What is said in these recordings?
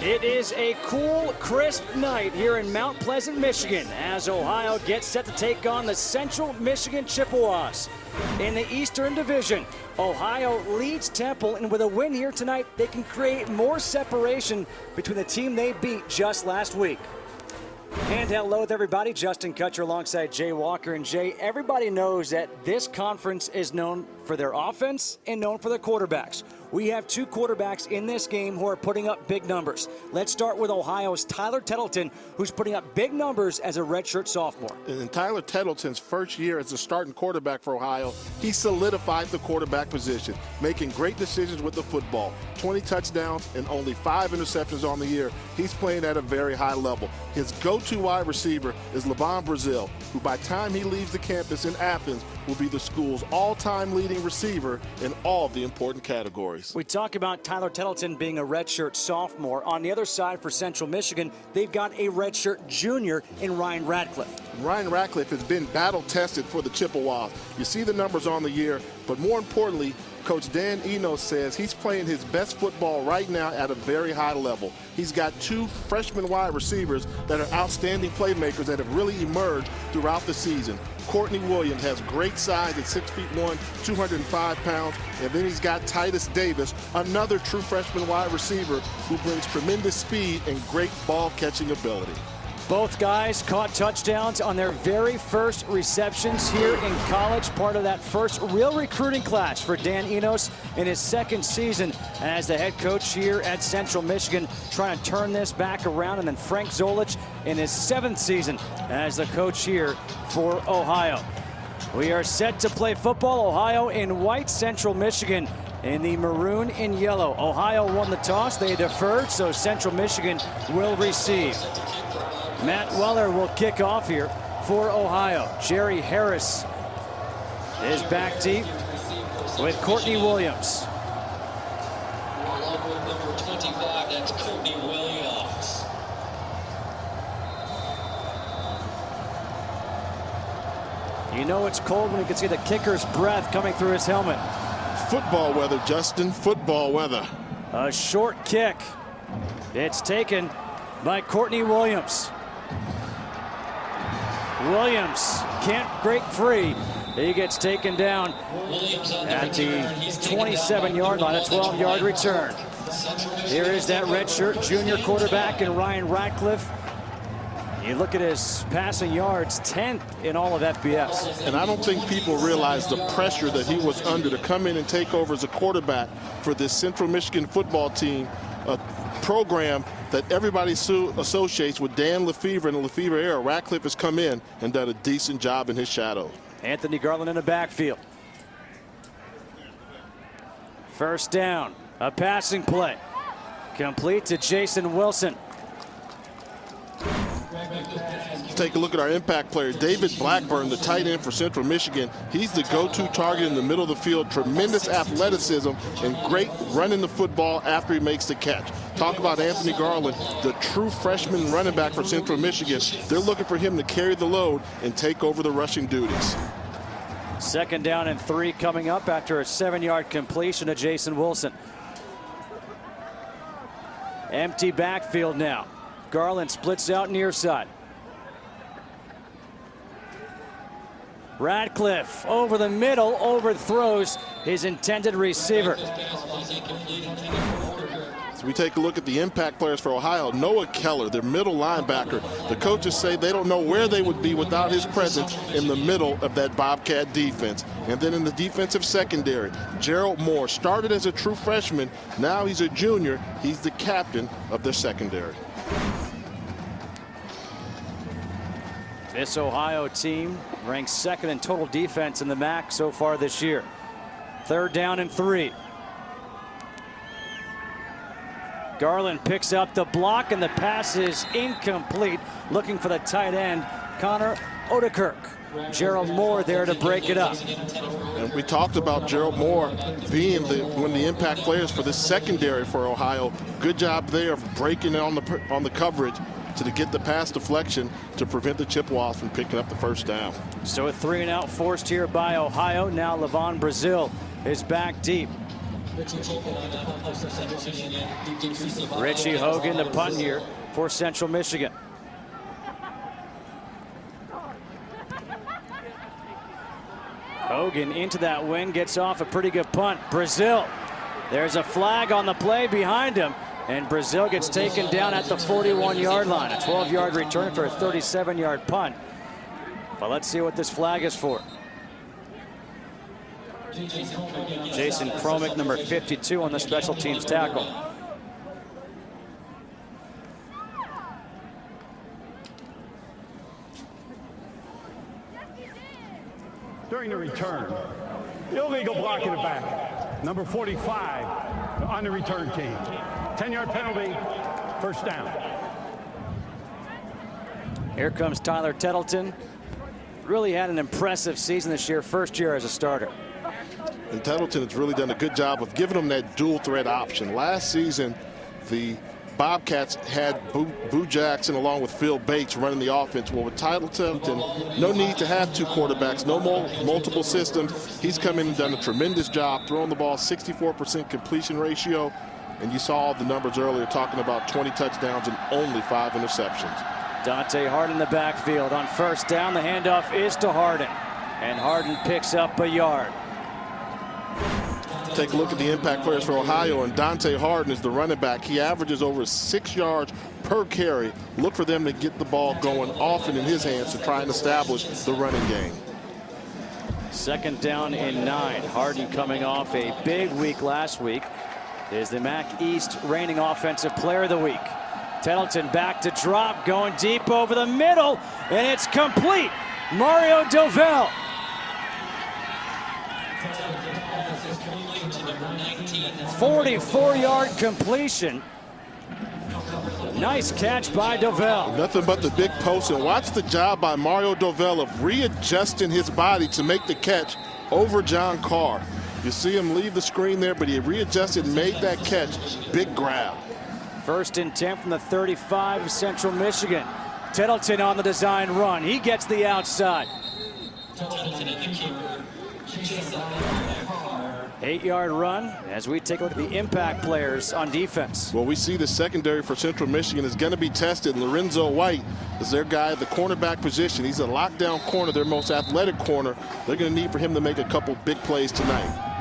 It is a cool, crisp night here in Mount Pleasant, Michigan, as Ohio gets set to take on the Central Michigan Chippewas. In the Eastern Division, Ohio leads Temple, and with a win here tonight, they can create more separation between the team they beat just last week. And hello with everybody, Justin Kutcher alongside Jay Walker. And Jay, everybody knows that this conference is known for their offense and known for their quarterbacks. We have two quarterbacks in this game who are putting up big numbers. Let's start with Ohio's Tyler Tettleton, who's putting up big numbers as a redshirt sophomore. In Tyler Tettleton's first year as a starting quarterback for Ohio, he solidified the quarterback position, making great decisions with the football. 20 touchdowns and only 5 interceptions on the year. He's playing at a very high level. His go-to wide receiver is Levon Brazil, who by the time he leaves the campus in Athens will be the school's all-time leading receiver in all of the important categories. We talk about Tyler Tettleton being a redshirt sophomore. On the other side for Central Michigan, they've got a redshirt junior in Ryan Radcliffe. Ryan Radcliffe has been battle-tested for the Chippewas. You see the numbers on the year, but more importantly, Coach Dan Enos says he's playing his best football right now at a very high level. He's got 2 freshman wide receivers that are outstanding playmakers that have really emerged throughout the season. Courtney Williams has great size at 6'1", 205 pounds, and then he's got Titus Davis, another true freshman wide receiver who brings tremendous speed and great ball-catching ability. Both guys caught touchdowns on their very first receptions here in college, part of that first real recruiting class for Dan Enos in his second season as the head coach here at Central Michigan, trying to turn this back around. And then Frank Zolich in his 7th season as the coach here for Ohio. We are set to play football. Ohio in white, Central Michigan in the maroon and yellow. Ohio won the toss. They deferred, so Central Michigan will receive. Matt Weller will kick off here for Ohio. Jerry Harris is back deep with Courtney Williams. Along with number 25, that's Courtney Williams. You know it's cold when you can see the kicker's breath coming through his helmet. Football weather, Justin, football weather. A short kick. It's taken by Courtney Williams. Williams can't break free. He gets taken down at the 27-yard line, a 12-yard return. Here is that redshirt junior quarterback in Ryan Radcliffe. You look at his passing yards, 10th in all of FBS. And I don't think people realize the pressure that he was under to come in and take over as a quarterback for this Central Michigan football team, a program that everybody associates with Dan Lefevre and the Lefevre era. Radcliffe has come in and done a decent job in his shadow. Anthony Garland in the backfield. First down, a passing play. Complete to Jason Wilson. Let's take a look at our impact player, David Blackburn, the tight end for Central Michigan. He's the go-to target in the middle of the field. Tremendous athleticism and great running the football after he makes the catch. Talk about Anthony Garland, the true freshman running back for Central Michigan. They're looking for him to carry the load and take over the rushing duties. 2nd down and 3 coming up after a 7-yard completion to Jason Wilson. Empty backfield now. Garland splits out near side. Radcliffe over the middle, overthrows his intended receiver. So we take a look at the impact players for Ohio. Noah Keller, their middle linebacker. The coaches say they don't know where they would be without his presence in the middle of that Bobcat defense. And then in the defensive secondary, Gerald Moore started as a true freshman. Now he's a junior. He's the captain of their secondary. This Ohio team ranks 2nd in total defense in the MAC so far this year. 3rd down and 3. Garland picks up the block, and the pass is incomplete. Looking for the tight end, Connor Odekirk. Gerald Moore there to break it up. And we talked about Gerald Moore being one of the impact players for the secondary for Ohio. Good job there of breaking on the coverage to get the pass deflection to prevent the Chippewas from picking up the first down. So a 3-and-out forced here by Ohio. Now Levon Brazil is back deep. Richie Hogan, the punt here for Central Michigan. Hogan into that wing, gets off a pretty good punt. Brazil, there's a flag on the play behind him, and Brazil gets taken down at the 41-yard line. A 12-yard return for a 37-yard punt. But let's see what this flag is for. Jason Kromick, number 52, on the special teams tackle. During the return, illegal block in the back. Number 45 on the return team. 10-yard penalty, first down. Here comes Tyler Tettleton. Really had an impressive season this year, first year as a starter. And Tettleton has really done a good job of giving them that dual threat option. Last season, the Bobcats had Boo Jackson along with Phil Bates running the offense. Well, with Tyler Tettleton, no need to have two quarterbacks, no multiple systems. He's come in and done a tremendous job throwing the ball, 64% completion ratio. And you saw the numbers earlier talking about 20 touchdowns and only 5 interceptions. Dante Harden in the backfield. On first down, the handoff is to Harden. And Harden picks up a yard. Take a look at the impact players for Ohio, and Dante Harden is the running back. He averages over 6 yards per carry. Look for them to get the ball going often in his hands to try and establish the running game. Second down and 9. Harden coming off a big week last week. Is the MAC East reigning offensive player of the week. Tettleton back to drop, going deep over the middle, and it's complete. Mario Dovell. 44-yard completion. Nice catch by Dovell. Nothing but the big post, and watch the job by Mario Dovell of readjusting his body to make the catch over John Carr. You see him leave the screen there, but he readjusted and made that catch. Big grab. First and 10 from the 35 of Central Michigan. Tettleton on the design run. He gets the outside. 8-yard run as we take a look at the impact players on defense. Well, we see the secondary for Central Michigan is going to be tested. Lorenzo White is their guy at the cornerback position. He's a lockdown corner, their most athletic corner. They're going to need for him to make a couple big plays tonight.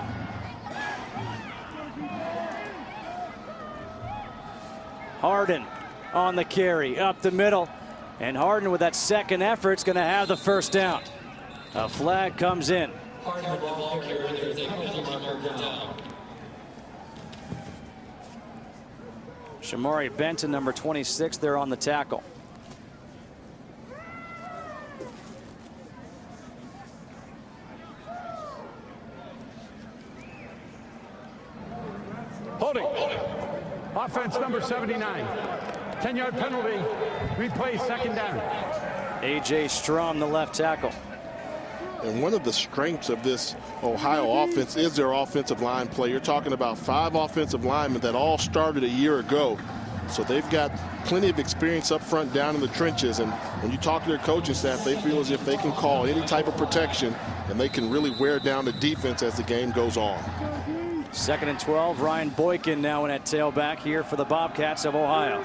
Harden on the carry up the middle, and Harden with that second effort is going to have the first down. A flag comes in. Shamari Benton, number 26, there on the tackle. Holding. Offense number 79. 10-yard penalty. Replay, second down. A.J. Strom, the left tackle. And one of the strengths of this Ohio offense is their offensive line play. You're talking about 5 offensive linemen that all started a year ago. So they've got plenty of experience up front down in the trenches. And when you talk to their coaching staff, they feel as if they can call any type of protection and they can really wear down the defense as the game goes on. Second and 12. Ryan Boykin now in at tailback here for the Bobcats of Ohio.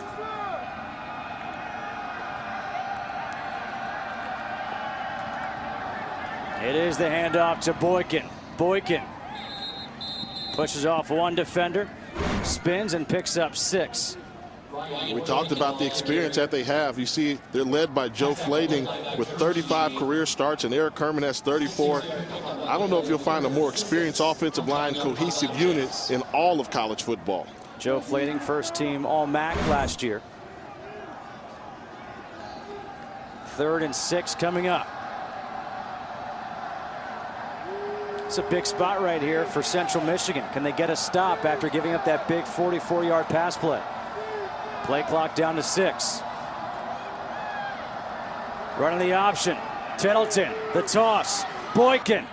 It is the handoff to Boykin. Boykin pushes off one defender, spins and picks up 6. We talked about the experience that they have. You see they're led by Joe Flading with 35 career starts, and Eric Herman has 34. I don't know if you'll find a more experienced offensive line cohesive unit in all of college football. Joe Flading, first team All-MAC last year. 3rd and 6 coming up. It's a big spot right here for Central Michigan. Can they get a stop after giving up that big 44-yard pass play? Play clock down to 6. Running the option. Tettleton, the toss. Boykin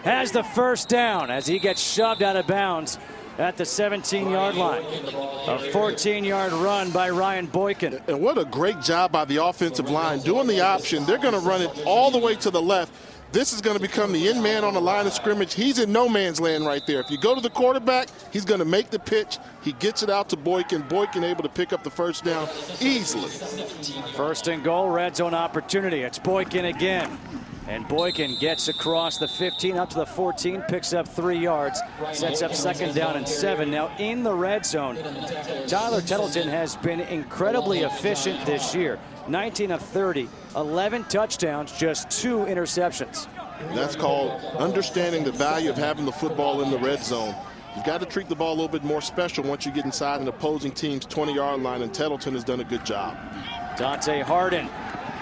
has the first down as he gets shoved out of bounds at the 17-yard line. A 14-yard run by Ryan Boykin. And what a great job by the offensive line doing the option. They're going to run it all the way to the left. This is going to become the end man on the line of scrimmage. He's in no man's land right there. If you go to the quarterback, he's going to make the pitch. He gets it out to Boykin. Boykin able to pick up the first down easily. First and goal, red zone opportunity. It's Boykin again. And Boykin gets across the 15 up to the 14, picks up 3 yards, sets up second down and 7. Now in the red zone, Tyler Tettleton has been incredibly efficient this year. 19 of 30, 11 touchdowns, just 2 interceptions. That's called understanding the value of having the football in the red zone. You've got to treat the ball a little bit more special once you get inside an opposing team's 20-yard line, and Tettleton has done a good job. Dante Harden,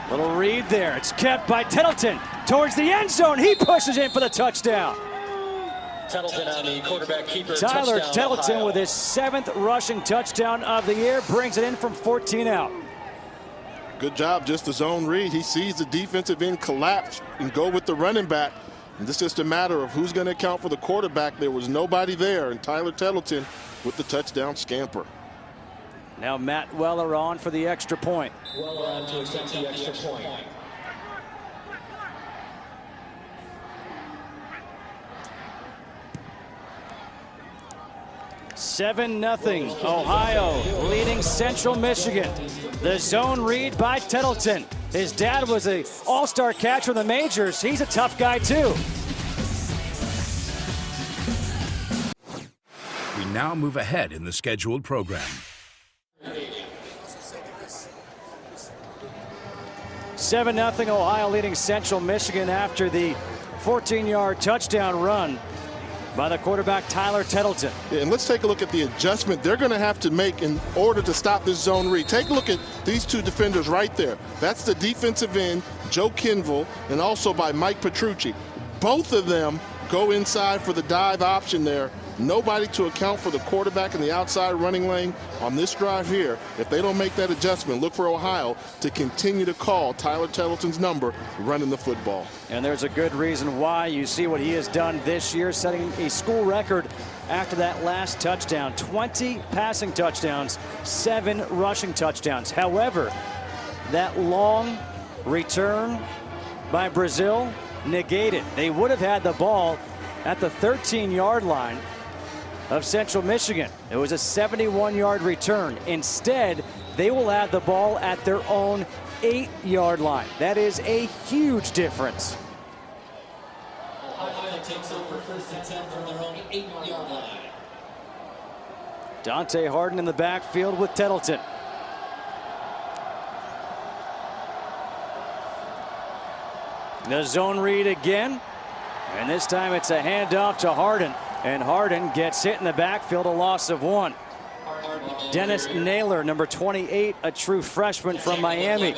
little read there. It's kept by Tettleton towards the end zone. He pushes in for the touchdown. Tettleton on the quarterback keeper. Tyler Touchdown, Tettleton Ohio. with his 7th rushing touchdown of the year, brings it in from 14 out. Good job, just the zone read. He sees the defensive end collapse and go with the running back. And this is just a matter of who's going to account for the quarterback. There was nobody there, and Tyler Tettleton with the touchdown scamper. Now Matt Weller on for the extra point. Weller on to attempt the extra point. Seven 0 Ohio leading Central Michigan. The zone read by Tettleton. His dad was an all-star catcher in the majors. He's a tough guy too. We now move ahead in the scheduled program. 7-0 Ohio leading Central Michigan after the 14-yard touchdown run by the quarterback Tyler Tettleton. Yeah, and let's take a look at the adjustment they're going to have to make in order to stop this zone read. Take a look at these 2 defenders right there. That's the defensive end, Joe Kinville, and also by Mike Petrucci. Both of them go inside for the dive option there. Nobody to account for the quarterback in the outside running lane on this drive here. If they don't make that adjustment, look for Ohio to continue to call Tyler Tettleton's number running the football. And there's a good reason why. You see what he has done this year, setting a school record after that last touchdown. 20 passing touchdowns, 7 rushing touchdowns. However, that long return by Brazil negated. They would have had the ball at the 13-yard line of Central Michigan. It was a 71-yard return. Instead, they will have the ball at their own 8-yard line. That is a huge difference. Ohio takes over first and 10 from their own 8-yard line. Dante Harden in the backfield with Tettleton. The zone read again, and this time it's a handoff to Harden, and Harden gets hit in the backfield, a loss of 1. Dennis Naylor, number 28, a true freshman from Miami.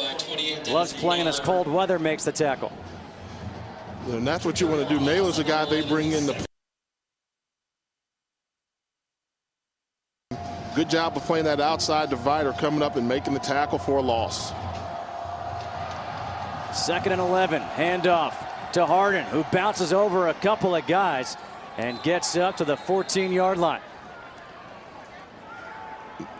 Loves playing in this cold weather, makes the tackle. And that's what you want to do. Naylor's a guy they bring in the. Good job of playing that outside divider, coming up and making the tackle for a loss. 2nd and 11, handoff to Harden, who bounces over a couple of guys and gets up to the 14-yard line.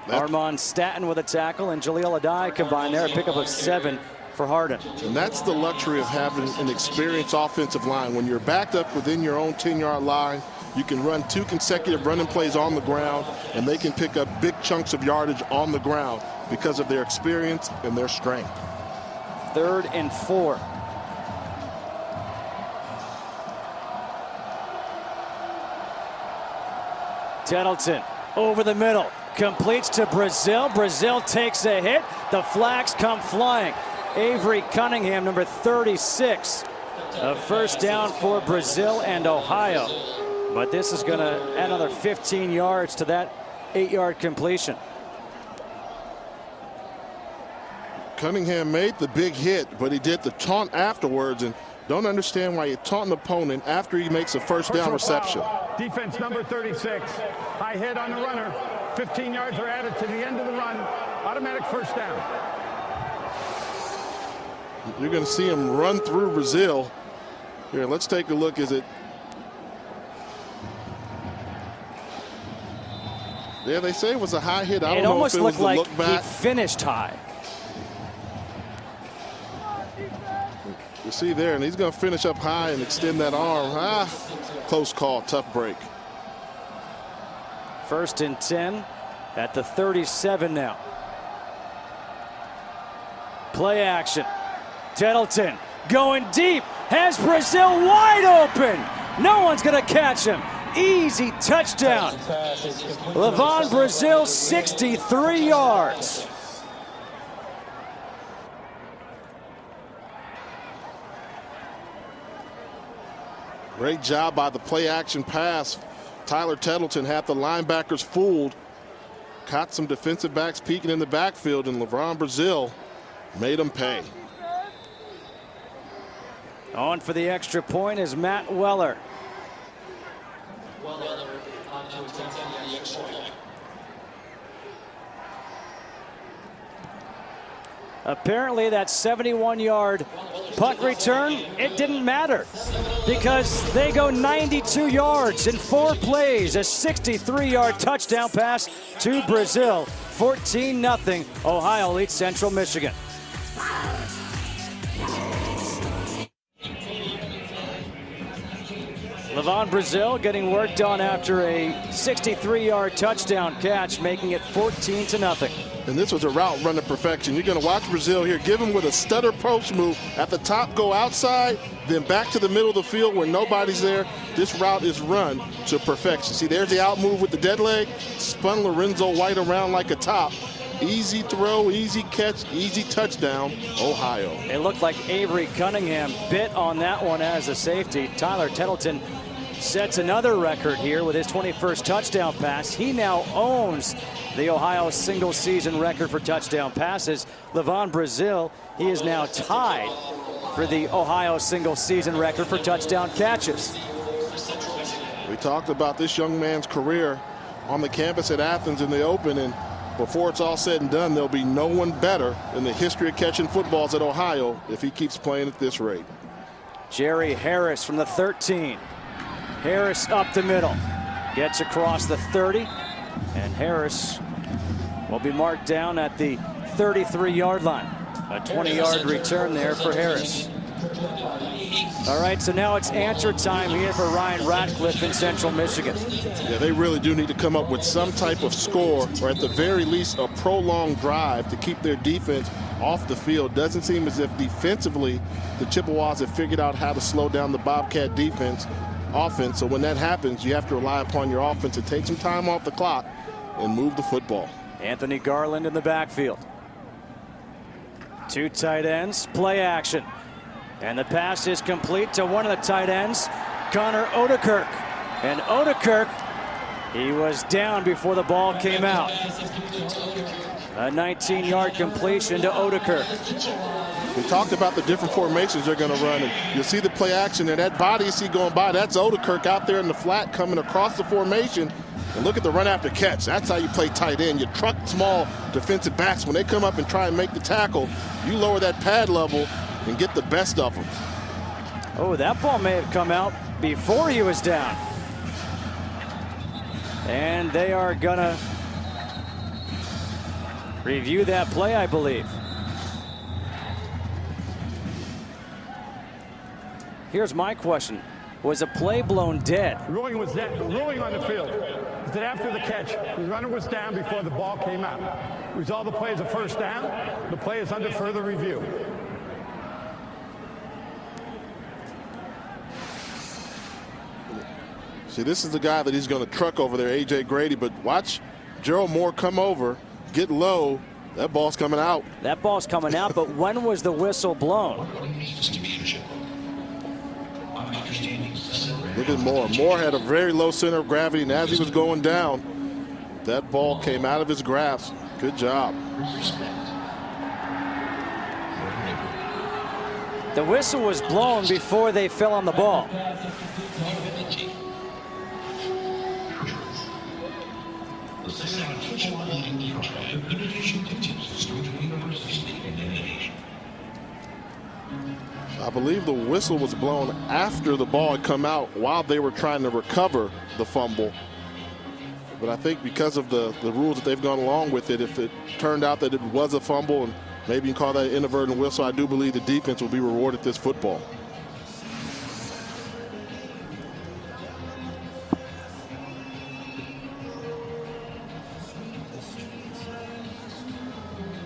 Armand Staton with a tackle, and Jaleel Adai combined there, a pickup of 7 for Harden. And that's the luxury of having an experienced offensive line. When you're backed up within your own 10-yard line, you can run 2 consecutive running plays on the ground, and they can pick up big chunks of yardage on the ground because of their experience and their strength. 3rd and 4. Tettleton over the middle, completes to Brazil. Brazil takes a hit. The flags come flying. Avery Cunningham, number 36. A first down for Brazil and Ohio. But this is going to add another 15 yards to that 8-yard completion. Cunningham made the big hit, but he did the taunt afterwards, and don't understand why you taunt an opponent after he makes a first down reception. Defense number 36. High hit on the runner. 15 yards are added to the end of the run. Automatic first down. You're going to see him run through Brazil. Here, let's take a look. Is it? Yeah, they say it was a high hit. I don't know if it was the look back. He finished high. You see there, and he's going to finish up high and extend that arm. Close call, tough break. 1st and 10 at the 37 now. Play action. Tettleton going deep, has Brazil wide open. No one's going to catch him. Easy touchdown. Levon Brazil, 63 yards. Great job by the play action pass. Tyler Tettleton had the linebackers fooled. Caught some defensive backs peeking in the backfield, and Levon Brazil made them pay. On for the extra point is Matt Weller. Apparently that 71-yard punt return, it didn't matter because they go 92 yards in 4 plays. A 63-yard touchdown pass to Brazil. 14-0. Ohio leads Central Michigan. Levon Brazil getting worked on after a 63-yard touchdown catch, making it 14-0. And this was a route run to perfection. You're going to watch Brazil here. Give him with a stutter post move. At the top, go outside, then back to the middle of the field where nobody's there. This route is run to perfection. See, there's the out move with the dead leg. Spun Lorenzo White around like a top. Easy throw, easy catch, easy touchdown, Ohio. It looked like Avery Cunningham bit on that one as a safety. Tyler Tettleton sets another record here with his 21st touchdown pass. He now owns the Ohio single season record for touchdown passes. Levon Brazil, he is now tied for the Ohio single season record for touchdown catches. We talked about this young man's career on the campus at Athens in the Open, and before it's all said and done, there'll be no one better in the history of catching footballs at Ohio if he keeps playing at this rate. Jerry Harris from the 13. Harris up the middle, gets across the 30, and Harris will be marked down at the 33-yard line. A 20-yard return there for Harris. All right, so now it's answer time here for Ryan Ratcliffe in Central Michigan. Yeah, they really do need to come up with some type of score, or at the very least a prolonged drive to keep their defense off the field. Doesn't seem as if defensively the Chippewas have figured out how to slow down the Bobcat offense. So when that happens, you have to rely upon your offense to take some time off the clock and move the football. Anthony Garland in the backfield. 2 tight ends, play action. And the pass is complete to one of the tight ends, Connor Odekirk. And Odekirk, he was down before the ball came out. A 19-yard completion to Odekirk. We talked about the different formations they're going to run, and you'll see the play action, and that body you see going by, that's Odekirk out there in the flat coming across the formation. And look at the run after catch. That's how you play tight end. You truck small defensive backs. When they come up and try and make the tackle, you lower that pad level and get the best of them. Oh, that ball may have come out before he was down. And they are gonna review that play, I believe. Here's my question. Was a play blown dead? Ruling was dead. Ruling on the field. Is that after the catch, the runner was down before the ball came out. Result of the play is a first down. The play is under further review. See, this is the guy that he's going to truck over there, A.J. Grady, but watch Gerald Moore come over, get low. That ball's coming out. That ball's coming out, but when was the whistle blown? Look at Moore. Moore had a very low center of gravity, and as he was going down, that ball came out of his grasp. Good job. The whistle was blown before they fell on the ball. I believe the whistle was blown after the ball had come out while they were trying to recover the fumble. But I think because of the rules that they've gone along with it, if it turned out that it was a fumble and Maybe you can call that an inadvertent whistle. I do believe the defense will be rewarded this football.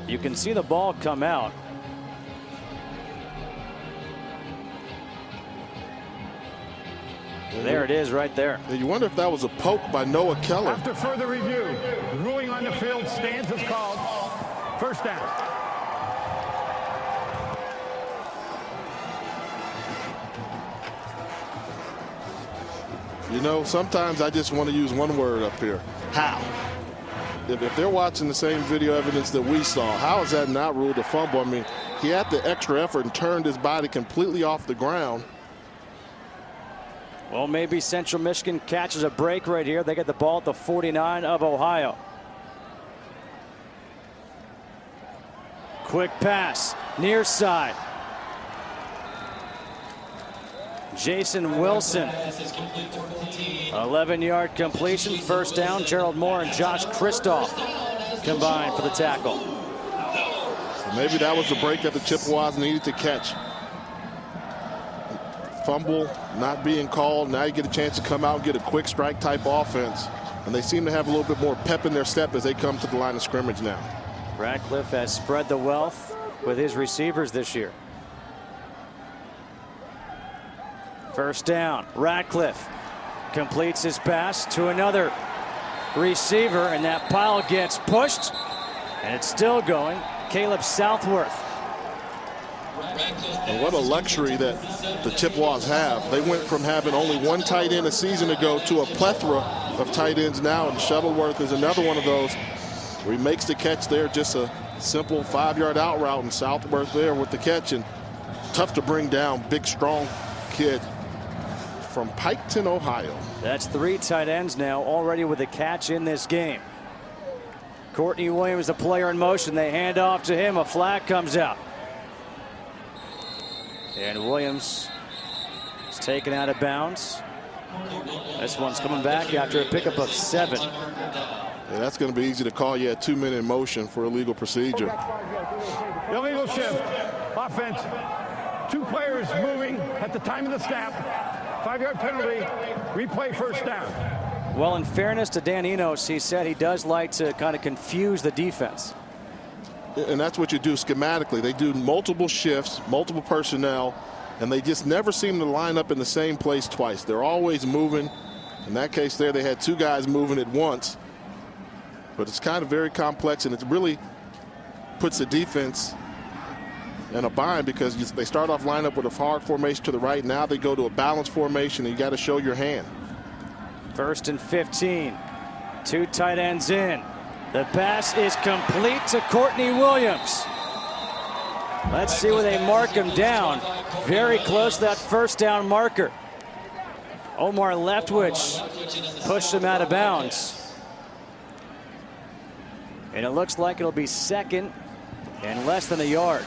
You can see the ball come out. There it is right there. You wonder if that was a poke by Noah Keller. After further review, the ruling on the field stands as called. First down. You know, sometimes I just want to use one word up here. How? If they're watching the same video evidence that we saw, how is that not ruled a fumble? I mean, he had the extra effort and turned his body completely off the ground. Well, maybe Central Michigan catches a break right here. They get the ball at the 49 of Ohio. Quick pass, near side. Jason Wilson, 11-yard completion, first down. Gerald Moore and Josh Kristoff combined for the tackle. Maybe that was the break that the Chippewas needed to catch. Fumble not being called. Now you get a chance to come out and get a quick strike type offense. And they seem to have a little bit more pep in their step as they come to the line of scrimmage now. Radcliffe has spread the wealth with his receivers this year. First down. Radcliffe completes his pass to another receiver, and that pile gets pushed, and it's still going. Caleb Southworth. And what a luxury that the Chippewas have. They went from having only one tight end a season ago to a plethora of tight ends now, and Shuttleworth is another one of those where he makes the catch there, just a simple 5-yard out route, and Southworth there with the catch, and tough to bring down. Big, strong kid from Piketon, Ohio. That's 3 tight ends now already with a catch in this game. Courtney Williams, the player in motion. They hand off to him. A flag comes out. And Williams is taken out of bounds. This one's coming back after a pickup of 7. Yeah, that's going to be easy to call. You had 2-minute motion for illegal procedure. Illegal shift. Offense. 2 players moving at the time of the snap. 5-yard penalty. Replay first down. Well, in fairness to Dan Enos, he said he does like to kind of confuse the defense. And that's what you do schematically. They do multiple shifts, multiple personnel, and they just never seem to line up in the same place twice. They're always moving. In that case there, they had 2 guys moving at once. But it's kind of very complex, and it really puts the defense in a bind because they start off lineup with a hard formation to the right. Now they go to a balanced formation, and you got to show your hand. 1st and 15. 2 tight ends in. The pass is complete to Courtney Williams. Let's see where they mark him down. Very close to that first down marker. Omar Leftwich pushed him out of bounds. And it looks like it'll be 2nd and less than a yard.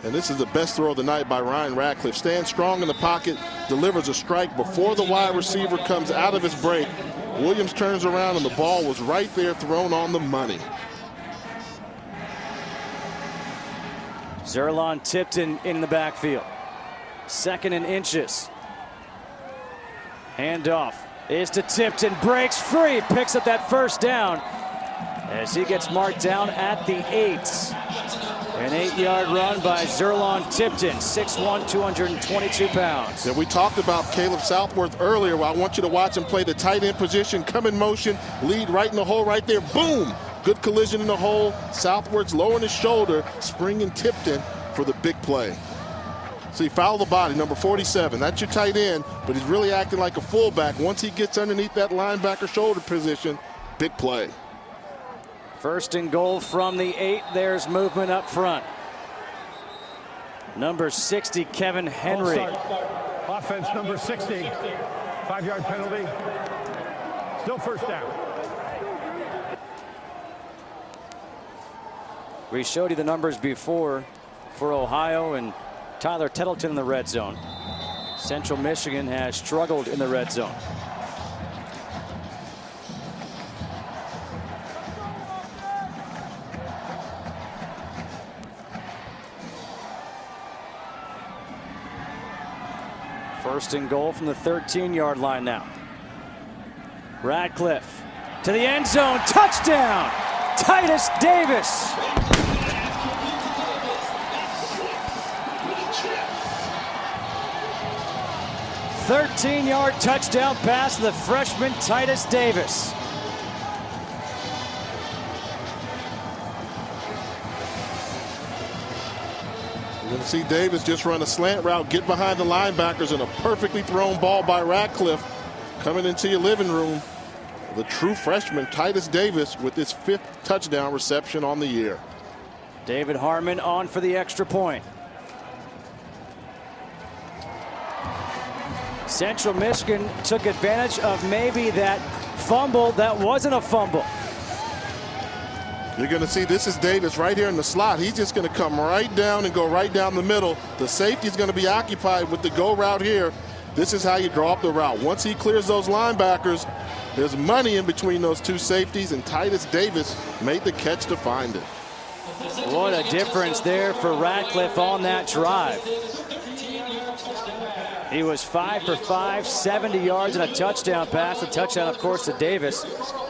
And this is the best throw of the night by Ryan Radcliffe. Stands strong in the pocket, delivers a strike before the wide receiver comes out of his break. Williams turns around, and the ball was right there, thrown on the money. Zerlon Tipton in the backfield. 2nd and inches. Handoff is to Tipton. Breaks free. Picks up that first down as he gets marked down at the 8. An 8-yard run by Zerlon Tipton, 6'1", 222 pounds. Yeah, we talked about Caleb Southworth earlier. Well, I want you to watch him play the tight end position, come in motion, lead right in the hole right there. Boom! Good collision in the hole. Southworth's lowering his shoulder, springing Tipton for the big play. So he fouled the body, number 47. That's your tight end, but he's really acting like a fullback. Once he gets underneath that linebacker shoulder position, big play. 1st and goal from the 8. There's movement up front. Number 60, Kevin Henry. Offense number 60. 5-yard penalty. Still first down. We showed you the numbers before for Ohio and Tyler Tettleton in the red zone. Central Michigan has struggled in the red zone. First and goal from the 13-yard line now. Radcliffe to the end zone. Touchdown! Titus Davis. 13-yard touchdown pass to the freshman Titus Davis. You're going to see Davis just run a slant route, get behind the linebackers, and a perfectly thrown ball by Radcliffe coming into your living room. The true freshman Titus Davis with his 5th touchdown reception on the year. David Harmon on for the extra point. Central Michigan took advantage of maybe that fumble that wasn't a fumble. You're going to see this is Davis right here in the slot. He's just going to come right down and go right down the middle. The safety is going to be occupied with the go route here. This is how you draw up the route. Once he clears those linebackers, there's money in between those two safeties, and Titus Davis made the catch to find it. What a difference there for Radcliffe on that drive. He was 5 for 5, 70 yards and a touchdown pass. A touchdown, of course, to Davis.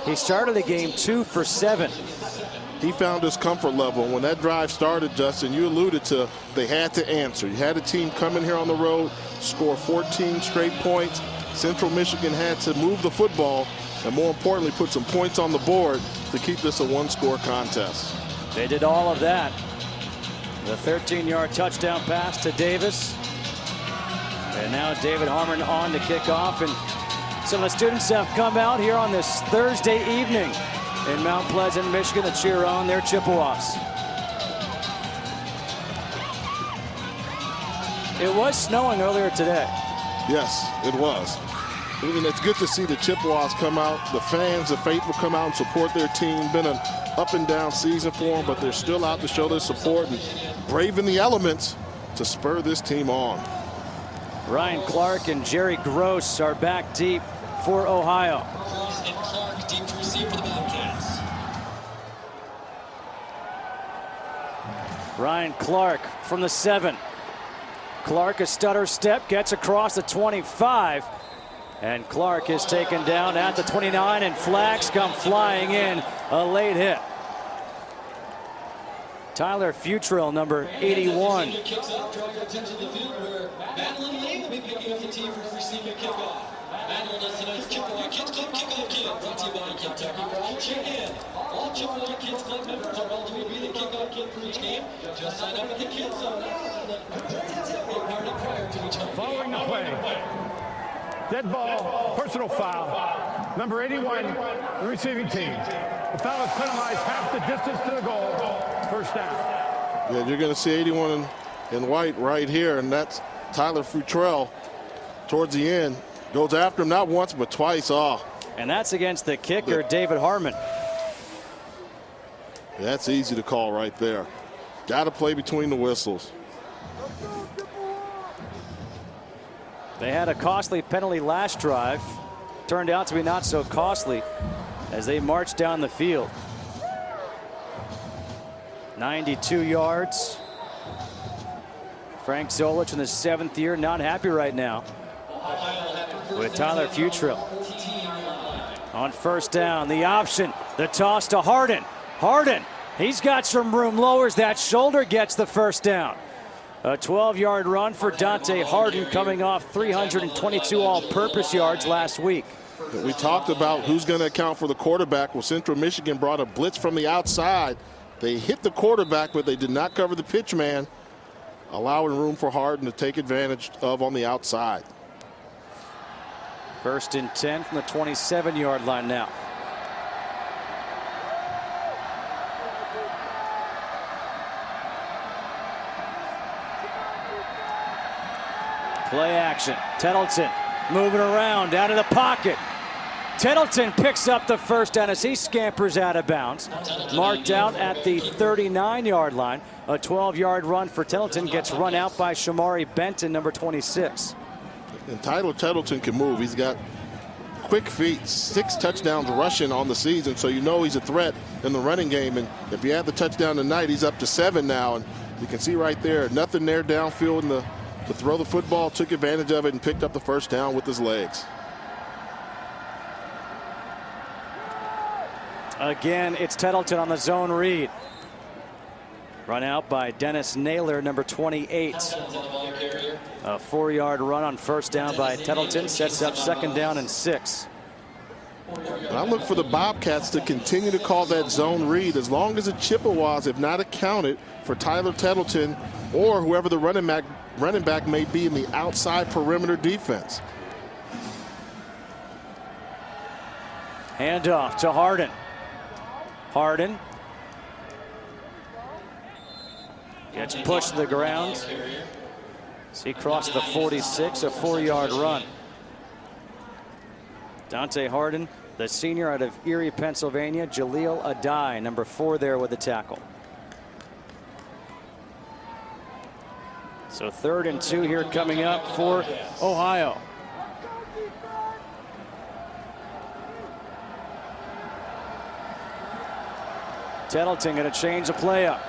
He started the game 2 for 7. He found his comfort level. When that drive started, Justin, you alluded to they had to answer. You had a team come in here on the road, score 14 straight points. Central Michigan had to move the football and, more importantly, put some points on the board to keep this a one-score contest. They did all of that. The 13-yard touchdown pass to Davis. And now David Harmon on to kick off. And some of the students have come out here on this Thursday evening in Mount Pleasant, Michigan, to cheer on their Chippewas. It was snowing earlier today. Yes, it was. And it's good to see the Chippewas come out. The fans, the faithful come out and support their team. Been an up and down season for them, but they're still out to show their support and braving the elements to spur this team on. Ryan Clark and Jerry Gross are back deep for Ohio. Gross and Clark deep to receive for the Bobcats. Ryan Clark from the 7. Clark, a stutter step, gets across the 25. And Clark is taken down at the 29, and flags come flying in. A late hit. Tyler Futrell, number 81. Kicks off, draw your attention to the field where Madeline Lee will be picking up the team for receiving kickoff. Madeline is tonight's Chippewa Kids Club Kickoff Kid, brought to you by Kentucky Fried Chicken. All Chippewa Kids Club members are eligible to be the kickoff kid for each game. Just sign up at the Kids Zone. Be a party prior to each home. Following the play. Dead ball, personal foul. Number 81, the receiving team. The foul is penalized half the distance to the goal. First down. Yeah, you're going to see 81 in white right here, and that's Tyler Futrell towards the end. Goes after him not once but twice. Oh. And that's against the kicker, David Harmon. That's easy to call right there. Got to play between the whistles. They had a costly penalty last drive. Turned out to be not so costly as they marched down the field. 92 yards. Frank Zolich in his 7th year, not happy right now with Tyler Futrell. On first down, the option, the toss to Harden. Harden, he's got some room, lowers that shoulder, gets the first down. A 12-yard run for Dante Harden, coming off 322 all-purpose yards last week. We talked about who's going to account for the quarterback. Well, Central Michigan brought a blitz from the outside. They hit the quarterback, but they did not cover the pitch man, allowing room for Harden to take advantage of on the outside. First and 10 from the 27-yard line now. Play action. Tettleton moving around out of the pocket. Tettleton picks up the first down as he scampers out of bounds. Marked out at the 39-yard line. A 12-yard run for Tettleton gets run out by Shamari Benton, number 26. And Tyler Tettleton can move. He's got quick feet, 6 touchdowns rushing on the season, so you know he's a threat in the running game. And if you add the touchdown tonight, he's up to 7 now. And you can see right there, nothing there downfield in the to throw the football, took advantage of it, and picked up the first down with his legs. Again, it's Tettleton on the zone read. Run out by Dennis Naylor, number 28. A 4-yard run on first down by Tettleton sets up second down and 6. I look for the Bobcats to continue to call that zone read as long as the Chippewas have not accounted for Tyler Tettleton or whoever the running back may be in the outside perimeter defense. Handoff to Harden. Harden gets pushed to the ground. So he crossed the 46, a 4-yard run. Dante Harden, the senior out of Erie, Pennsylvania. Jaleel Adai, number 4 there with the tackle. So 3rd and 2 here coming up for Ohio. Tettleton going to change the play up.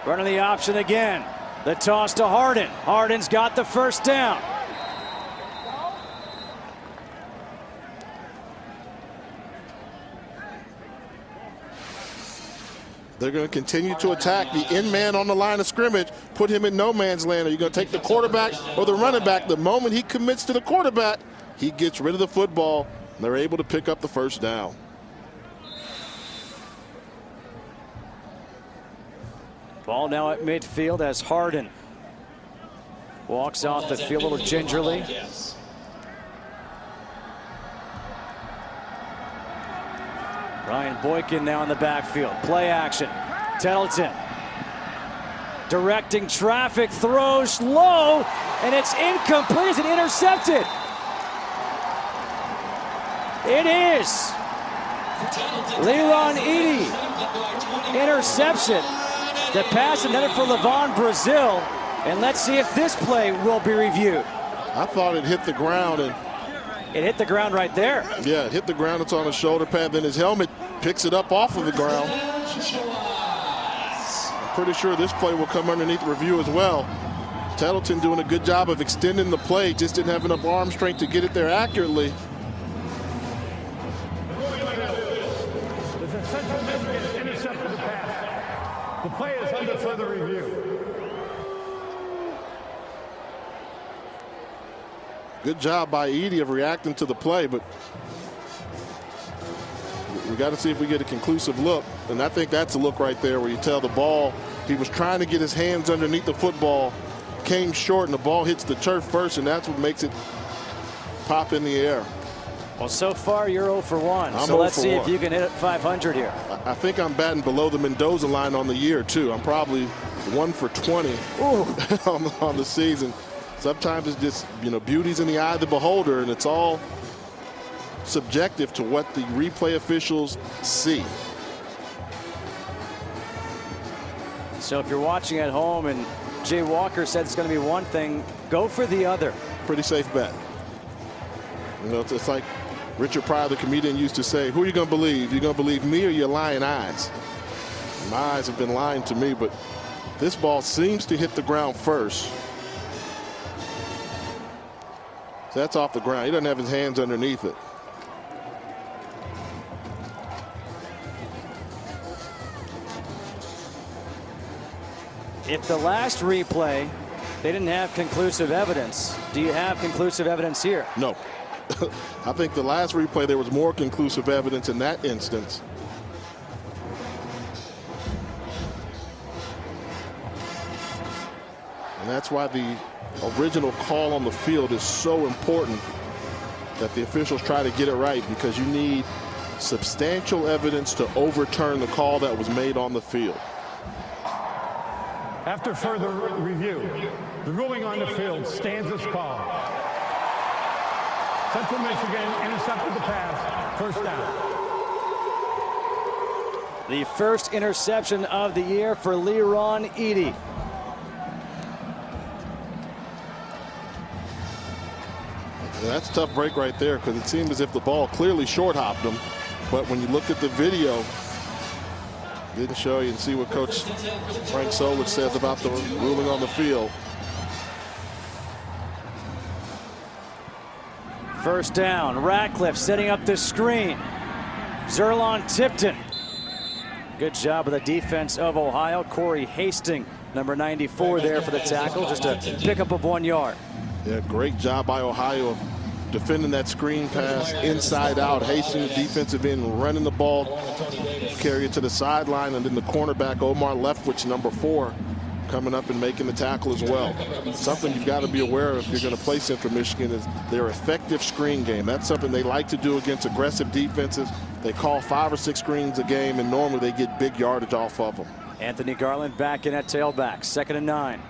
Running the option again. The toss to Harden. Harden's got the first down. They're going to continue to attack the end man on the line of scrimmage, put him in no man's land. Are you going to take the quarterback or the running back? The moment he commits to the quarterback, he gets rid of the football, and they're able to pick up the first down. Ball now at midfield as Harden walks off the field a little gingerly. Ryan Boykin now in the backfield. Play action. Tettleton directing traffic, throws low, and it's incomplete. Is it intercepted? It is. Leron Edey. Interception. The pass intended for Levon Brazil. And let's see if this play will be reviewed. I thought it hit the ground, and it hit the ground right there. Yeah, it hit the ground. It's on his shoulder pad. Then his helmet picks it up off of the ground. I'm pretty sure this play will come underneath review as well. Tettleton doing a good job of extending the play. Just didn't have enough arm strength to get it there accurately. Central Michigan intercepted the pass. The play is under further review. Good job by Edey of reacting to the play, but we got to see if we get a conclusive look. And I think that's a look right there where you tell the ball, he was trying to get his hands underneath the football, came short, and the ball hits the turf first, and that's what makes it pop in the air. Well, so far you're 0 for 1. So let's see if you can hit 500 here. I think I'm batting below the Mendoza line on the year, too. I'm probably 1 for 20 on the season. Sometimes it's just, beauty's in the eye of the beholder, and it's all subjective to what the replay officials see. So if you're watching at home and Jay Walker said it's going to be one thing, go for the other. Pretty safe bet. It's like Richard Pryor, the comedian, used to say, who are you going to believe? You're going to believe me or your lying eyes? My eyes have been lying to me, but this ball seems to hit the ground first. So that's off the ground. He doesn't have his hands underneath it. If the last replay, they didn't have conclusive evidence, do you have conclusive evidence here? No. I think the last replay, there was more conclusive evidence in that instance. And that's why the original call on the field is so important, that the officials try to get it right, because you need substantial evidence to overturn the call that was made on the field. After further review, the ruling on the field stands as called. Central Michigan intercepted the pass, first down. The first interception of the year for Leron Edey. That's a tough break right there, because it seemed as if the ball clearly short hopped him. But when you look at the video, didn't show you, and see what Coach Frank Solich says about the ruling on the field. First down, Ratcliffe setting up the screen. Zerlon Tipton. Good job of the defense of Ohio. Corey Hastings, number 94 there for the tackle, just a pickup of 1 yard. Yeah, great job by Ohio of defending that screen pass inside out. Hastings, defensive end, running the ball, carry it to the sideline, and then the cornerback, Omar Leftwich, number 4, coming up and making the tackle as well. Something you've got to be aware of if you're going to play Central Michigan is their effective screen game. That's something they like to do against aggressive defenses. They call 5 or 6 screens a game, and normally they get big yardage off of them. Anthony Garland back in at tailback, 2nd and 9.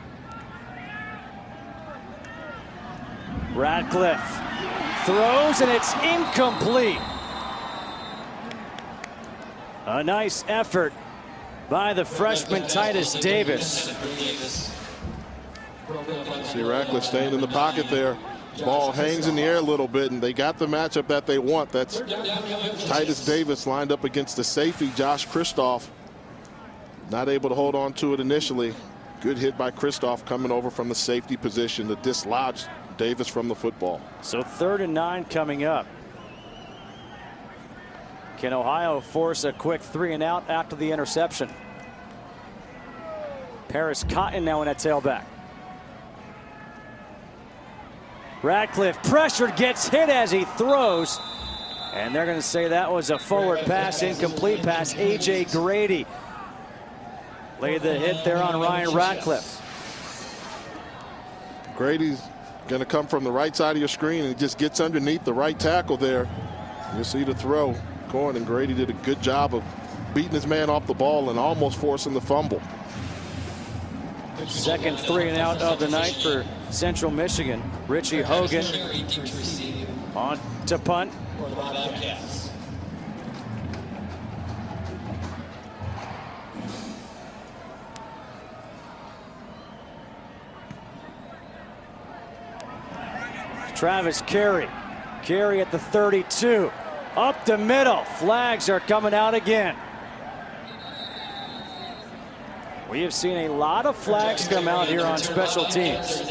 Ratcliffe throws, and it's incomplete. A nice effort by the freshman Titus Davis. See Ratcliffe staying in the pocket there. Ball hangs in the air a little bit, and they got the matchup that they want. That's Titus Davis lined up against the safety, Josh Christoph. Not able to hold on to it initially. Good hit by Christoph coming over from the safety position to dislodge Davis from the football. So 3rd and 9 coming up. Can Ohio force a quick 3 and out after the interception? Paris Cotton now in at tailback. Ratcliffe pressured, gets hit as he throws, and they're going to say that was a forward pass, incomplete pass. A.J. Grady laid the hit there on Ryan Ratcliffe. Grady's going to come from the right side of your screen, and he just gets underneath the right tackle there. You'll see the throw going, and Grady did a good job of beating his man off the ball and almost forcing the fumble. Second 3 and out of the night for Central Michigan. Richie Hogan on to punt. Travis Carey. Carey at the 32. Up the middle. Flags are coming out again. We have seen a lot of flags come out here on special teams.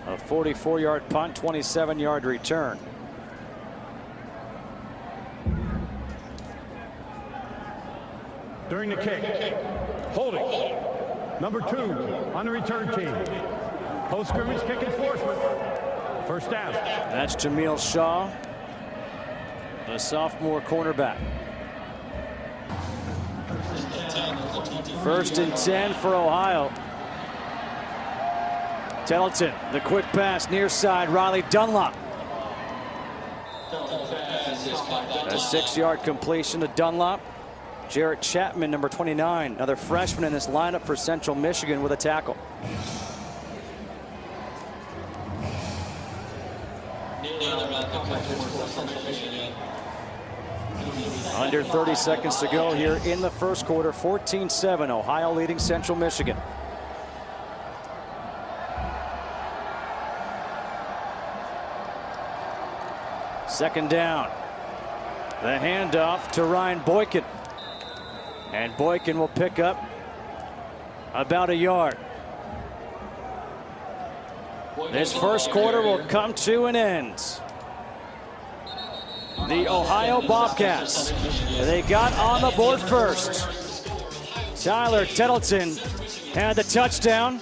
A 44-yard punt, 27-yard return. During the kick, holding, number 2 on the return team. Post-scrimmage kick enforcement. First down. That's Jameel Shaw, the sophomore cornerback. 1st and 10 for Ohio. Tettleton, the quick pass near side, Riley Dunlop. A 6-yard completion to Dunlop. Jarrett Chapman, number 29, another freshman in this lineup for Central Michigan with a tackle. Under 30 seconds to go here in the first quarter. 14-7, Ohio leading Central Michigan. Second down. The handoff to Ryan Boykin. And Boykin will pick up about a yard. This first quarter will come to an end. The Ohio Bobcats, they got on the board first. Tyler Tettleton had the touchdown.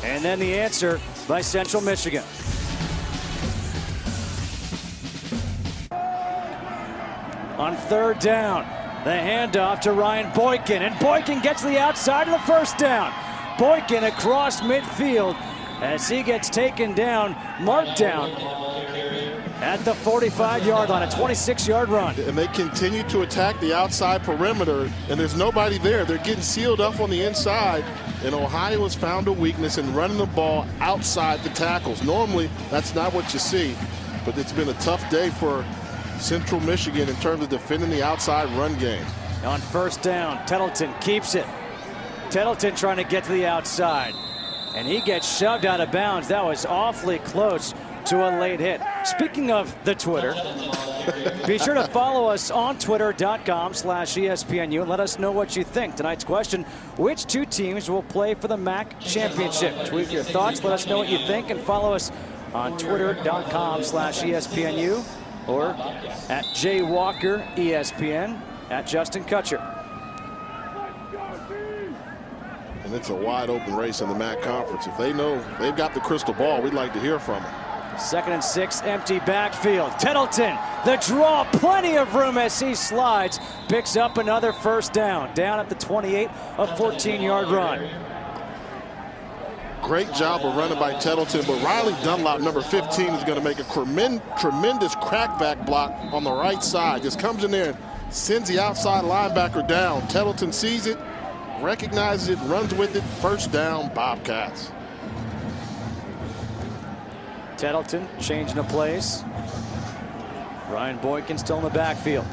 And then the answer by Central Michigan. On 3rd down, the handoff to Ryan Boykin, and Boykin gets the outside of the first down. Boykin across midfield as he gets taken down, marked down at the 45-yard line, a 26-yard run. And they continue to attack the outside perimeter, and there's nobody there. They're getting sealed up on the inside, and Ohio has found a weakness in running the ball outside the tackles. Normally, that's not what you see, but it's been a tough day for Central Michigan in terms of defending the outside run game. On 1st down, Tettleton keeps it. Tettleton trying to get to the outside, and he gets shoved out of bounds. That was awfully close to a late hit. Speaking of the Twitter, be sure to follow us on twitter.com/ESPNU and let us know what you think. Tonight's question, which two teams will play for the MAC championship? Tweet your thoughts, let us know what you think, and follow us on twitter.com/ESPNU or at JWalkerESPN, at Justin Kutcher. And it's a wide open race in the MAC conference. If they know they've got the crystal ball, we'd like to hear from them. 2nd and 6, empty backfield. Tettleton, the draw, plenty of room as he slides, picks up another first down. Down at the 28, a 14-yard run. Great job of running by Tettleton, but Riley Dunlop, number 15, is going to make a tremendous crackback block on the right side. Just comes in there and sends the outside linebacker down. Tettleton sees it, recognizes it, runs with it. First down, Bobcats. Tettleton changing of place. Ryan Boykin still in the backfield.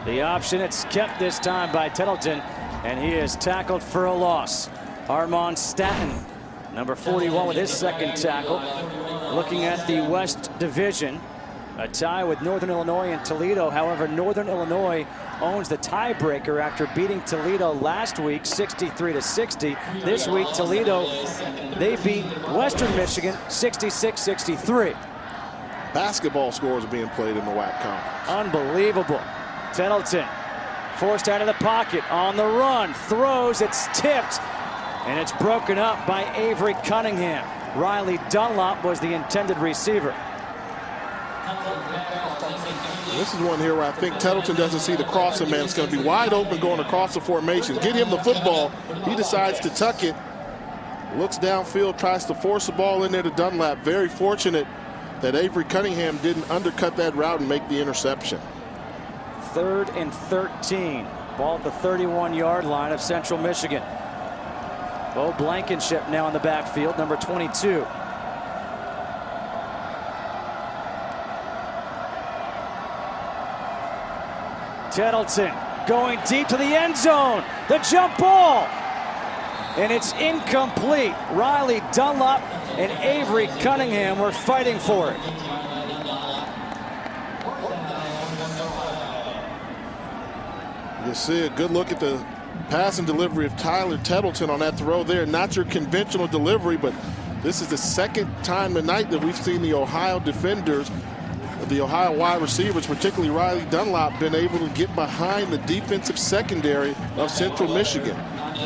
The option, it's kept this time by Tettleton, and he is tackled for a loss. Armand Staton, number 41, with his second tackle. Looking at the West Division, a tie with Northern Illinois and Toledo. However, Northern Illinois owns the tiebreaker after beating Toledo last week 63-60. This week, Toledo, they beat Western Michigan 66-63. Basketball scores are being played in the WAC conference. Unbelievable. Tettleton forced out of the pocket, on the run, throws, it's tipped, and it's broken up by Avery Cunningham. Riley Dunlop was the intended receiver. This is one here where I think Tettleton doesn't see the crossing man. It's going to be wide open going across the formation. Get him the football. He decides to tuck it. Looks downfield, tries to force the ball in there to Dunlap. Very fortunate that Avery Cunningham didn't undercut that route and make the interception. 3rd and 13. Ball at the 31-yard line of Central Michigan. Bo Blankenship now in the backfield, number 22. Tettleton going deep to the end zone. The jump ball. And it's incomplete. Riley Dunlop and Avery Cunningham were fighting for it. You see a good look at the pass and delivery of Tyler Tettleton on that throw there. Not your conventional delivery, but this is the second time tonight that we've seen the Ohio defenders, the Ohio wide receivers, particularly Riley Dunlop, been able to get behind the defensive secondary of Central Michigan.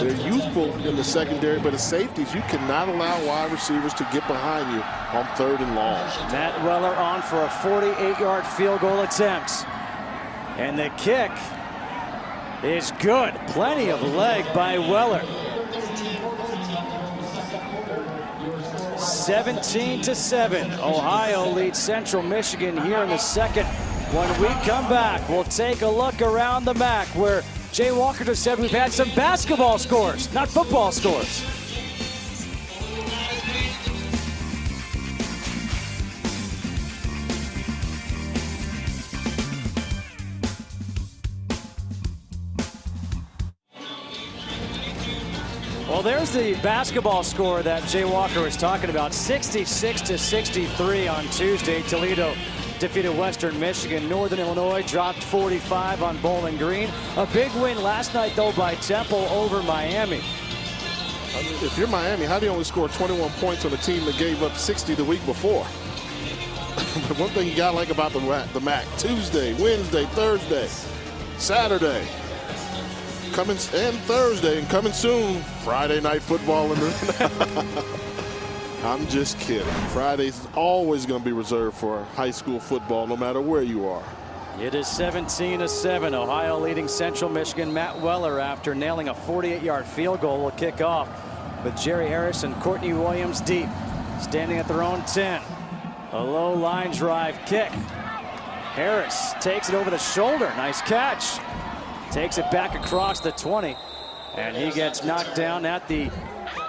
They're youthful in the secondary, but as safeties, you cannot allow wide receivers to get behind you on 3rd and long. Matt Weller on for a 48-yard field goal attempt. And the kick is good. Plenty of leg by Weller. 17-7. Ohio leads Central Michigan here in the second. When we come back, we'll take a look around the MAC where Jay Walker just said we've had some basketball scores, not football scores. Well, there's the basketball score that Jay Walker was talking about. 66-63 on Tuesday. Toledo defeated Western Michigan. Northern Illinois dropped 45 on Bowling Green. A big win last night, though, by Temple over Miami. If you're Miami, how do you only score 21 points on a team that gave up 60 the week before? But one thing you got to like about the MAC, Tuesday, Wednesday, Thursday, Saturday, coming, and Thursday, and coming soon, Friday night football. I'm just kidding. Friday's always going to be reserved for high school football, no matter where you are. It is 17-7. Ohio leading Central Michigan. Matt Weller, after nailing a 48-yard field goal, will kick off with Jerry Harris and Courtney Williams deep, standing at their own 10. A low line drive kick. Harris takes it over the shoulder. Nice catch. Takes it back across the 20, and he gets knocked down at the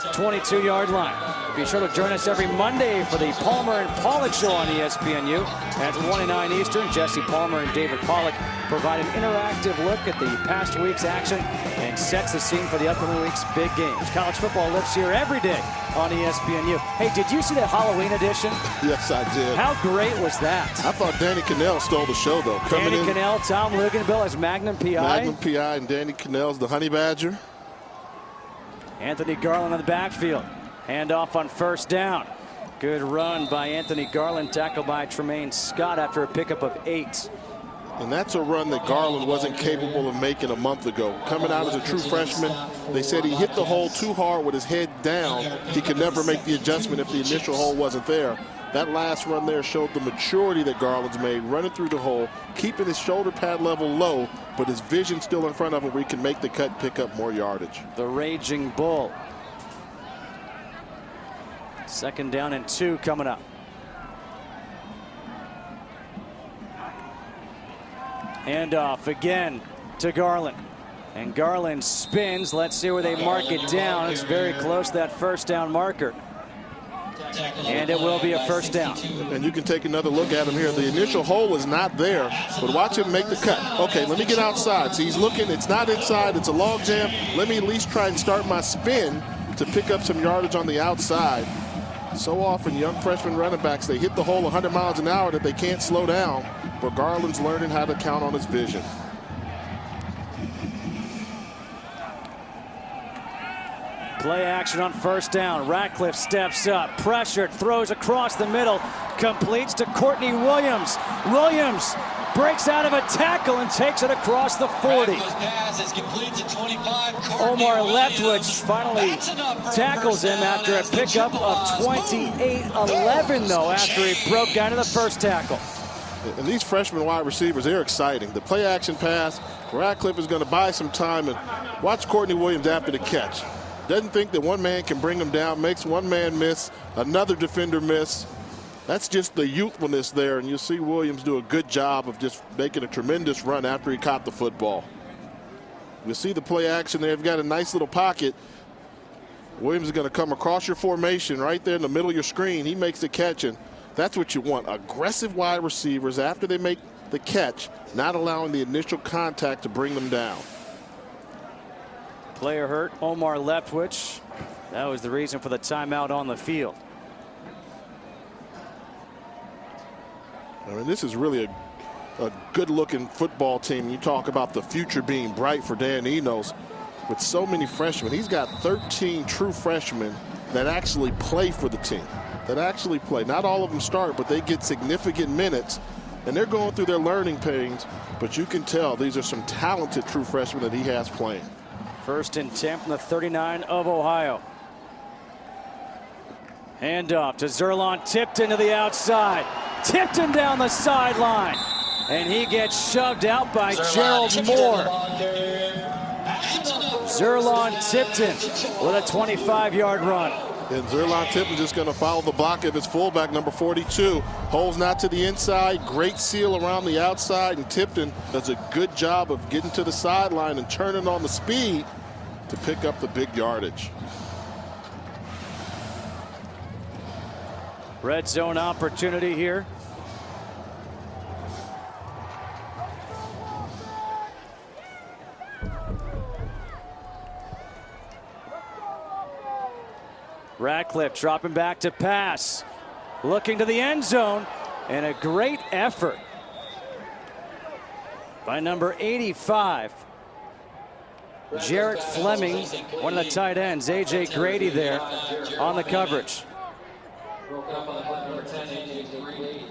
22-yard line. Be sure to join us every Monday for the Palmer and Pollock Show on ESPNU at 1 and 9 Eastern. Jesse Palmer and David Pollock provide an interactive look at the past week's action and sets the scene for the upcoming week's big games. College football lives here every day on ESPNU. Hey, did you see that Halloween edition? Yes, I did. How great was that? I thought Danny Cannell stole the show, though. Danny Cannell, Tom Luganbill as Magnum P.I. Magnum P.I. and Danny Cannell's the Honey Badger. Anthony Garland on the backfield. Handoff on first down. Good run by Anthony Garland, tackled by Tremaine Scott after a pickup of 8. And that's a run that Garland wasn't capable of making a month ago. Coming out as a true freshman, they said he hit the hole too hard with his head down. He could never make the adjustment if the initial hole wasn't there. That last run there showed the maturity that Garland's made, running through the hole, keeping his shoulder pad level low, but his vision still in front of him where he can make the cut, pick up more yardage. The Raging Bull. 2nd down and 2 coming up. Handoff again to Garland. And Garland spins. Let's see where they mark it down. It's very close to that first down marker. And it will be a first down. And you can take another look at him here. The initial hole is not there, but watch him make the cut. Okay, let me get outside. See, he's looking. It's not inside. It's a log jam. Let me at least try and start my spin to pick up some yardage on the outside. So often, young freshman running backs, they hit the hole 100 miles an hour that they can't slow down, but Garland's learning how to count on his vision. Play action on first down. Ratcliffe steps up, pressured, throws across the middle, completes to Courtney Williams. Williams breaks out of a tackle and takes it across the 40. Omar Leftwich finally tackles him after a pickup of 28-11, though, after he broke out of the first tackle. And these freshman wide receivers, they're exciting. The play action pass, Ratcliffe is going to buy some time, and watch Courtney Williams after the catch. Doesn't think that one man can bring him down, makes one man miss, another defender miss. That's just the youthfulness there, and you see Williams do a good job of just making a tremendous run after he caught the football. You see the play action there. They've got a nice little pocket. Williams is going to come across your formation right there in the middle of your screen. He makes the catch, and that's what you want. Aggressive wide receivers after they make the catch, not allowing the initial contact to bring them down. Player hurt, Omar Leftwich. That was the reason for the timeout on the field. I mean, this is really a good-looking football team. You talk about the future being bright for Dan Enos. With so many freshmen, he's got 13 true freshmen that actually play for the team, that actually play. Not all of them start, but they get significant minutes, and they're going through their learning pains, but you can tell these are some talented true freshmen that he has playing. 1st and 10 from the 39 of Ohio. Handoff to Zerlon Tipton to the outside. Tipton down the sideline. And he gets shoved out by Gerald Moore. Zerlon Tipton with a 25-yard run. And Zerlon Tipton just going to follow the block of his fullback, number 42. Holes not to the inside. Great seal around the outside. And Tipton does a good job of getting to the sideline and turning on the speed to pick up the big yardage. Red zone opportunity here. Ratcliffe dropping back to pass. Looking to the end zone. And a great effort by number 85. Jarrett Fleming, one of the tight ends. A.J. Grady there on the coverage. Broke up on the play, number 10, A.J. Grady.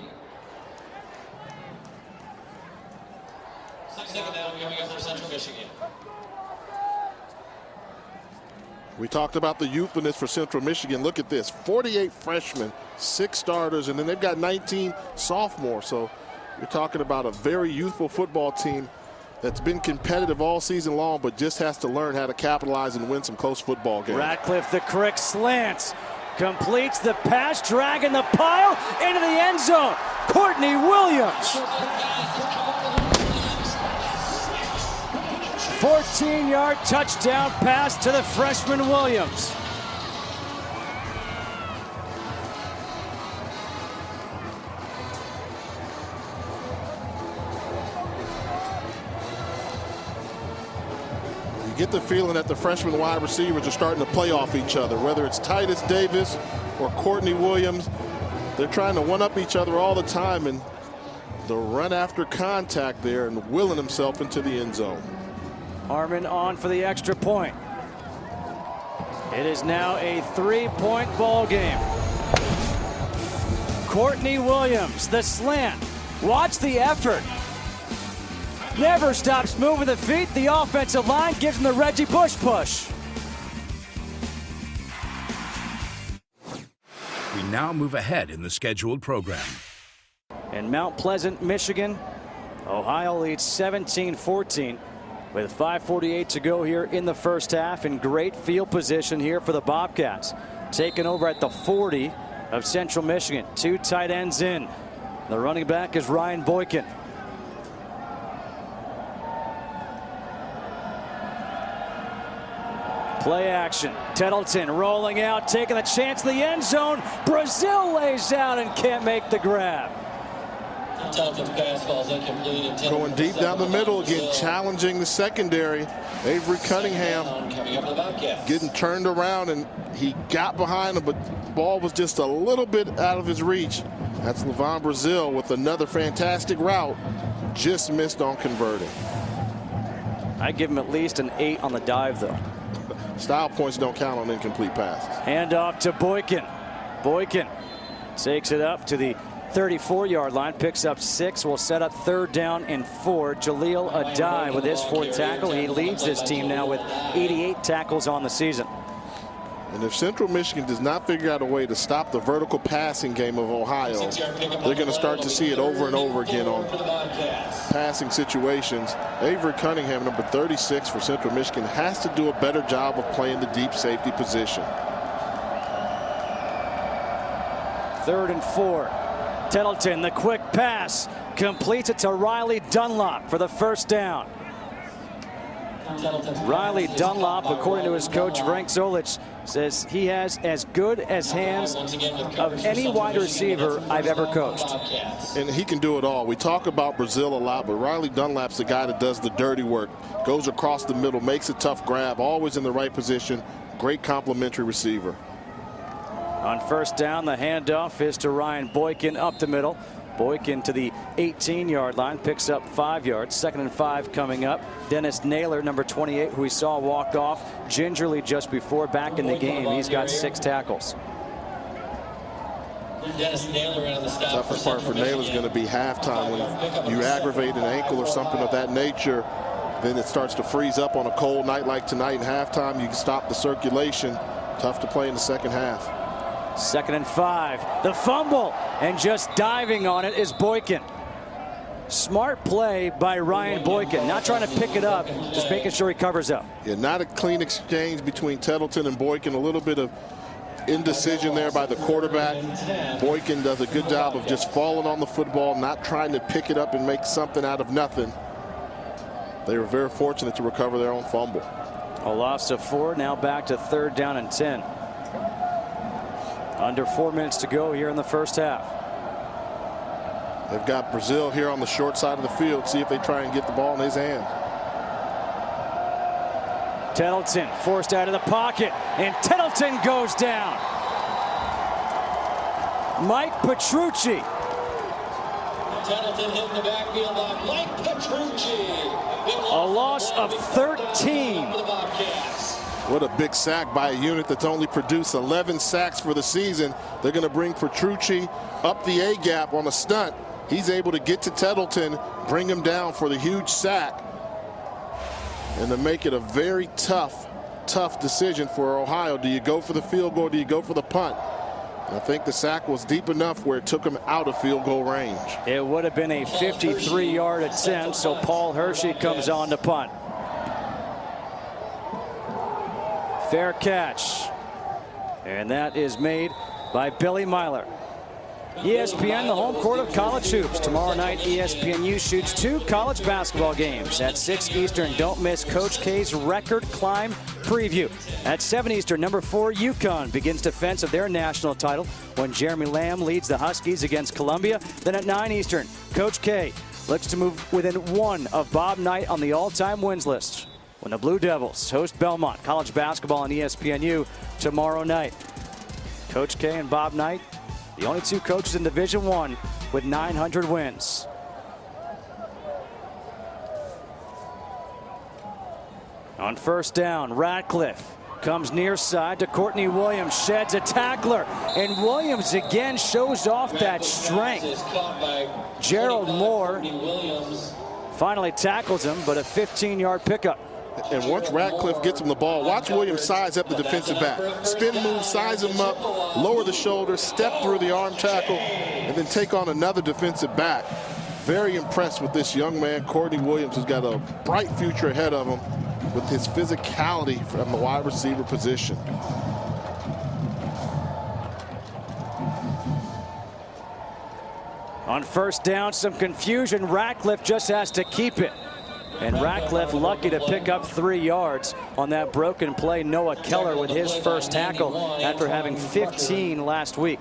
2nd down, coming up for Central Michigan. We talked about the youthfulness for Central Michigan. Look at this, 48 freshmen, 6 starters, and then they've got 19 sophomores. So you're talking about a very youthful football team that's been competitive all season long, but just has to learn how to capitalize and win some close football games. Ratcliffe, the correct slant, completes the pass, dragging the pile into the end zone. Courtney Williams. 14-yard touchdown pass to the freshman Williams. get the feeling that the freshman wide receivers are starting to play off each other, whether it's Titus Davis or Courtney Williams. They're trying to one-up each other all the time, and the run after contact there and willing himself into the end zone. Harmon on for the extra point. It is now a 3-point ball game. Courtney Williams, the slant. Watch the effort. Never stops moving the feet. The offensive line gives him the Reggie Bush push. We now move ahead in the scheduled program. In Mount Pleasant, Michigan, Ohio leads 17-14 with 5:48 to go here in the first half, and great field position here for the Bobcats. Taken over at the 40 of Central Michigan. 2 tight ends in. The running back is Ryan Boykin. Play action. Tettleton rolling out, taking a chance in the end zone. Brazil lays out and can't make the grab. Going deep down the middle again, challenging the secondary. Avery Cunningham getting turned around, and he got behind him, but the ball was just a little bit out of his reach. That's LaVon Brazil with another fantastic route. Just missed on converting. I give him at least an 8 on the dive, though. Style points don't count on incomplete passes. Hand off to Boykin. Boykin takes it up to the 34-yard line, picks up 6, will set up 3rd down and 4. Jaleel Adai with his 4th tackle. He leads this team now with 88 tackles on the season. And if Central Michigan does not figure out a way to stop the vertical passing game of Ohio, they're going to start to see it over and over again on passing situations. Avery Cunningham, number 36 for Central Michigan, has to do a better job of playing the deep safety position. 3rd and 4. Tettleton, the quick pass, completes it to Riley Dunlop for the 1st down. Riley Dunlop, according to his coach Frank Zolich, says he has as good as hands of any wide receiver I've ever coached. And he can do it all. We talk about Brazil a lot, but Riley Dunlap's the guy that does the dirty work. Goes across the middle, makes a tough grab, always in the right position. Great complimentary receiver. On 1st down, the handoff is to Ryan Boykin up the middle. Boykin to the 18-yard line, picks up 5 yards. 2nd and 5 coming up. Dennis Naylor, number 28, who we saw walk off gingerly just before, back in the game. He's got 6 tackles. Toughest part for Naylor is going to be halftime. When you aggravate an ankle or something of that nature, then it starts to freeze up on a cold night like tonight. In halftime, you can stop the circulation. Tough to play in the second half. 2nd and 5. The fumble, and just diving on it is Boykin. Smart play by Ryan Boykin. Not trying to pick it up, just making sure he covers up. Yeah, not a clean exchange between Tettleton and Boykin. A little bit of indecision there by the quarterback. Boykin does a good job of just falling on the football, not trying to pick it up and make something out of nothing. They were very fortunate to recover their own fumble. A loss of 4, now back to 3rd down and 10. Under 4 minutes to go here in the first half. They've got Brazil here on the short side of the field. See if they try and get the ball in his hand. Tettleton forced out of the pocket, and Tettleton goes down. Mike Petrucci. Tettleton hitting the backfield on Mike Petrucci. A loss of 13. What a big sack by a unit that's only produced 11 sacks for the season. They're going to bring Petrucci up the A-gap on a stunt. He's able to get to Tettleton, bring him down for the huge sack, and to make it a very tough decision for Ohio. Do you go for the field goal? Do you go for the punt? And I think the sack was deep enough where it took him out of field goal range. It would have been a 53-yard attempt, so Paul Hershey comes on to punt. Fair catch, and that is made by Billy Myler. ESPN, the home court of college hoops. Tomorrow night, ESPNU shoots 2 college basketball games at 6 Eastern. Don't miss Coach K's record climb preview. At 7 Eastern, number 4 UConn begins defense of their national title when Jeremy Lamb leads the Huskies against Columbia. Then at 9 Eastern, Coach K looks to move within 1 of Bob Knight on the all-time wins list. when the Blue Devils host Belmont. College basketball on ESPNU tomorrow night. Coach K and Bob Knight, the only two coaches in Division I with 900 wins. On first down, Radcliffe comes near side to Courtney Williams, sheds a tackler, and Williams again shows off that strength. Gerald Moore finally tackles him, but a 15-yard pickup. And once Radcliffe gets him the ball, watch Williams size up the defensive back. Spin move, size him up, lower the shoulder, step through the arm tackle, and then take on another defensive back. Very impressed with this young man, Courtney Williams, who's got a bright future ahead of him with his physicality from the wide receiver position. On first down, some confusion. Radcliffe just has to keep it. And Radcliffe lucky to pick up 3 yards on that broken play. Noah Keller with his first tackle after having 15 last week.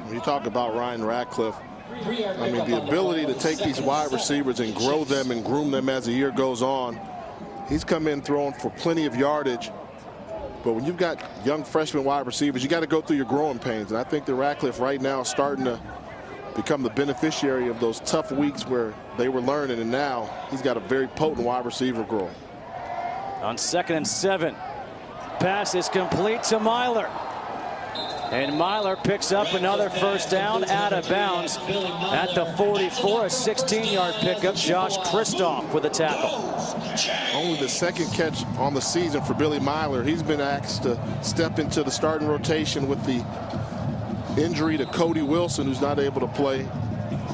When you talk about Ryan Radcliffe, I mean, the ability to take these wide receivers and grow them and groom them as the year goes on. He's come in throwing for plenty of yardage. But when you've got young freshman wide receivers, you got to go through your growing pains. And I think that Radcliffe right now is starting to become the beneficiary of those tough weeks where they were learning. And now he's got a very potent wide receiver grow. On 2nd and 7, pass is complete to Myler. And Myler picks up another first down out of bounds at the 44, a 16-yard pickup. Josh Kristoff with a tackle. Only the second catch on the season for Billy Myler. He's been asked to step into the starting rotation with the injury to Cody Wilson, who's not able to play,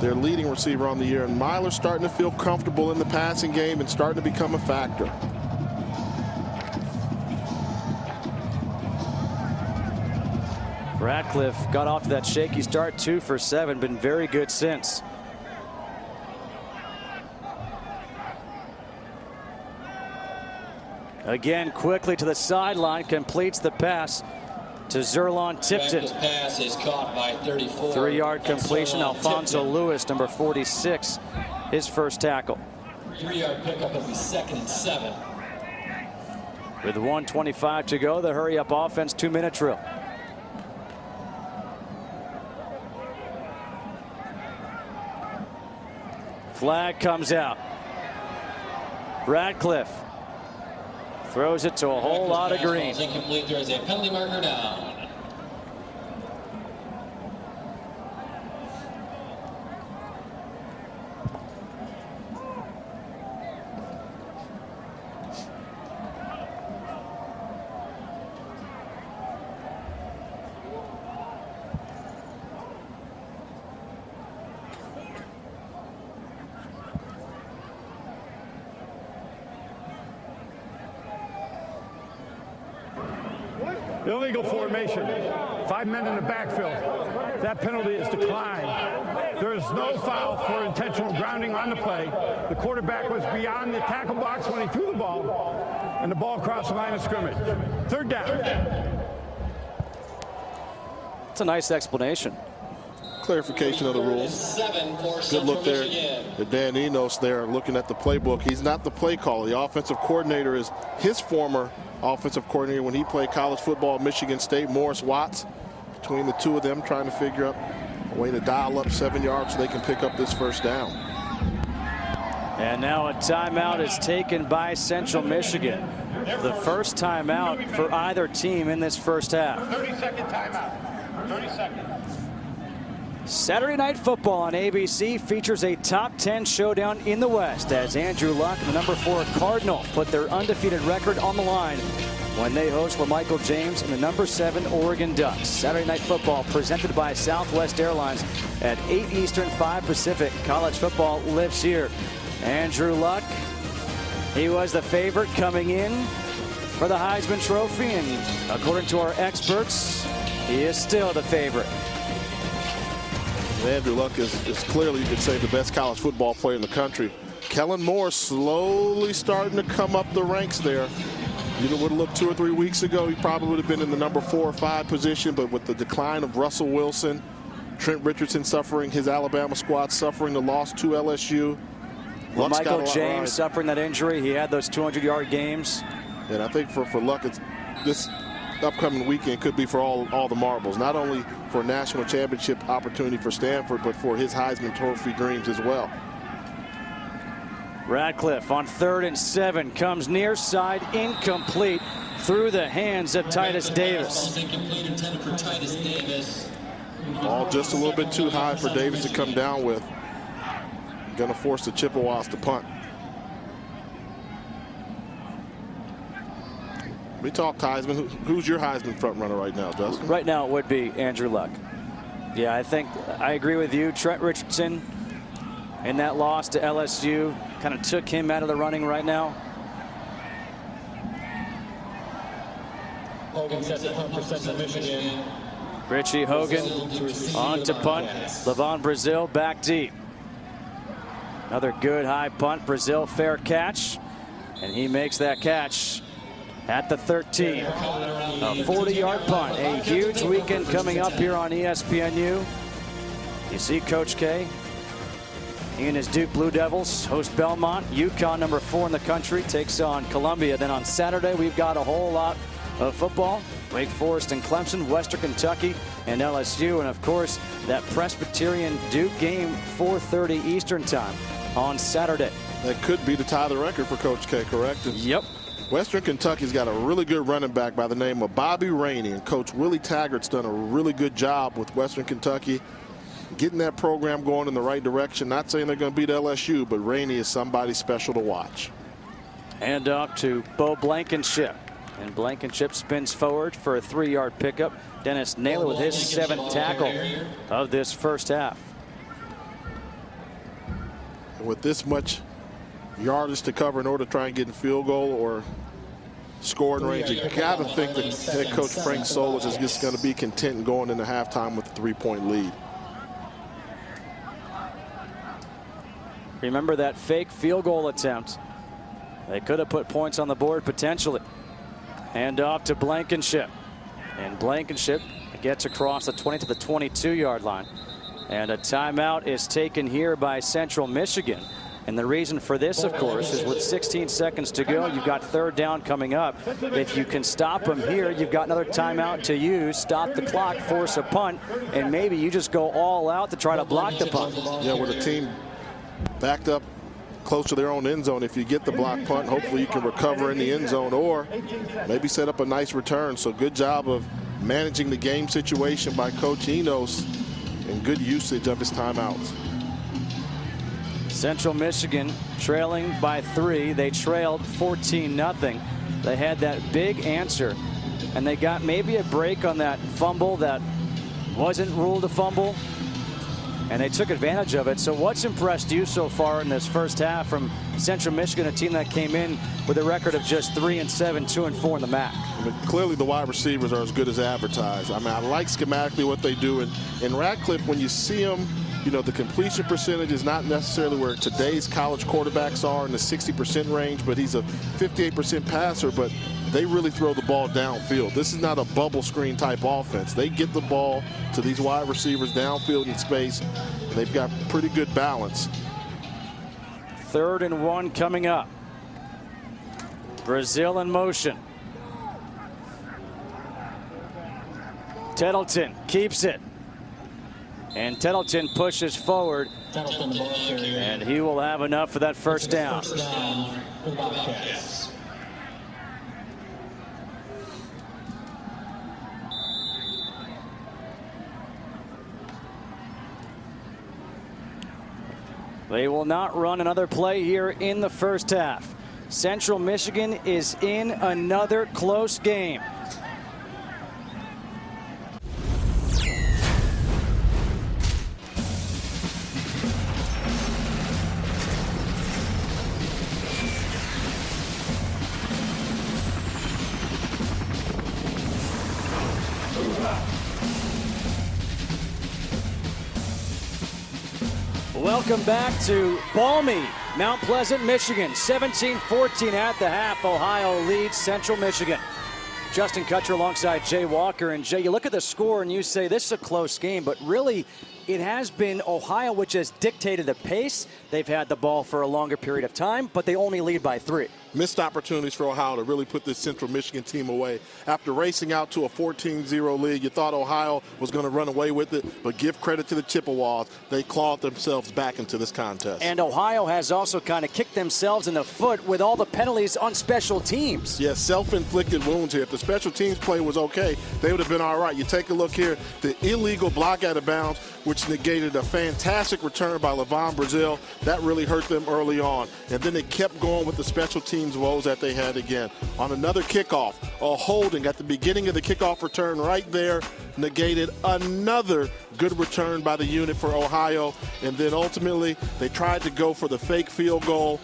their leading receiver on the year. And Myler's starting to feel comfortable in the passing game and starting to become a factor. Radcliffe got off to that shaky start, 2 for 7, been very good since. Again, quickly to the sideline, completes the pass to Zerlon Tipton. Pass is caught by 34. 3-yard completion. Alfonso Lewis, number 46, his first tackle. 3-yard pickup of the 2nd and 7. With 1:25 to go, the hurry-up offense 2-minute drill. Flag comes out. Radcliffe throws it to a whole lot of green. Incomplete. There is a penalty marker down. Illegal formation. 5 men in the backfield. That penalty is declined. There is no foul for intentional grounding on the play. The quarterback was beyond the tackle box when he threw the ball, and the ball crossed the line of scrimmage. 3rd down. It's a nice explanation. Clarification of the rules. Good look there at Dan Enos there looking at the playbook. He's not the play caller. The offensive coordinator is his former offensive coordinator when he played college football at Michigan State, Morris Watts. Between the two of them trying to figure out a way to dial up 7 yards so they can pick up this first down. And now a timeout is taken by Central Michigan. The first timeout for either team in this first half. 30-second timeout. 30 seconds. Saturday Night Football on ABC features a top 10 showdown in the West as Andrew Luck and the number 4 Cardinal put their undefeated record on the line when they host LaMichael James and the number 7 Oregon Ducks. Saturday Night Football presented by Southwest Airlines at 8 Eastern, 5 Pacific. College football lives here. Andrew Luck, he was the favorite coming in for the Heisman Trophy, and according to our experts, he is still the favorite. Andrew Luck is clearly, you could say, the best college football player in the country. Kellen Moore slowly starting to come up the ranks there. You would have looked 2 or 3 weeks ago, he probably would have been in the number 4 or 5 position, but with the decline of Russell Wilson, Trent Richardson suffering, his Alabama squad suffering the loss to LSU, Michael James suffering that injury, he had those 200-yard games. And I think for Luck, this upcoming weekend could be for all the marbles, not only for a national championship opportunity for Stanford, but for his Heisman Trophy dreams as well. Radcliffe on 3rd and 7 comes near side, incomplete, through the hands of Titus Davis. Ball just a little bit too high for Davis to come down with. Going to force the Chippewas to punt. We talked Heisman. Who's your Heisman front runner right now, Justin? Right now it would be Andrew Luck. Yeah, I agree with you. Trent Richardson in that loss to LSU kind of took him out of the running right now. Hogan sets the punt for Central Michigan. Richie Hogan on to punt. Levon Brazil back deep. Another good high punt. Brazil fair catch. And he makes that catch at the 13. A 40-yard punt. A huge weekend coming up here on ESPNU. You see Coach K. He and his Duke Blue Devils host Belmont. UConn, number 4 in the country, takes on Columbia. Then on Saturday, we've got a whole lot of football. Wake Forest and Clemson, Western Kentucky and LSU. And, of course, that Presbyterian Duke game, 4:30 Eastern time on Saturday. That could be to tie the record for Coach K, correct? Yep. Western Kentucky's got a really good running back by the name of Bobby Rainey, and Coach Willie Taggart's done a really good job with Western Kentucky getting that program going in the right direction. Not saying they're going to beat LSU, but Rainey is somebody special to watch. Hand off to Bo Blankenship. And Blankenship spins forward for a 3-yard pickup. Dennis Naylor with his 7th tackle of this first half. With this much yardage to cover in order to try and get in field goal or scoring range, you got to think that head coach Frank Solich is just going to be content going into halftime with a 3-point lead. Remember that fake field goal attempt. They could have put points on the board potentially. Hand off to Blankenship. And Blankenship gets across the 20 to the 22-yard line. And a timeout is taken here by Central Michigan. And the reason for this, of course, is with 16 seconds to go, you've got 3rd down coming up. If you can stop them here, you've got another timeout to use, stop the clock, force a punt, and maybe you just go all out to try to block the punt. Yeah, with a team backed up close to their own end zone, if you get the block punt, hopefully you can recover in the end zone or maybe set up a nice return. So good job of managing the game situation by Coach Enos and good usage of his timeouts. Central Michigan trailing by 3. They trailed 14-0. They had that big answer, and they got maybe a break on that fumble that wasn't ruled a fumble, and they took advantage of it. So what's impressed you so far in this first half from Central Michigan, a team that came in with a record of just 3-7, 2-4 in the MAC? I mean, clearly the wide receivers are as good as advertised. I mean, I like schematically what they do. And Radcliffe, when you see them, you know, the completion percentage is not necessarily where today's college quarterbacks are in the 60% range, but he's a 58% passer, but they really throw the ball downfield. This is not a bubble screen type offense. They get the ball to these wide receivers downfield in space, and they've got pretty good balance. 3rd and 1 coming up. Brazil in motion. Tettleton keeps it. And Tettleton pushes forward. And he will have enough for that first down. They will not run another play here in the first half. Central Michigan is in another close game. Welcome back to balmy Mount Pleasant, Michigan. 17-14 at the half. Ohio leads Central Michigan. Justin Kutcher alongside Jay Walker. And Jay, you look at the score and you say this is a close game, but really it has been Ohio which has dictated the pace. They've had the ball for a longer period of time, but they only lead by 3. Missed opportunities for Ohio to really put this Central Michigan team away. After racing out to a 14-0 lead, you thought Ohio was going to run away with it, but give credit to the Chippewas. They clawed themselves back into this contest. And Ohio has also kind of kicked themselves in the foot with all the penalties on special teams. Yes, self-inflicted wounds here. If the special teams play was okay, they would have been all right. You take a look here, the illegal block out of bounds, which negated a fantastic return by LaVon Brazil. That really hurt them early on. And then they kept going with the special teams woes that they had again. On another kickoff, a holding at the beginning of the kickoff return right there negated another good return by the unit for Ohio. And then ultimately, they tried to go for the fake field goal.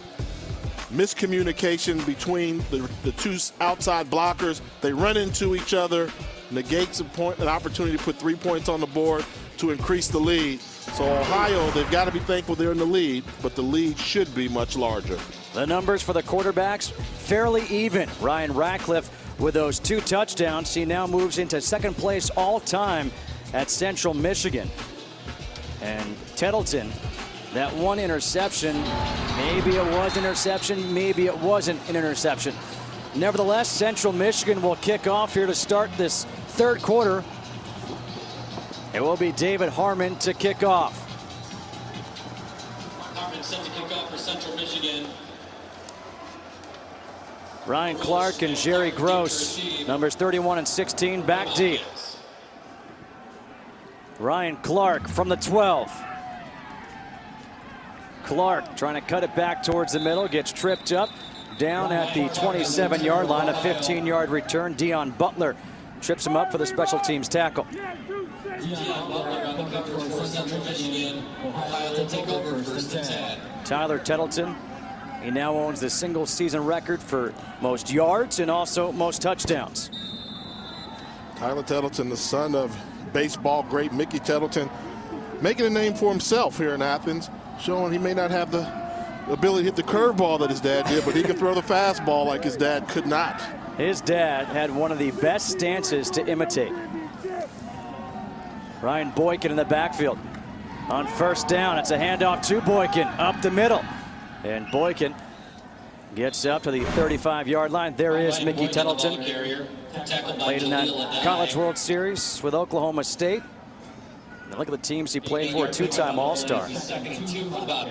Miscommunication between the two outside blockers. They run into each other, negates an opportunity to put 3 points on the board to increase the lead. So Ohio, they've got to be thankful they're in the lead, but the lead should be much larger. The numbers for the quarterbacks, fairly even. Ryan Ratcliffe with those 2 touchdowns. He now moves into second place all time at Central Michigan. And Tettleton, that 1 interception, maybe it was an interception, maybe it wasn't an interception. Nevertheless, Central Michigan will kick off here to start this 3rd quarter. It will be David Harmon to kick off. Harmon set to kick off for Central Michigan. Ryan Clark and Jerry Gross, numbers 31 and 16, back deep. Ryan Clark from the 12. Clark trying to cut it back towards the middle, gets tripped up down at the 27-yard line, a 15-yard return. Dion Butler trips him up for the special teams tackle. Tyler Tettleton, he now owns the single season record for most yards and also most touchdowns. Tyler Tettleton, the son of baseball great Mickey Tettleton, making a name for himself here in Athens, showing he may not have the ability to hit the curveball that his dad did, but he can throw the fastball like his dad could not. His dad had one of the best stances to imitate. Ryan Boykin in the backfield. On first down, it's a handoff to Boykin up the middle. And Boykin gets up to the 35-yard line. There is Mickey Tettleton. Played in that College World Series with Oklahoma State. And look at the teams he played for, 2-time All-Star.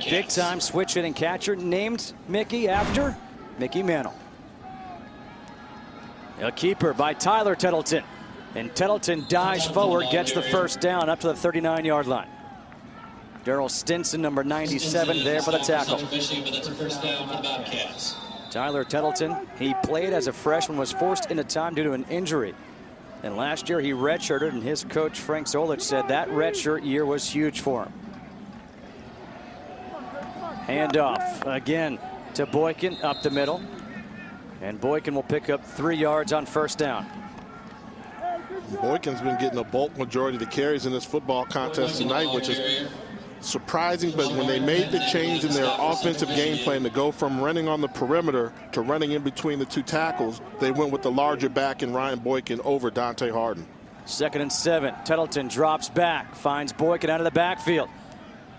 Big-time switch hitting catcher, named Mickey after Mickey Mantle. A keeper by Tyler Tettleton. And Tettleton dives forward, gets the first down up to the 39-yard line. Darrell Stinson, number 97, there for the tackle. Tyler Tettleton, he played as a freshman, was forced into time due to an injury. And last year he redshirted, and his coach Frank Zolich said that redshirt year was huge for him. Handoff again to Boykin up the middle. And Boykin will pick up 3 yards on first down. Boykin's been getting a bulk majority of the carries in this football contest tonight, which is surprising, but when they made the change in their offensive game plan to go from running on the perimeter to running in between the 2 tackles, they went with the larger back in Ryan Boykin over Dante Harden. 2nd and 7. Tettleton drops back, finds Boykin out of the backfield.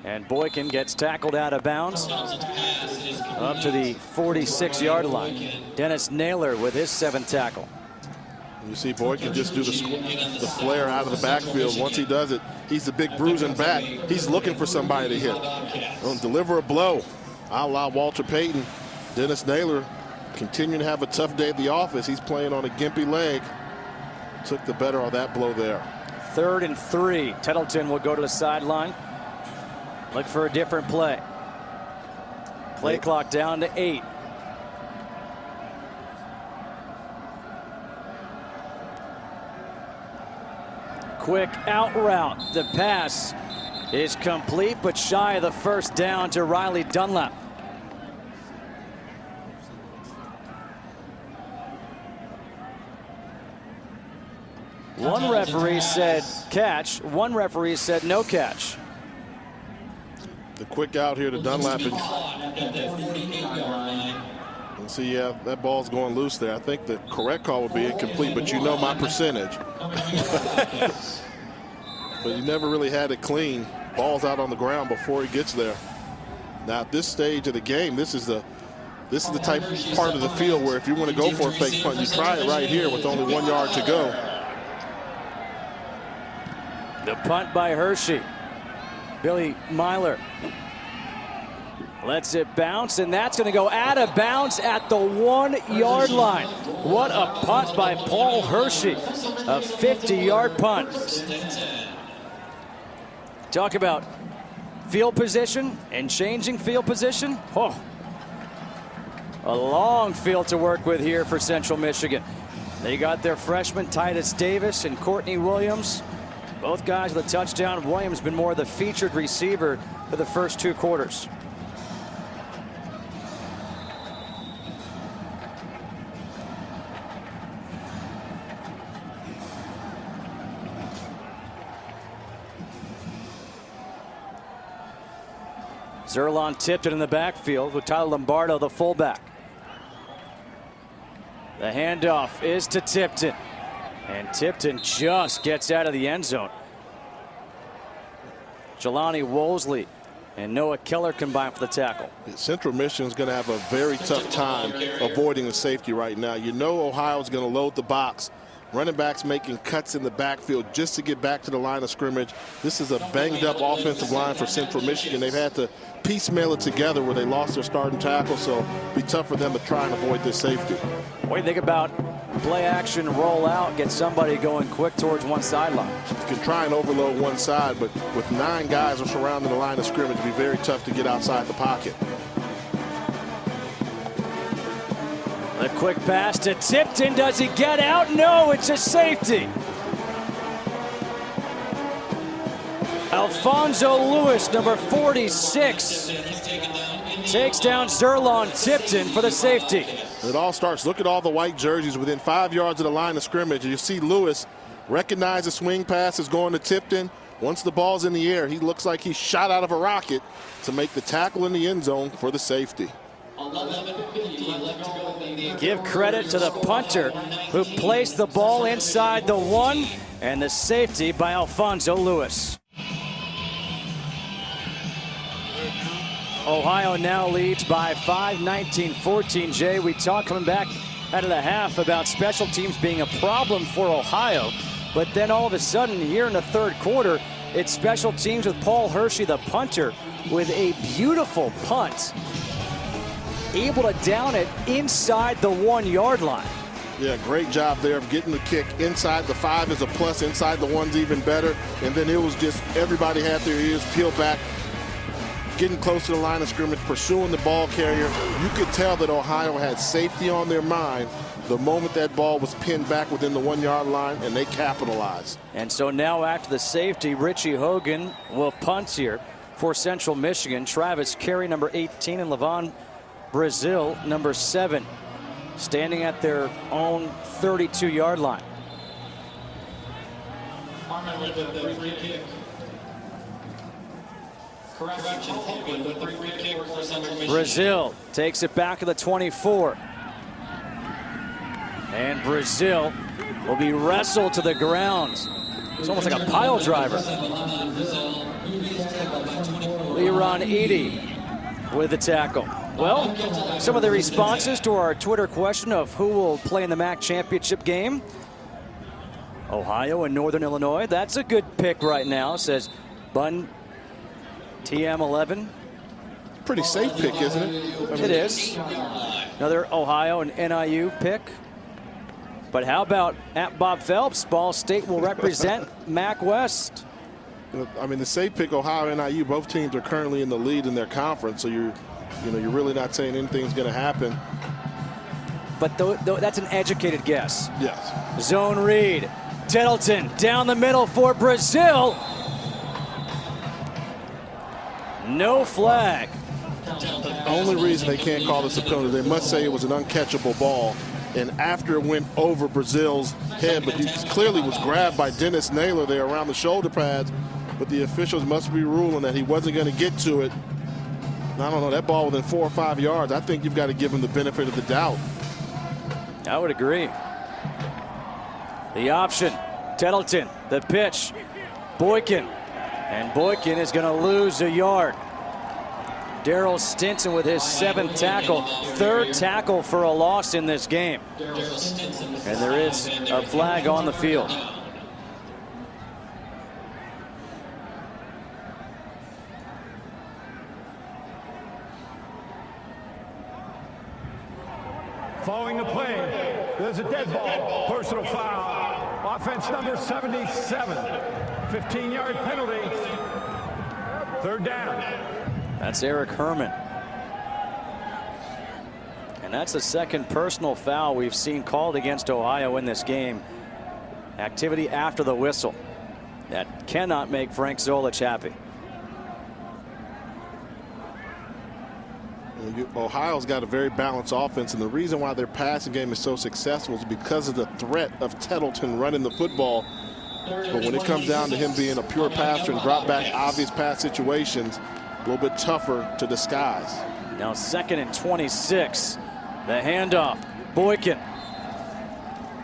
And Boykin gets tackled out of bounds up to the 46-yard line. Dennis Naylor with his 7th tackle. You see Boykin just do the flare out of the backfield. Once he does it, he's the big bruising back. He's looking for somebody to hit. He'll deliver a blow, a la Walter Payton. Dennis Naylor continuing to have a tough day at the office. He's playing on a gimpy leg. Took the better of that blow there. 3rd and 3. Tettleton will go to the sideline. Look for a different play. Play clock down to 8. Quick out route. The pass is complete, but shy of the first down to Riley Dunlap. One referee said catch. One referee said no catch. The quick out here to Dunlap. And see, yeah, that ball's going loose there. I think the correct call would be incomplete, but you know my percentage. But you never really had it clean. Ball's out on the ground before he gets there. Now at this stage of the game, this is the type part of the field where if you want to go for a fake punt, you try it right here with only 1 yard to go. The punt by Hershey. Billy Myler lets it bounce, and that's going to go out of bounds at the 1 yard line. What a punt by Paul Hershey. A 50-yard punt. Talk about field position and changing field position. Oh, a long field to work with here for Central Michigan. They got their freshmen Titus Davis and Courtney Williams. Both guys with a touchdown. Williams been more the featured receiver for the first 2 quarters. Zerlon tipped it in the backfield with Tyler Lombardo, the fullback. The handoff is to Tipton. And Tipton just gets out of the end zone. Jelani Wolesley and Noah Keller combined for the tackle. Central Michigan's going to have a very tough time avoiding the safety right now. You know Ohio's going to load the box. Running backs making cuts in the backfield just to get back to the line of scrimmage. This is a banged-up offensive line for Central Michigan. They've had to piecemeal it together where they lost their starting tackle, so it'll be tough for them to try and avoid this safety. What do you think about play action, roll out, get somebody going quick towards one sideline? You can try and overload one side, but with 9 guys surrounding the line of scrimmage, it'll be very tough to get outside the pocket. A quick pass to Tipton. Does he get out? No, it's a safety. Alfonso Lewis, number 46, takes down Zerlon Tipton for the safety. It all starts. Look at all the white jerseys within 5 yards of the line of scrimmage. You see Lewis recognize the swing pass is going to Tipton. Once the ball's in the air, he looks like he's shot out of a rocket to make the tackle in the end zone for the safety. Give credit to the punter who placed the ball inside the 1, and the safety by Alfonso Lewis. Ohio now leads by 5, 19-14. Jay, we talked coming back out of the half about special teams being a problem for Ohio, but then all of a sudden here in the 3rd quarter, it's special teams with Paul Hershey, the punter, with a beautiful punt, able to down it inside the 1 yard line. Yeah, great job there of getting the kick inside the 5 is a plus, inside the 1's even better. And then it was just everybody had their ears peeled back, getting close to the line of scrimmage, pursuing the ball carrier. You could tell that Ohio had safety on their mind the moment that ball was pinned back within the 1 yard line, and they capitalized. And so now after the safety, Richie Hogan will punt here for Central Michigan. Travis Carey, number 18, and Levon Brazil, number 7, standing at their own 32-yard line. Harmon with the free kick. Correction, Hogan with the free kick for Central Michigan. Brazil takes it back to the 24. And Brazil will be wrestled to the ground. It's almost like a pile driver. Leron Eady with the tackle. Well, some of the responses to our Twitter question of who will play in the MAC championship game. Ohio and Northern Illinois. That's a good pick right now, says Bun TM11. Pretty safe pick, isn't it? It is. Another Ohio and NIU pick. But how about at Bob Phelps? Ball State will represent MAC West. I mean, the safe pick, Ohio and NIU, both teams are currently in the lead in their conference, so you're really not saying anything's going to happen. But that's an educated guess. Yes. Zone read. Tettleton down the middle for Brazil. No flag. The only reason they can't call this a penalty, they must say it was an uncatchable ball. And after it went over Brazil's head, but he clearly was grabbed by Dennis Naylor there around the shoulder pads. But the officials must be ruling that he wasn't going to get to it. I don't know, that ball within 4 or 5 yards, I think you've got to give him the benefit of the doubt. I would agree. The option, Tettleton, the pitch, Boykin And Boykin is going to lose a yard. Daryl Stinson with his 7th tackle, 3rd tackle for a loss in this game. And there is a flag on the field. Following the play, there's a dead ball, personal foul. Offense number 77, 15-yard penalty. 3rd down. That's Eric Herman. And that's the 2nd personal foul we've seen called against Ohio in this game. Activity after the whistle. That cannot make Frank Zolich happy. Ohio's got a very balanced offense, and the reason why their passing game is so successful is because of the threat of Tettleton running the football. But when it comes down to him being a pure passer and drop back obvious pass situations, a little bit tougher to disguise. Now 2nd and 26. The handoff. Boykin.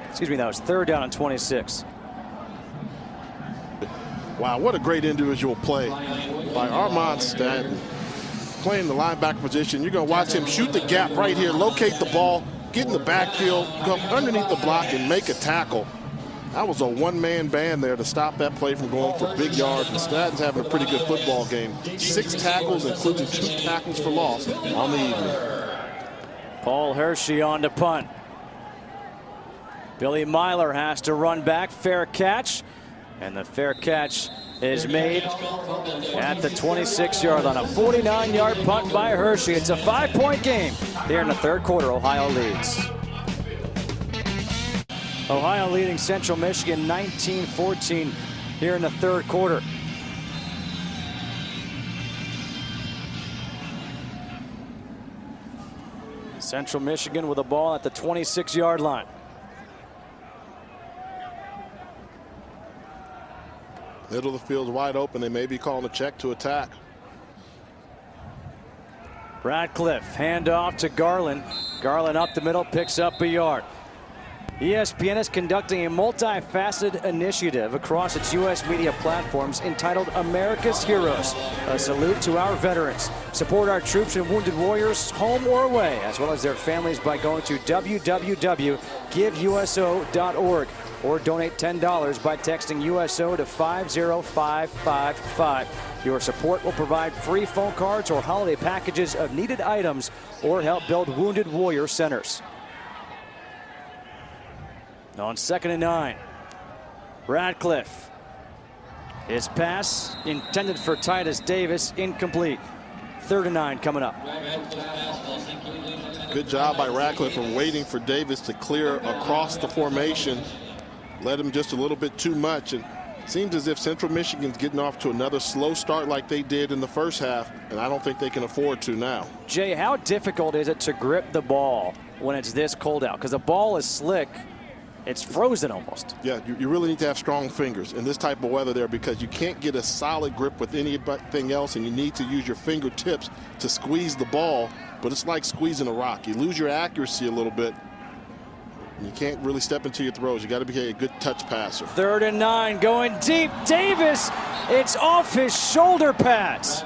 Excuse me, that was 3rd down and 26. Wow, what a great individual play by Armand Stanton. Playing the linebacker position. You're going to watch him shoot the gap right here, locate the ball, get in the backfield, come underneath the block and make a tackle. That was a one-man band there to stop that play from going for big yards. And Stanton's having a pretty good football game. 6 tackles, including 2 tackles for loss on the evening. Paul Hershey on to punt. Billy Myler has to run back. Fair catch. And the fair catch is made at the 26-yard line. A 49-yard punt by Hershey. It's a 5-point game here in the 3rd quarter. Ohio leads. Ohio leading Central Michigan 19-14 here in the 3rd quarter. Central Michigan with a ball at the 26-yard line. Middle of the field's wide open. They may be calling a check to attack. Radcliffe, handoff to Garland. Garland up the middle, picks up a yard. ESPN is conducting a multifaceted initiative across its U.S. media platforms entitled America's Heroes, a salute to our veterans. Support our troops and wounded warriors, home or away, as well as their families by going to www.giveuso.org or donate $10 by texting USO to 50555. Your support will provide free phone cards or holiday packages of needed items or help build Wounded Warrior Centers. On 2nd and 9, Radcliffe. His pass intended for Titus Davis, incomplete. 3rd and 9 coming up. Good job by Radcliffe from waiting for Davis to clear across the formation. Led him just a little bit too much, and it seems as if Central Michigan's getting off to another slow start like they did in the first half, and I don't think they can afford to now. Jay, how difficult is it to grip the ball when it's this cold out? Because the ball is slick. It's frozen almost. Yeah, you really need to have strong fingers in this type of weather there, because you can't get a solid grip with anything else, and you need to use your fingertips to squeeze the ball, but it's like squeezing a rock. You lose your accuracy a little bit. You can't really step into your throws. You got to be a good touch passer. 3rd and 9 going deep. Davis, it's off his shoulder pads.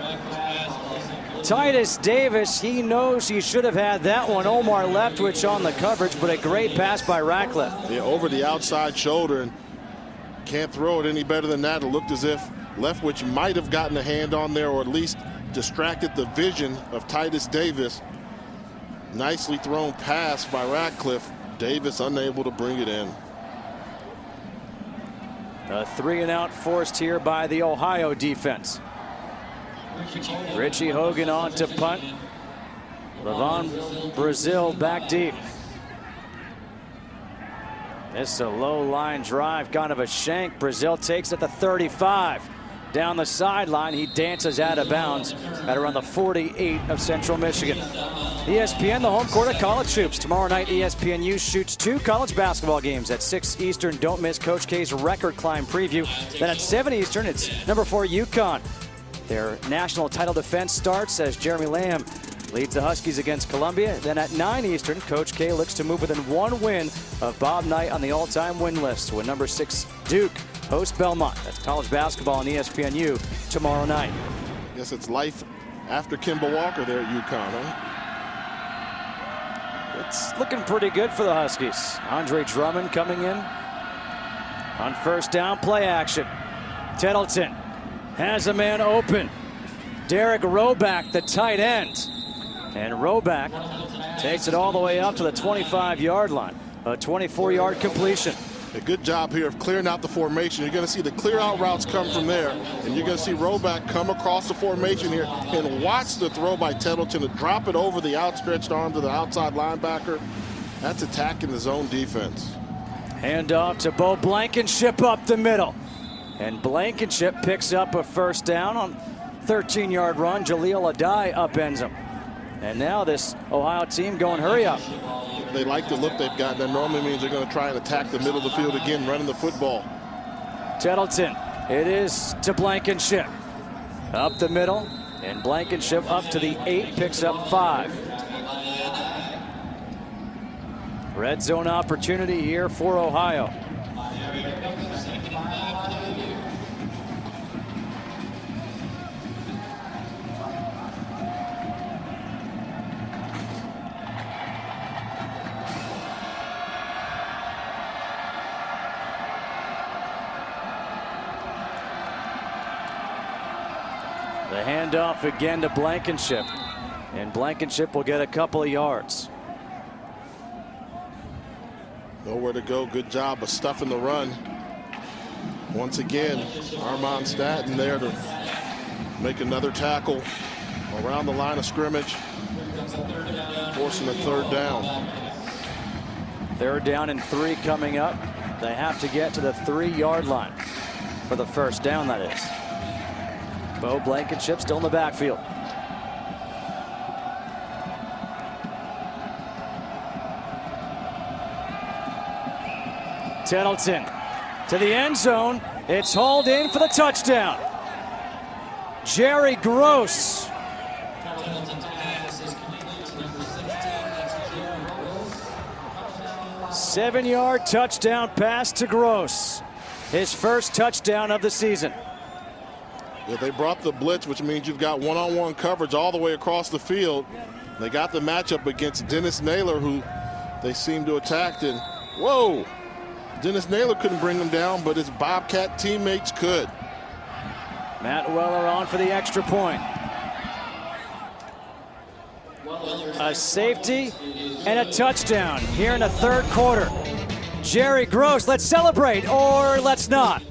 Titus Davis, he knows he should have had that one. Omar Leftwich on the coverage, but a great pass by Radcliffe. Yeah, over the outside shoulder, and can't throw it any better than that. It looked as if Leftwich might have gotten a hand on there, or at least distracted the vision of Titus Davis. Nicely thrown pass by Radcliffe. Davis unable to bring it in. A 3-and-out forced here by the Ohio defense. Richie Hogan on to punt. Levon Brazil back deep. This is a low line drive, kind of a shank. Brazil takes at the 35. Down the sideline, he dances out of bounds at around the 48 of Central Michigan. ESPN, the home court of college hoops. Tomorrow night, ESPNU shoots 2 college basketball games at 6 Eastern. Don't miss Coach K's record climb preview. Then at 7 Eastern, it's number 4 UConn. Their national title defense starts as Jeremy Lamb leads the Huskies against Columbia. Then at 9 Eastern, Coach K looks to move within 1 win of Bob Knight on the all-time win list when number 6 Duke hosts Belmont. That's college basketball on ESPNU tomorrow night. Guess it's life after Kemba Walker there at UConn, huh? It's looking pretty good for the Huskies. Andre Drummond coming in on first down, play action. Tettleton has a man open. Derek Roback, the tight end. And Roback takes it all the way up to the 25-yard line. A 24-yard completion. A good job here of clearing out the formation. You're going to see the clear out routes come from there. And you're going to see Roback come across the formation here and watch the throw by Tettleton to drop it over the outstretched arm to the outside linebacker. That's attacking the zone defense. Hand off to Bo Blankenship up the middle. And Blankenship picks up a first down on 13-yard run. Jaleel Adai upends him. And now this Ohio team going hurry up. They like the look they've got. That normally means they're going to try and attack the middle of the field again, running the football. Tettleton, it is to Blankenship. Up the middle, and Blankenship up to the 8, picks up 5. Red zone opportunity here for Ohio. The handoff again to Blankenship, and Blankenship will get a couple of yards. Nowhere to go. Good job of stuffing the run. Once again, Armand Staton there to make another tackle around the line of scrimmage, forcing a third down. 3rd down and 3 coming up. They have to get to the 3-yard line for the first down, that is. Bo Blankenship still in the backfield. Tettleton to the end zone. It's hauled in for the touchdown. Jerry Gross. Seven-yard touchdown pass to Gross. His first touchdown of the season. Yeah, they brought the blitz, which means you've got one-on-one coverage all the way across the field. They got the matchup against Dennis Naylor, who they seem to attack. And whoa, Dennis Naylor couldn't bring him down, but his Bobcat teammates could. Matt Weller on for the extra point. A safety and a touchdown here in the 3rd quarter. Jerry Gross, let's celebrate, or let's not.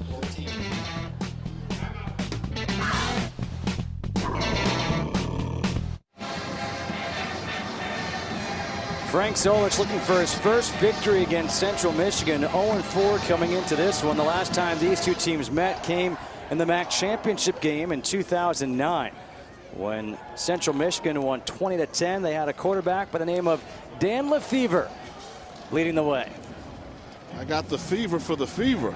Frank Solich looking for his first victory against Central Michigan. 0-4 coming into this one. The last time these two teams met came in the MAC championship game in 2009. When Central Michigan won 20-10, they had a quarterback by the name of Dan Lefevre leading the way. I got the fever for the fever.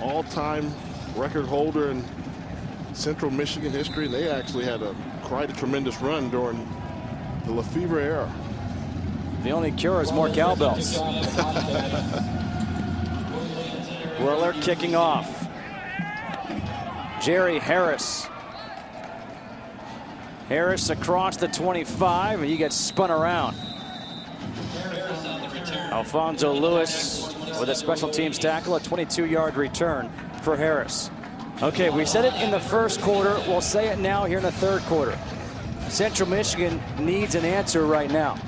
All-time record holder in Central Michigan history. And they actually had quite a tremendous run during the Lefevre era. The only cure is more cowbells. Weller kicking off. Jerry Harris. Harris across the 25, and he gets spun around. Alfonso Lewis with a special teams tackle, a 22-yard return for Harris. Okay, we said it in the 1st quarter. We'll say it now here in the 3rd quarter. Central Michigan needs an answer right now.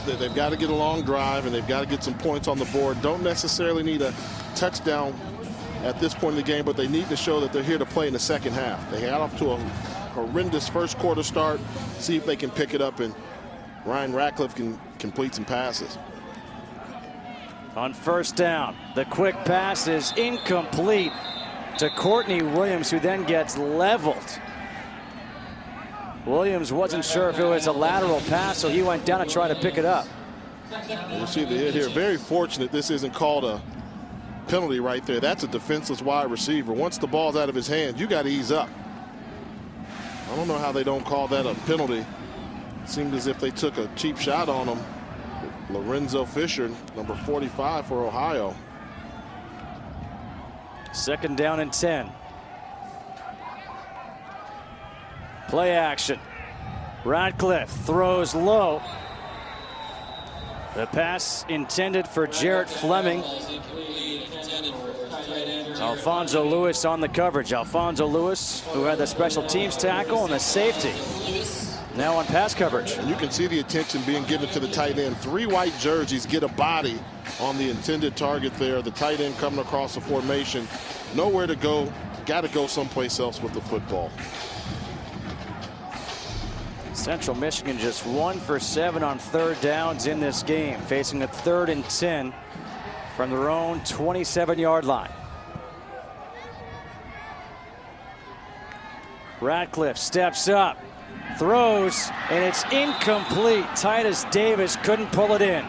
They've got to get a long drive, and they've got to get some points on the board. Don't necessarily need a touchdown at this point in the game, but they need to show that they're here to play in the second half. They got off to a horrendous 1st quarter start. See if they can pick it up, and Ryan Ratcliffe can complete some passes. On first down, the quick pass is incomplete to Courtney Williams, who then gets leveled. Williams wasn't sure if it was a lateral pass, so he went down to try to pick it up. You see the hit here. Very fortunate this isn't called a penalty right there. That's a defenseless wide receiver. Once the ball's out of his hands, you got to ease up. I don't know how they don't call that a penalty Seemed as if they took a cheap shot on him. Lorenzo Fisher, number 45 for Ohio. 2nd down and 10. Play action. Radcliffe throws low. The pass intended for Jarrett Fleming. Alfonso Lewis on the coverage. Alfonso Lewis, who had the special teams tackle and the safety, now on pass coverage. And you can see the attention being given to the tight end. 3 white jerseys get a body on the intended target there. The tight end coming across the formation. Nowhere to go. Got to go someplace else with the football. Central Michigan just 1 for 7 on 3rd downs in this game, facing a 3rd and 10 from their own 27-yard line. Radcliffe steps up, throws, and it's incomplete. Titus Davis couldn't pull it in.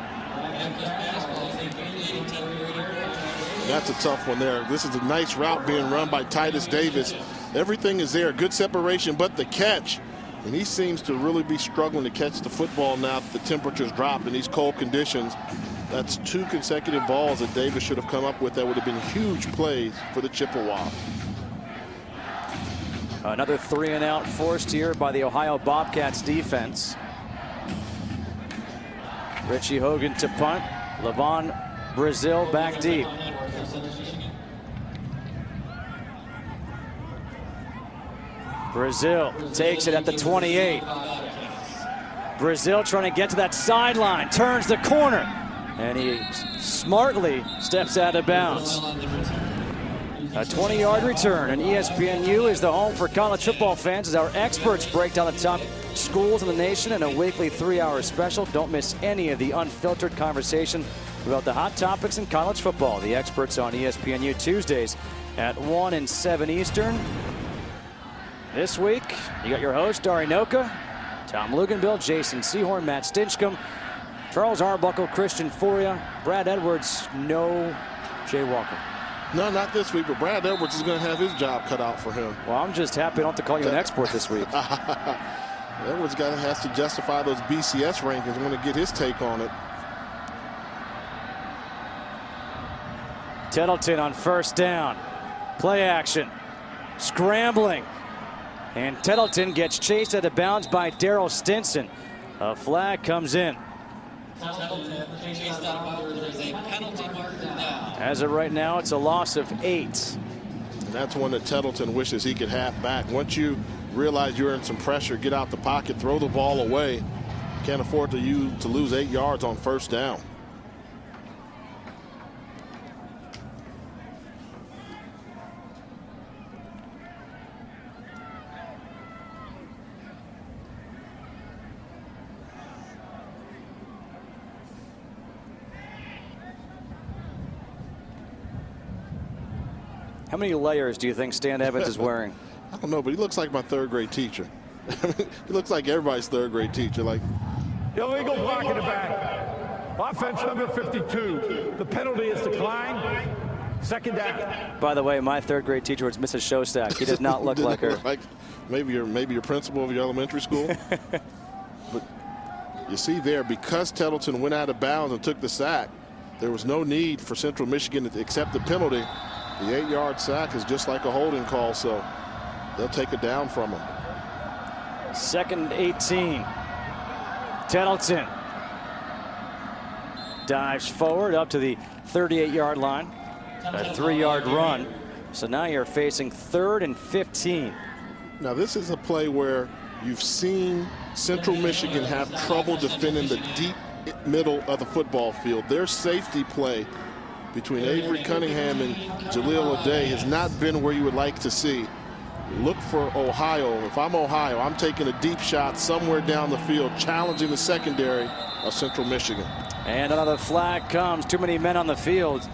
That's a tough one there. This is a nice route being run by Titus Davis. Everything is there, good separation, but the catch. And he seems to really be struggling to catch the football now that the temperatures drop in these cold conditions. That's 2 consecutive balls that Davis should have come up with that would have been huge plays for the Chippewa. Another 3-and-out forced here by the Ohio Bobcats defense. Richie Hogan to punt. Levon Brazil back deep. Brazil takes it at the 28. Brazil trying to get to that sideline, turns the corner, and he smartly steps out of bounds. A 20-yard return, and ESPNU is the home for college football fans as our experts break down the top schools in the nation in a weekly 3-hour special. Don't miss any of the unfiltered conversation about the hot topics in college football. The experts on ESPNU Tuesdays at 1 and 7 Eastern. This week, you got your host, Dari Noka, Tom Luganbill, Jason Sehorn, Matt Stinchcomb, Charles Arbuckle, Christian Foria, Brad Edwards, no Jay Walker. No, not this week, but Brad Edwards is going to have his job cut out for him. Well, I'm just happy I don't have to call you an expert this week. Edwards has to justify those BCS rankings. I'm going to get his take on it. Tettleton on 1st down. Play action. Scrambling. And Tettleton gets chased out of bounds by Darrell Stinson. A flag comes in. As of right now, it's a loss of 8. And that's one that Tettleton wishes he could have back. Once you realize you're in some pressure, get out the pocket, throw the ball away. Can't afford to lose 8 yards on 1st down. How many layers do you think Stan Evans is wearing? I don't know, but he looks like my 3rd grade teacher. He looks like everybody's 3rd grade teacher. Like Illegal block in the back. Offense number 52. The penalty is declined. 2nd down. By the way, my 3rd grade teacher was Mrs. Shostak. He does not look like her. Like maybe your principal of your elementary school. But you see there, because Tettleton went out of bounds and took the sack, there was no need for Central Michigan to accept the penalty. The 8-yard sack is just like a holding call, so they'll take it down from him. 2nd 18. Tettleton dives forward up to the 38-yard line. A 3-yard run. So now you're facing 3rd and 15. Now this is a play where you've seen Central Michigan have trouble defending the deep middle of the football field. Their safety play between Avery Cunningham and Jaleel O'Day has not been where you would like to see. Look for Ohio. If I'm Ohio, I'm taking a deep shot somewhere down the field, challenging the secondary of Central Michigan. And another flag comes. Too many men on the field.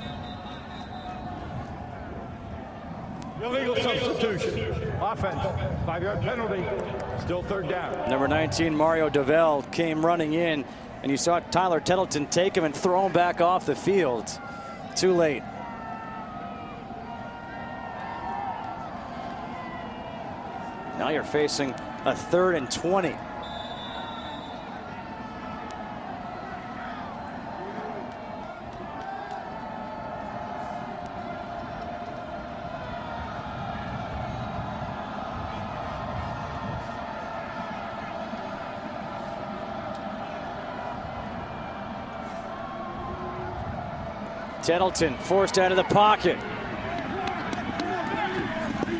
Illegal substitution. Offense. 5-yard penalty. Still 3rd down. Number 19, Mario Dovell, came running in, and you saw Tyler Tettleton take him and throw him back off the field. Too late. Now you're facing a 3rd and 20. Tettleton forced out of the pocket.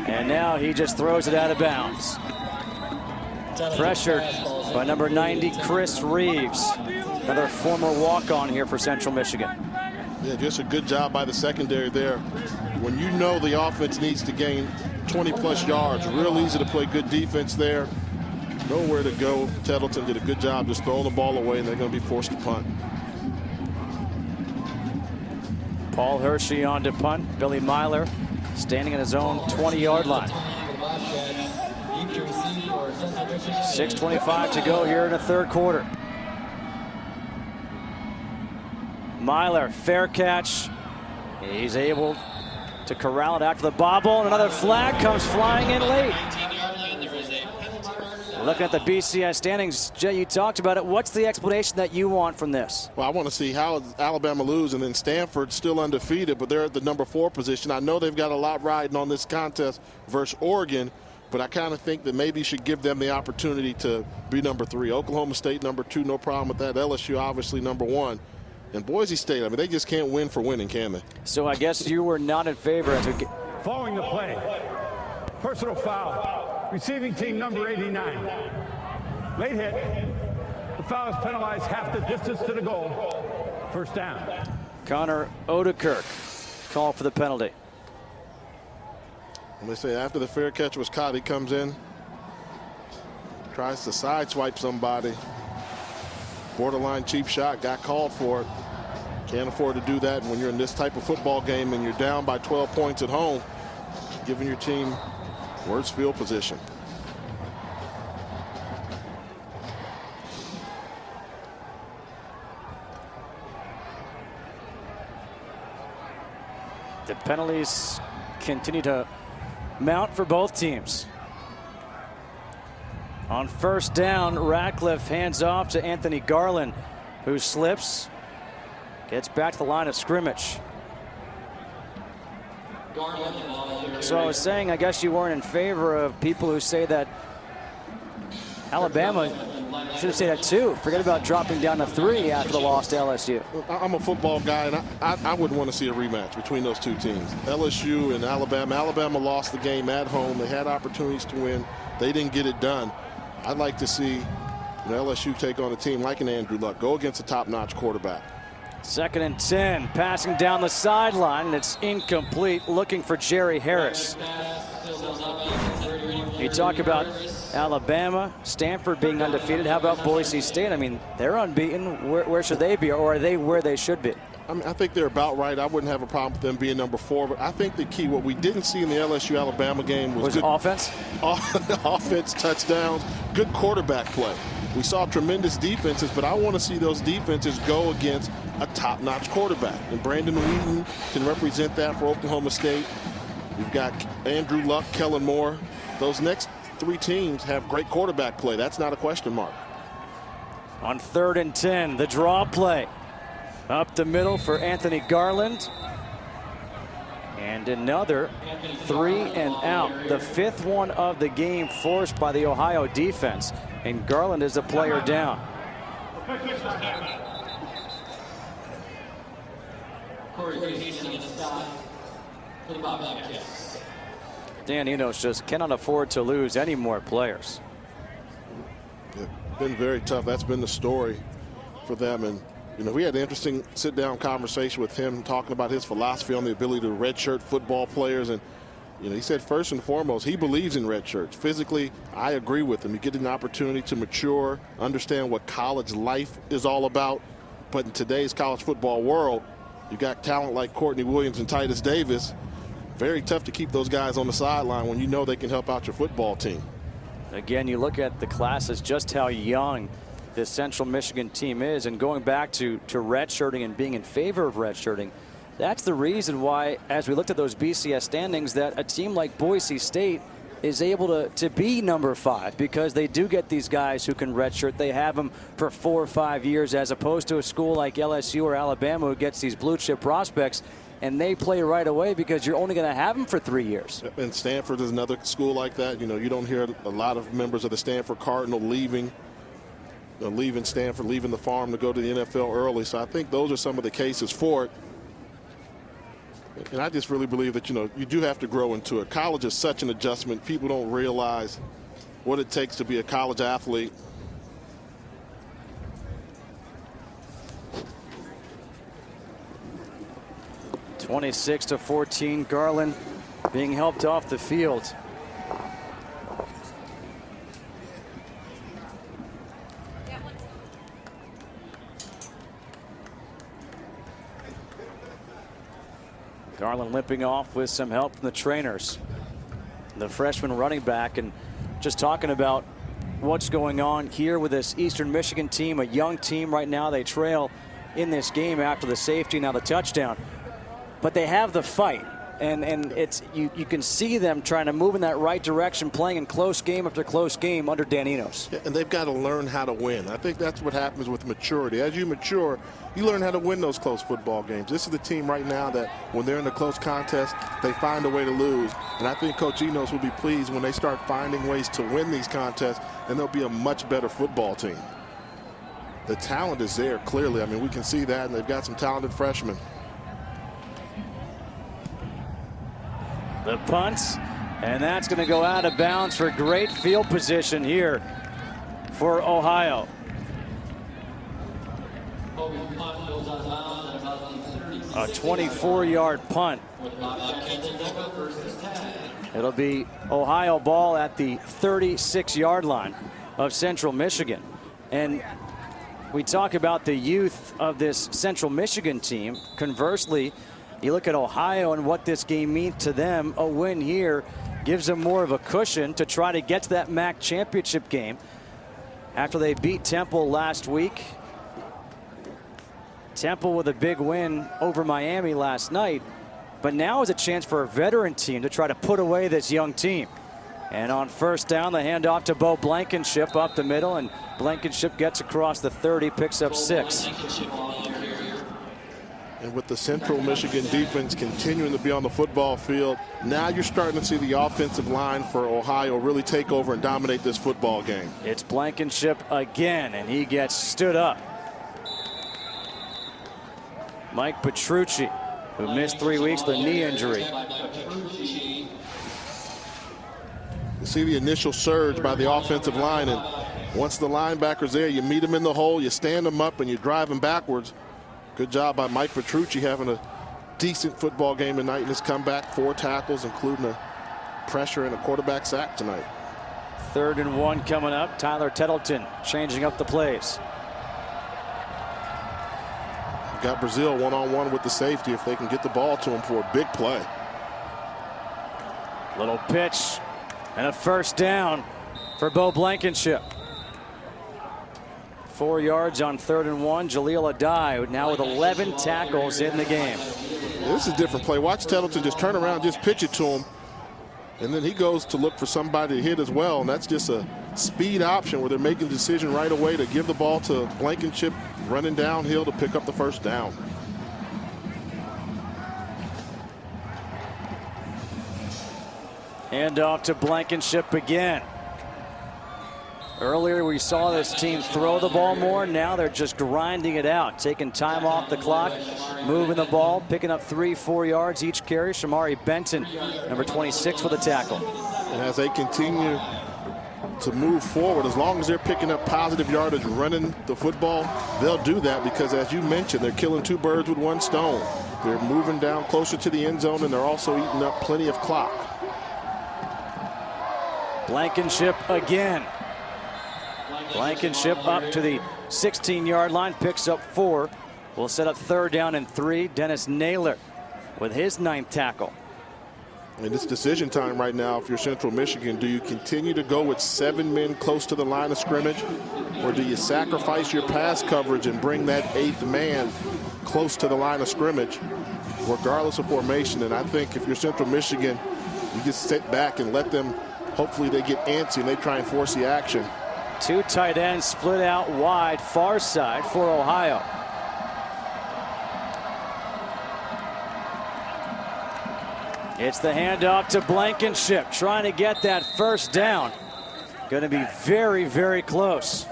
And now he just throws it out of bounds. Pressured by number 90, Chris Reeves. Another former walk-on here for Central Michigan. Yeah, just a good job by the secondary there. When you know the offense needs to gain 20-plus yards, real easy to play good defense there. Nowhere to go. Tettleton did a good job just throwing the ball away, and they're going to be forced to punt. Paul Hershey on to punt. Billy Myler standing in his own 20-yard line. 6:25 to go here in the third quarter. Myler, fair catch. He's able to corral it after the bobble, and another flag comes flying in late. Looking at the BCS standings, Jay, you talked about it. What's the explanation that you want from this? Well, I want to see how Alabama lose, and then Stanford still undefeated, but they're at the number 4 position. I know they've got a lot riding on this contest versus Oregon, but I kind of think that maybe you should give them the opportunity to be number 3. Oklahoma State number 2, no problem with that. LSU obviously number 1. And Boise State, I mean, they just can't win for winning, can they? So I guess you were not in favor as we get... Following the play, personal foul, receiving team number 89. Late hit. The foul is penalized half the distance to the goal. First down. Connor Odekirk called for the penalty. And they say after the fair catch was caught, he comes in, tries to sideswipe somebody. Borderline cheap shot, got called for it. Can't afford to do that. And when you're in this type of football game and you're down by 12 points at home, giving your team worse field position. The penalties continue to mount for both teams. On first down, Ratcliffe hands off to Anthony Garland, who slips, gets back to the line of scrimmage. So I was saying, I guess you weren't in favor of people who say that Alabama should have stayed at 2. Forget about dropping down to 3 after the loss to LSU. I'm a football guy, and I wouldn't want to see a rematch between those two teams. LSU and Alabama. Alabama lost the game at home. They had opportunities to win. They didn't get it done. I'd like to see LSU take on a team like an Andrew Luck, go against a top-notch quarterback. 2nd and 10, passing down the sideline, and it's incomplete, looking for Jerry Harris. You talk about Alabama, Stanford being undefeated. How about Boise State? I mean, they're unbeaten. Where should they be, or are they where they should be? I mean, I think they're about right. I wouldn't have a problem with them being number 4, but I think the key, what we didn't see in the LSU-Alabama game was good offense? Offense, touchdowns, good quarterback play. We saw tremendous defenses, but I want to see those defenses go against a top-notch quarterback. And Brandon Wheaton can represent that for Oklahoma State. We've got Andrew Luck, Kellen Moore. Those next 3 teams have great quarterback play. That's not a question mark. On 3rd and 10, the draw play. Up the middle for Anthony Garland. And another 3 and out. The 5th one of the game forced by the Ohio defense. And Garland is the player down. Dan Enos just cannot afford to lose any more players. It's been very tough. That's been the story for them. And we had an interesting sit-down conversation with him talking about his philosophy on the ability to redshirt football players. And, he said first and foremost, he believes in red shirts. Physically, I agree with him. You get an opportunity to mature, understand what college life is all about. But in today's college football world, you got talent like Courtney Williams and Titus Davis. Very tough to keep those guys on the sideline when you know they can help out your football team. Again, you look at the classes, just how young this Central Michigan team is, and going back to redshirting and being in favor of redshirting, that's the reason why, as we looked at those BCS standings, that a team like Boise State is able to be number 5, because they do get these guys who can redshirt. They have them for 4 or 5 years, as opposed to a school like LSU or Alabama who gets these blue chip prospects and they play right away because you're only going to have them for 3 years. And Stanford is another school like that. You don't hear a lot of members of the Stanford Cardinal leaving Stanford, leaving the farm to go to the NFL early. So I think those are some of the cases for it. And I just really believe that, you do have to grow into it. College is such an adjustment. People don't realize what it takes to be a college athlete. (26-14), Garland being helped off the field. Garland limping off with some help from the trainers. The freshman running back, and just talking about what's going on here with this Eastern Michigan team, a young team right now. They trail in this game after the safety, now the touchdown. But they have the fight, and it's you can see them trying to move in that right direction, playing in close game after close game under Dan Enos. Yeah, and they've got to learn how to win. I think that's what happens with maturity. As you mature, you learn how to win those close football games. This is the team right now that when they're in a close contest, they find a way to lose. And I think Coach Enos will be pleased when they start finding ways to win these contests, and they'll be a much better football team. The talent is there, clearly. I mean, we can see that, and they've got some talented freshmen. The punts, and that's going to go out of bounds for great field position here for Ohio. A 24-yard punt. It'll be Ohio ball at the 36-yard line of Central Michigan. And we talk about the youth of this Central Michigan team. Conversely, you look at Ohio and what this game means to them. A win here gives them more of a cushion to try to get to that MAC championship game after they beat Temple last week. Temple with a big win over Miami last night, but now is a chance for a veteran team to try to put away this young team. And on first down, the handoff to Bo Blankenship up the middle, and Blankenship gets across the 30, picks up 6. And with the Central Michigan defense continuing to be on the football field, now you're starting to see the offensive line for Ohio really take over and dominate this football game. It's Blankenship again, and he gets stood up. Mike Petrucci, who missed 3 weeks with a knee injury. You see the initial surge by the offensive line, and once the linebacker's there, you meet him in the hole, you stand him up, and you drive him backwards. Good job by Mike Petrucci having a decent football game tonight in his comeback. 4 tackles, including a pressure and a quarterback sack tonight. 3rd and 1 coming up. Tyler Tettleton changing up the plays. You've got Brazil one-on-one with the safety if they can get the ball to him for a big play. Little pitch and a first down for Bo Blankenship. 4 yards on 3rd and 1. Jaleel Adai now with 11 tackles in the game. This is a different play. Watch Tettleton just turn around, just pitch it to him. And then he goes to look for somebody to hit as well. And that's just a speed option where they're making a decision right away to give the ball to Blankenship running downhill to pick up the first down. Hand off to Blankenship again. Earlier we saw this team throw the ball more. Now they're just grinding it out, taking time off the clock, moving the ball, picking up 3-4 yards each carry. Shamari Benton, number 26, for the tackle. And as they continue to move forward, as long as they're picking up positive yardage running the football, they'll do that because, as you mentioned, they're killing 2 birds with 1 stone. They're moving down closer to the end zone, and they're also eating up plenty of clock. Blankenship again. Blankenship up to the 16-yard line, picks up 4. We'll set up 3rd down and 3. Dennis Naylor with his 9th tackle. I mean, it's decision time right now if you're Central Michigan. Do you continue to go with 7 men close to the line of scrimmage, or do you sacrifice your pass coverage and bring that 8th man close to the line of scrimmage, regardless of formation? And I think if you're Central Michigan, you just sit back and let them, hopefully they get antsy and they try and force the action. 2 tight ends split out wide, far side for Ohio. It's the handoff to Blankenship, trying to get that first down. Going to be very, very close.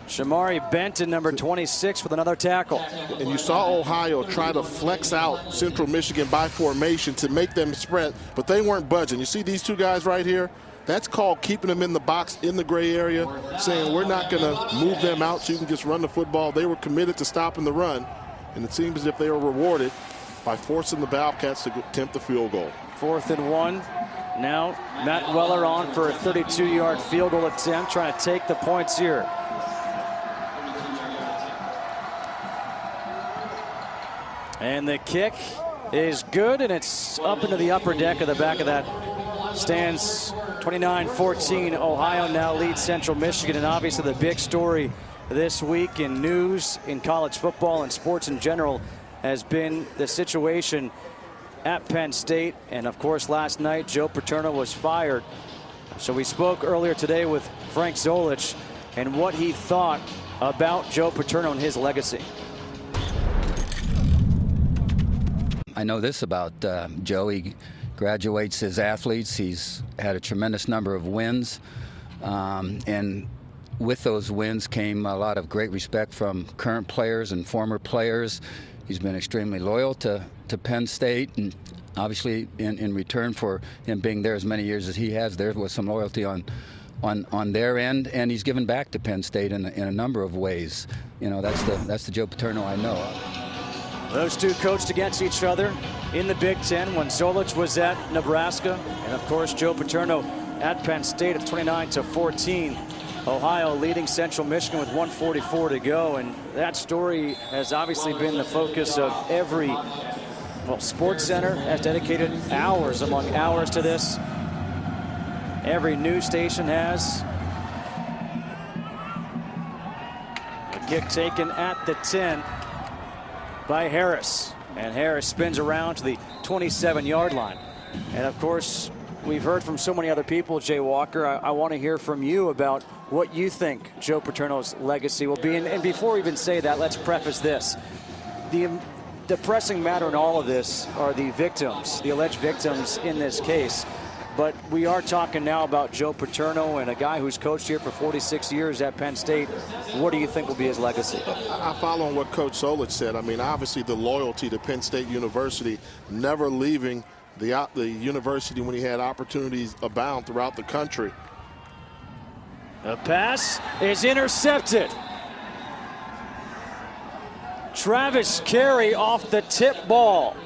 Shamari Benton, number 26, with another tackle. And you saw Ohio try to flex out Central Michigan by formation to make them spread, but they weren't budging. You see these two guys right here? That's called keeping them in the box in the gray area, saying we're not going to move them out so you can just run the football. They were committed to stopping the run, and it seems as if they were rewarded by forcing the Bobcats to attempt the field goal. 4th and 1. Now Matt Weller on for a 32-yard field goal attempt, trying to take the points here. And the kick is good, and it's up into the upper deck of the back of that stands. 29-14. Ohio now leads Central Michigan, and obviously the big story this week in news, in college football, and sports in general has been the situation at Penn State. And of course, last night Joe Paterno was fired. So we spoke earlier today with Frank Zolich and what he thought about Joe Paterno and his legacy. I know this about Joe. He graduates his athletes. He's had a tremendous number of wins. And with those wins came a lot of great respect from current players and former players. He's been extremely loyal to Penn State. And obviously, in return for him being there as many years as he has, there was some loyalty on their end. And he's given back to Penn State in a number of ways. You know, that's the Joe Paterno I know of. Those two coached against each other in the Big Ten when Zolich was at Nebraska, and of course Joe Paterno at Penn State at 29-14. Ohio leading Central Michigan with 1:44 to go, and that story has obviously been the focus of every, well, Sports Center has dedicated hours among hours to this. Every news station has. A kick taken at the 10 by Harris, and Harris spins around to the 27-yard line. And of course, we've heard from so many other people, Jay Walker. I want to hear from you about what you think Joe Paterno's legacy will be. And before we even say that, let's preface this. The depressing matter in all of this are the victims, the alleged victims in this case. But we are talking now about Joe Paterno and a guy who's coached here for 46 years at Penn State. What do you think will be his legacy? I follow on what Coach Zolich said. I mean, obviously the loyalty to Penn State University, never leaving the university when he had opportunities abound throughout the country. The pass is intercepted. Travis Carey off the tip ball.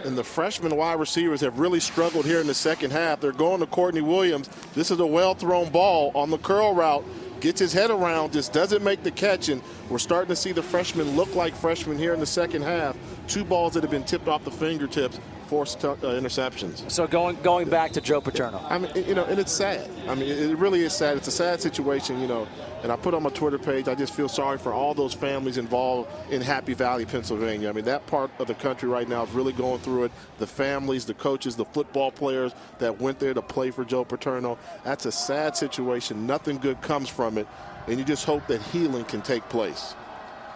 And the freshman wide receivers have really struggled here in the second half. They're going to Courtney Williams. This is a well-thrown ball on the curl route. Gets his head around, just doesn't make the catch. And we're starting to see the freshmen look like freshmen here in the second half. 2 balls that have been tipped off the fingertips, forced interceptions. So going back to Joe Paterno. I mean, you know, and it's sad. I mean, it really is sad. It's a sad situation, you know. And I put on my Twitter page, I just feel sorry for all those families involved in Happy Valley, Pennsylvania. I mean, that part of the country right now is really going through it. The families, the coaches, the football players that went there to play for Joe Paterno. That's a sad situation. Nothing good comes from it. And you just hope that healing can take place.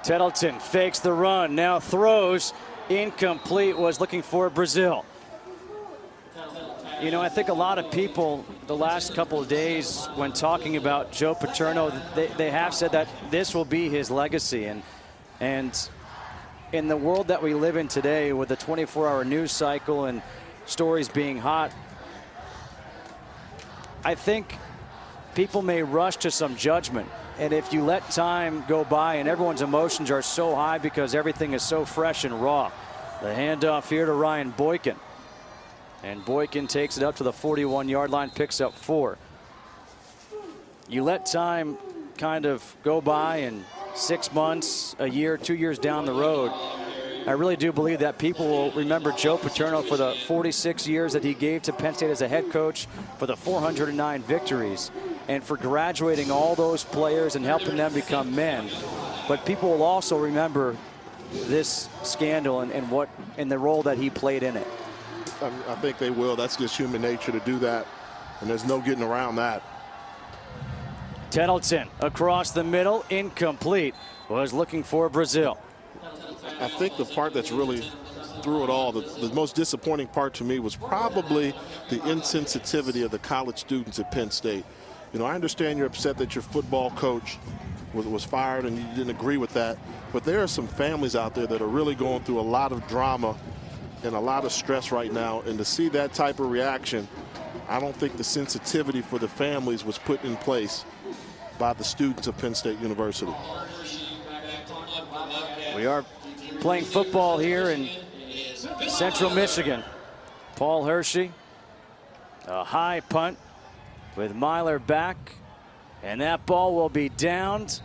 Tettleton fakes the run, now throws. Incomplete, was looking for Brazil. You know, I think a lot of people the last couple of days when talking about Joe Paterno, they have said that this will be his legacy. And in the world that we live in today with the 24-hour news cycle and stories being hot, I think people may rush to some judgment. And if you let time go by and everyone's emotions are so high because everything is so fresh and raw. The handoff here to Ryan Boykin. And Boykin takes it up to the 41-yard line, picks up 4. You let time kind of go by, and 6 months, a year, 2 years down the road, I really do believe that people will remember Joe Paterno for the 46 years that he gave to Penn State as a head coach, for the 409 victories, and for graduating all those players and helping them become men. But people will also remember this scandal and the role that he played in it. I think they will. That's just human nature to do that, and there's no getting around that. Tettleton across the middle, incomplete, was looking for Brazil. I think the part that's really through it all, the most disappointing part to me was probably the insensitivity of the college students at Penn State. You know, I understand you're upset that your football coach was fired and you didn't agree with that, but there are some families out there that are really going through a lot of drama and a lot of stress right now, and to see that type of reaction, I don't think the sensitivity for the families was put in place by the students of Penn State University. We are playing football here in Central Michigan. Paul Hershey, a high punt with Myler back, and that ball will be downed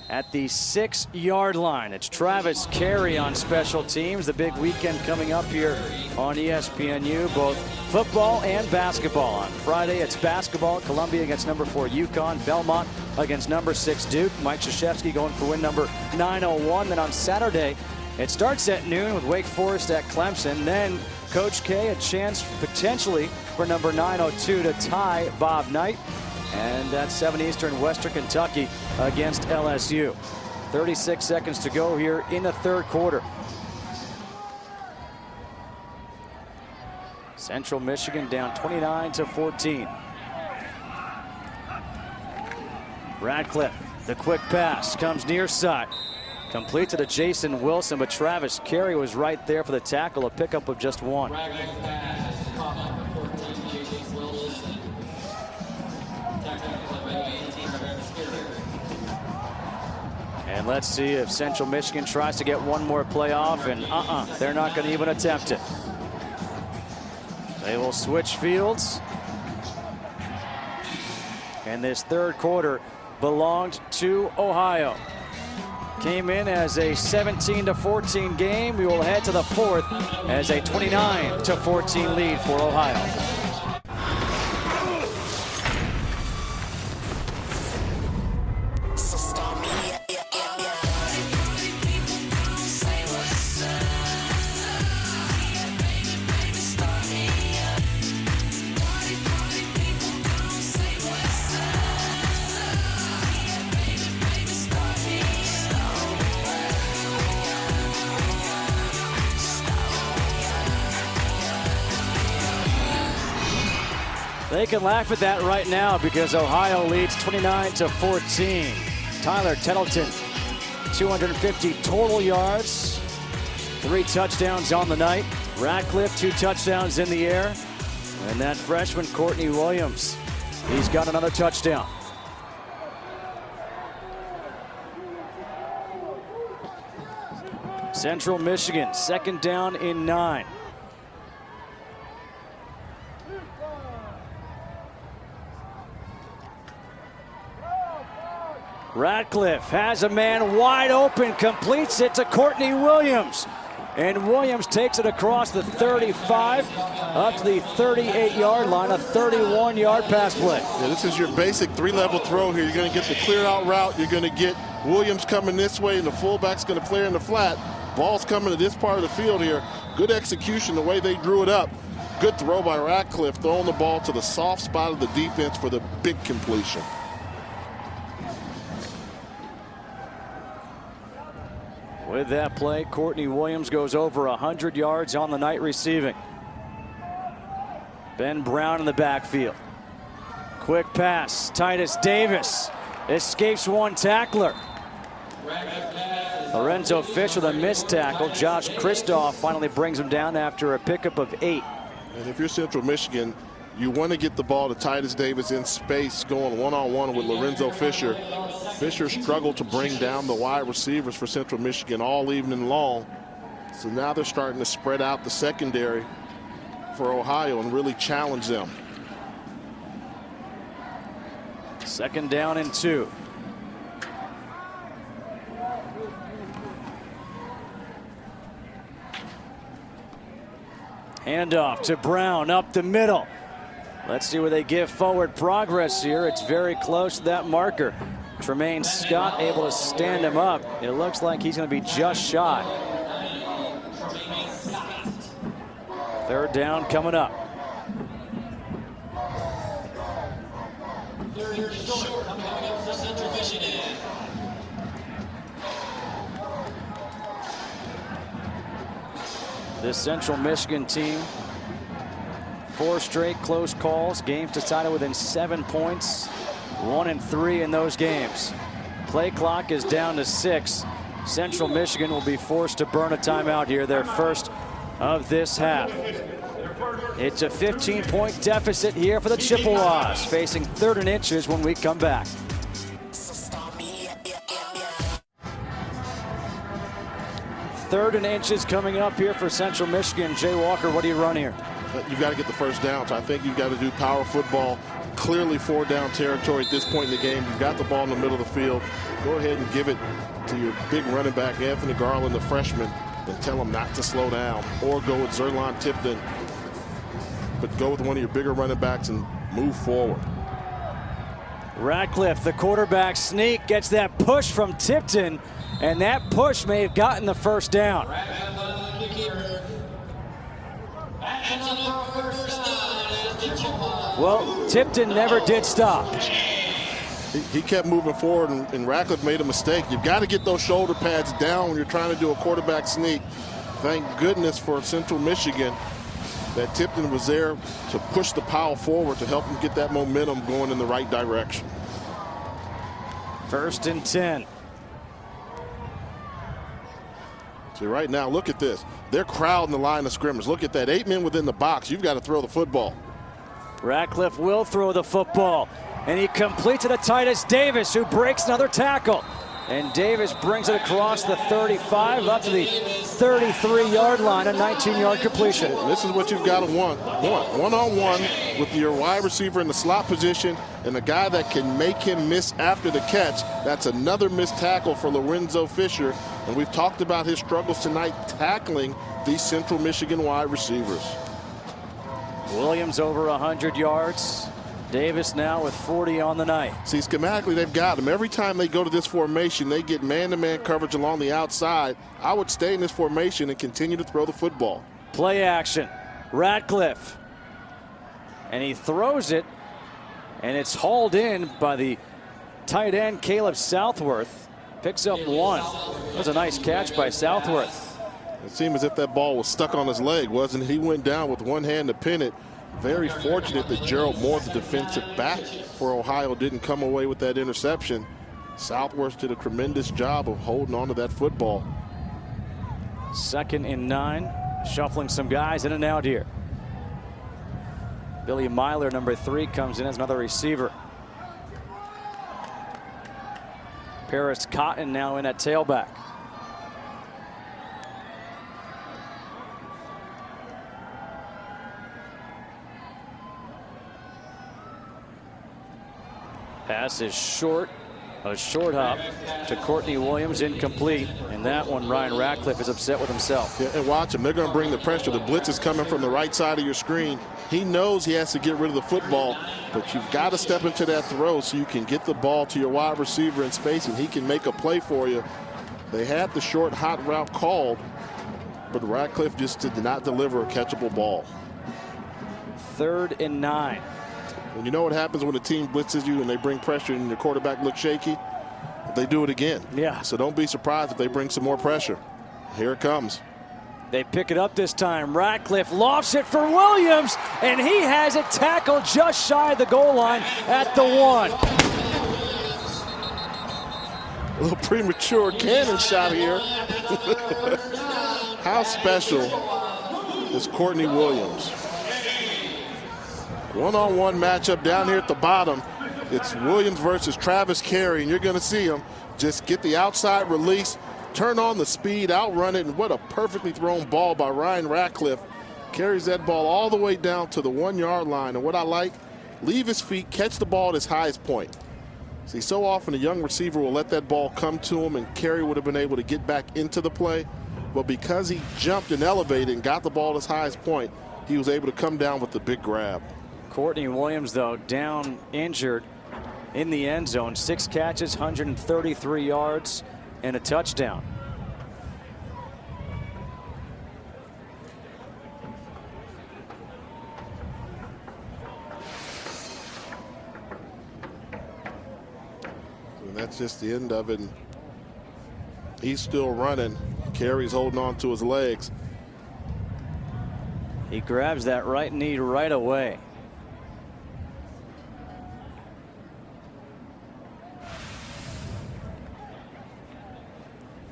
at the 6-yard line. It's Travis Carey on special teams. The big weekend coming up here on ESPNU, both football and basketball. On Friday, it's basketball. Columbia against number 4 UConn. Belmont against number 6 Duke. Mike Krzyzewski going for win number 901. Then on Saturday, it starts at noon with Wake Forest at Clemson. Then Coach K, a chance potentially for number 902 to tie Bob Knight. And that's 7 Eastern, Western Kentucky against LSU. 36 seconds to go here in the third quarter. Central Michigan down 29-14. Radcliffe, the quick pass comes near side. Complete to Jason Wilson, but Travis Carey was right there for the tackle, a pickup of just 1. And let's see if Central Michigan tries to get one more play off, and they're not going to even attempt it. They will switch fields. And this third quarter belonged to Ohio. Came in as a 17-14 game. We will head to the fourth as a 29-14 lead for Ohio. They can laugh at that right now because Ohio leads 29-14. Tyler Tettleton, 250 total yards, 3 touchdowns on the night. Radcliffe, 2 touchdowns in the air. And that freshman, Courtney Williams, he's got another touchdown. Central Michigan, 2nd down and 9. Radcliffe has a man wide open, completes it to Courtney Williams. And Williams takes it across the 35 up to the 38-yard line, a 31-yard pass play. Yeah, this is your basic 3-level throw here. You're going to get the clear out route. You're going to get Williams coming this way, and the fullback's going to clear in the flat. Ball's coming to this part of the field here. Good execution the way they drew it up. Good throw by Radcliffe, throwing the ball to the soft spot of the defense for the big completion. With that play, Courtney Williams goes over 100 yards on the night receiving. Ben Brown in the backfield. Quick pass. Titus Davis escapes one tackler. Lorenzo Fish with a missed tackle. Josh Kristoff finally brings him down after a pickup of 8. And if you're Central Michigan, you want to get the ball to Titus Davis in space, going one-on-one with Lorenzo Fisher. Fisher struggled to bring down the wide receivers for Central Michigan all evening long. So now they're starting to spread out the secondary for Ohio and really challenge them. 2nd down and 2. Handoff to Brown up the middle. Let's see where they give forward progress here. It's very close to that marker. Tremaine Scott able to stand him up. It looks like he's going to be just shy. 3rd down coming up. This Central Michigan team, 4 straight close calls, games decided within 7 points. 1-3 in those games. Play clock is down to 6. Central Michigan will be forced to burn a timeout here, their first of this half. It's a 15-point deficit here for the Chippewas, facing 3rd and inches when we come back. Third and inches coming up here for Central Michigan. Jay Walker, what do you run here? You've got to get the first down. So I think you've got to do power football. Clearly 4-down territory at this point in the game. You've got the ball in the middle of the field. Go ahead and give it to your big running back, Anthony Garland, the freshman, and tell him not to slow down. Or go with Zerlon Tipton, but go with one of your bigger running backs and move forward. Ratcliffe, the quarterback sneak, gets that push from Tipton, and that push may have gotten the first down. Well, Tipton never did stop. He kept moving forward, and Ratcliffe made a mistake. You've got to get those shoulder pads down when you're trying to do a quarterback sneak. Thank goodness for Central Michigan that Tipton was there to push the pile forward to help him get that momentum going in the right direction. 1st and 10. See, right now, look at this. They're crowding the line of scrimmage. Look at that. 8 men within the box. You've got to throw the football. Ratcliffe will throw the football, and he completes it to Titus Davis, who breaks another tackle. And Davis brings it across the 35 up to the 33-yard line, a 19-yard completion. This is what you've got to want. One-on-one with your wide receiver in the slot position and a guy that can make him miss after the catch. That's another missed tackle for Lorenzo Fisher. And we've talked about his struggles tonight tackling these Central Michigan wide receivers. Williams over 100 yards. Davis now with 40 on the night. See, schematically, they've got him. Every time they go to this formation, they get man-to-man coverage along the outside. I would stay in this formation and continue to throw the football. Play action. Ratcliffe. And he throws it, and it's hauled in by the tight end, Caleb Southworth. Picks up 1. That was a nice catch by Southworth. It seemed as if that ball was stuck on his leg, wasn't it? He went down with one hand to pin it. Very fortunate that Gerald Moore, the defensive back for Ohio, didn't come away with that interception. Southworth did a tremendous job of holding on to that football. 2nd and 9. Shuffling some guys in and out here. Billy Myler, number 3, comes in as another receiver. Paris Cotton now in at tailback. Pass is short. A short hop to Courtney Williams, incomplete. And that one, Ryan Ratcliffe is upset with himself. Yeah, and watch him. They're going to bring the pressure. The blitz is coming from the right side of your screen. He knows he has to get rid of the football, but you've got to step into that throw so you can get the ball to your wide receiver in space, and he can make a play for you. They had the short hot route called, but Ratcliffe just did not deliver a catchable ball. 3rd and 9. And you know what happens when a team blitzes you and they bring pressure and your quarterback looks shaky? They do it again. Yeah. So don't be surprised if they bring some more pressure. Here it comes. They pick it up this time. Ratcliffe lofts it for Williams, and he has it tackled just shy of the goal line at the 1. A little premature cannon shot here. How special is Courtney Williams? One-on-one matchup down here at the bottom. It's Williams versus Travis Carey, and you're going to see him just get the outside release, turn on the speed, outrun it, and what a perfectly thrown ball by Ryan Ratcliffe. Carries that ball all the way down to the 1-yard line, and what I like, leave his feet, catch the ball at his highest point. See, so often a young receiver will let that ball come to him, and Carey would have been able to get back into the play, but because he jumped and elevated and got the ball at his highest point, he was able to come down with the big grab. Courtney Williams, though, down injured in the end zone. 6 catches, 133 yards, and a touchdown. And that's just the end of it. He's still running. Carey's holding on to his legs. He grabs that right knee right away.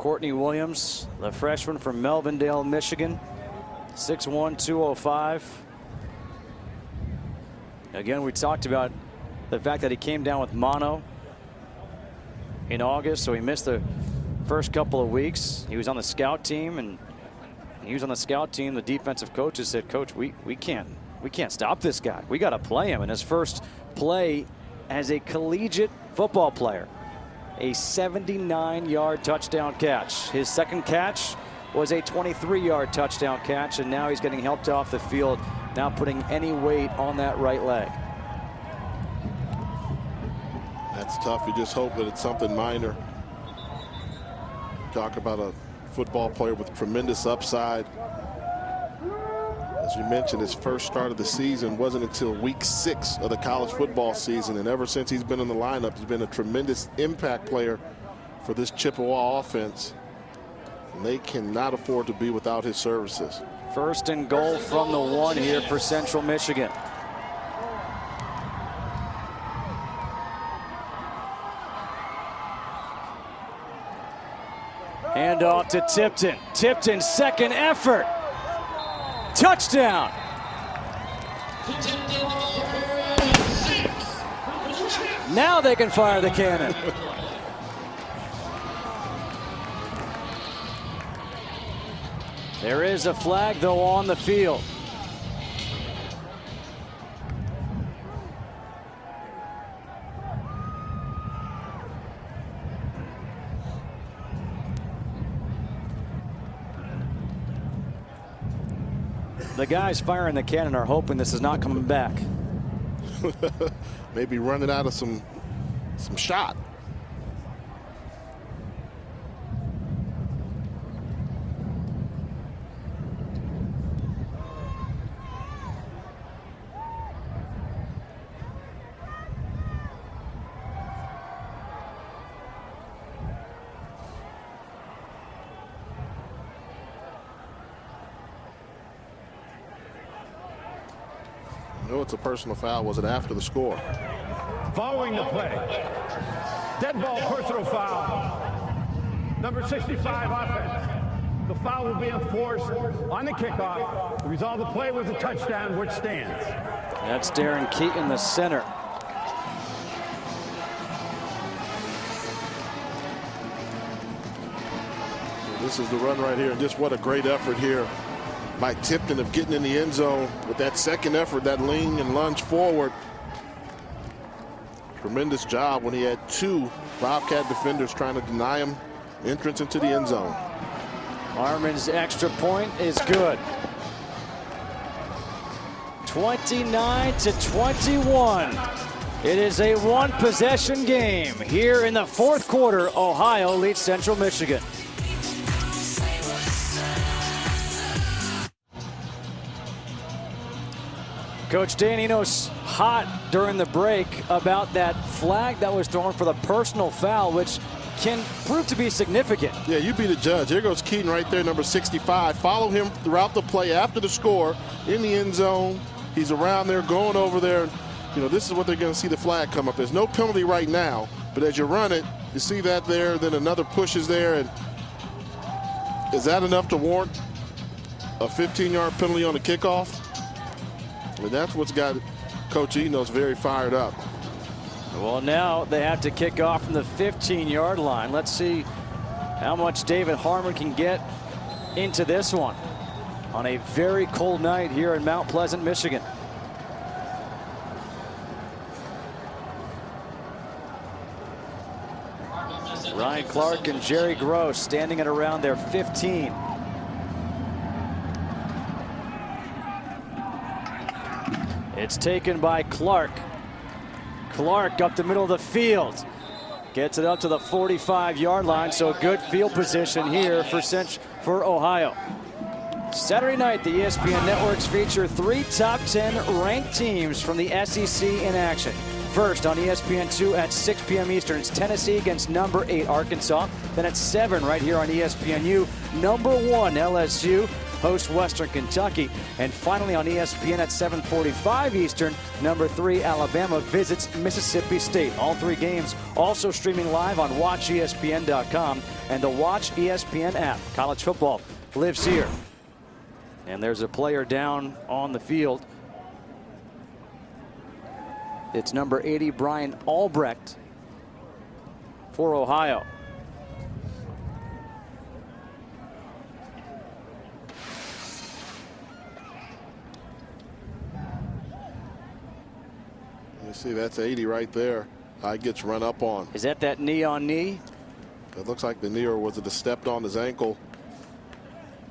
Courtney Williams, the freshman from Melvindale, Michigan, 6'1", 205. Again, we talked about the fact that he came down with mono in August, so he missed the first couple of weeks. He was on the scout team, and the defensive coaches said, "Coach, we can't stop this guy. We got to play him." And his first play as a collegiate football player, a 79-yard touchdown catch. His second catch was a 23-yard touchdown catch, and now he's getting helped off the field, now putting any weight on that right leg. That's tough. You just hope that it's something minor. Talk about a football player with tremendous upside. As you mentioned, his first start of the season wasn't until week 6 of the college football season, and ever since he's been in the lineup, he's been a tremendous impact player for this Chippewa offense, and they cannot afford to be without his services. First and goal from the 1 here for Central Michigan. Hand off to Tipton. Tipton's second effort. Touchdown. Now they can fire the cannon. There is a flag, though, on the field. The guys firing the cannon are hoping this is not coming back. Maybe running out of some shot. No, it's a personal foul. Was it after the score? Following the play, dead ball personal foul. Number 65 offense. The foul will be enforced on the kickoff. The result of the play was a touchdown, which stands. That's Darren Keaton, the center. This is the run right here, and just what a great effort here by Tipton of getting in the end zone with that second effort, that lean and lunge forward. Tremendous job when he had 2 Bobcat defenders trying to deny him entrance into the end zone. Harmon's extra point is good. 29-21. It is a 1-possession game. Here in the 4th quarter, Ohio leads Central Michigan. Coach Dan Enos hot during the break about that flag that was thrown for the personal foul, which can prove to be significant. Yeah, you be the judge. Here goes Keaton right there, number 65. Follow him throughout the play after the score in the end zone. He's around there, going over there. You know, this is what they're going to see the flag come up. There's no penalty right now, but as you run it, you see that there, then another push is there. And is that enough to warrant a 15-yard penalty on the kickoff? And that's what's got Coach Enos very fired up. Well, now they have to kick off from the 15-yard line. Let's see how much David Harmon can get into this one on a very cold night here in Mount Pleasant, Michigan. Ryan Clark and Jerry Gross standing at around their 15. It's taken by Clark. Clark up the middle of the field. Gets it up to the 45-yard line, so good field position here for Ohio. Saturday night, the ESPN networks feature 3 top 10 ranked teams from the SEC in action. First on ESPN2 at 6 p.m. Eastern, it's Tennessee against number 8 Arkansas. Then at 7 right here on ESPNU, number 1 LSU host Western Kentucky. And finally on ESPN at 7:45 Eastern, number 3 Alabama visits Mississippi State. All 3 games also streaming live on WatchESPN.com. and the Watch ESPN app. College football lives here. And there's a player down on the field. It's number 80, Brian Albrecht for Ohio. You see, that's 80 right there. He gets run up on. Is that knee on knee? It looks like the knee, or was it stepped on his ankle?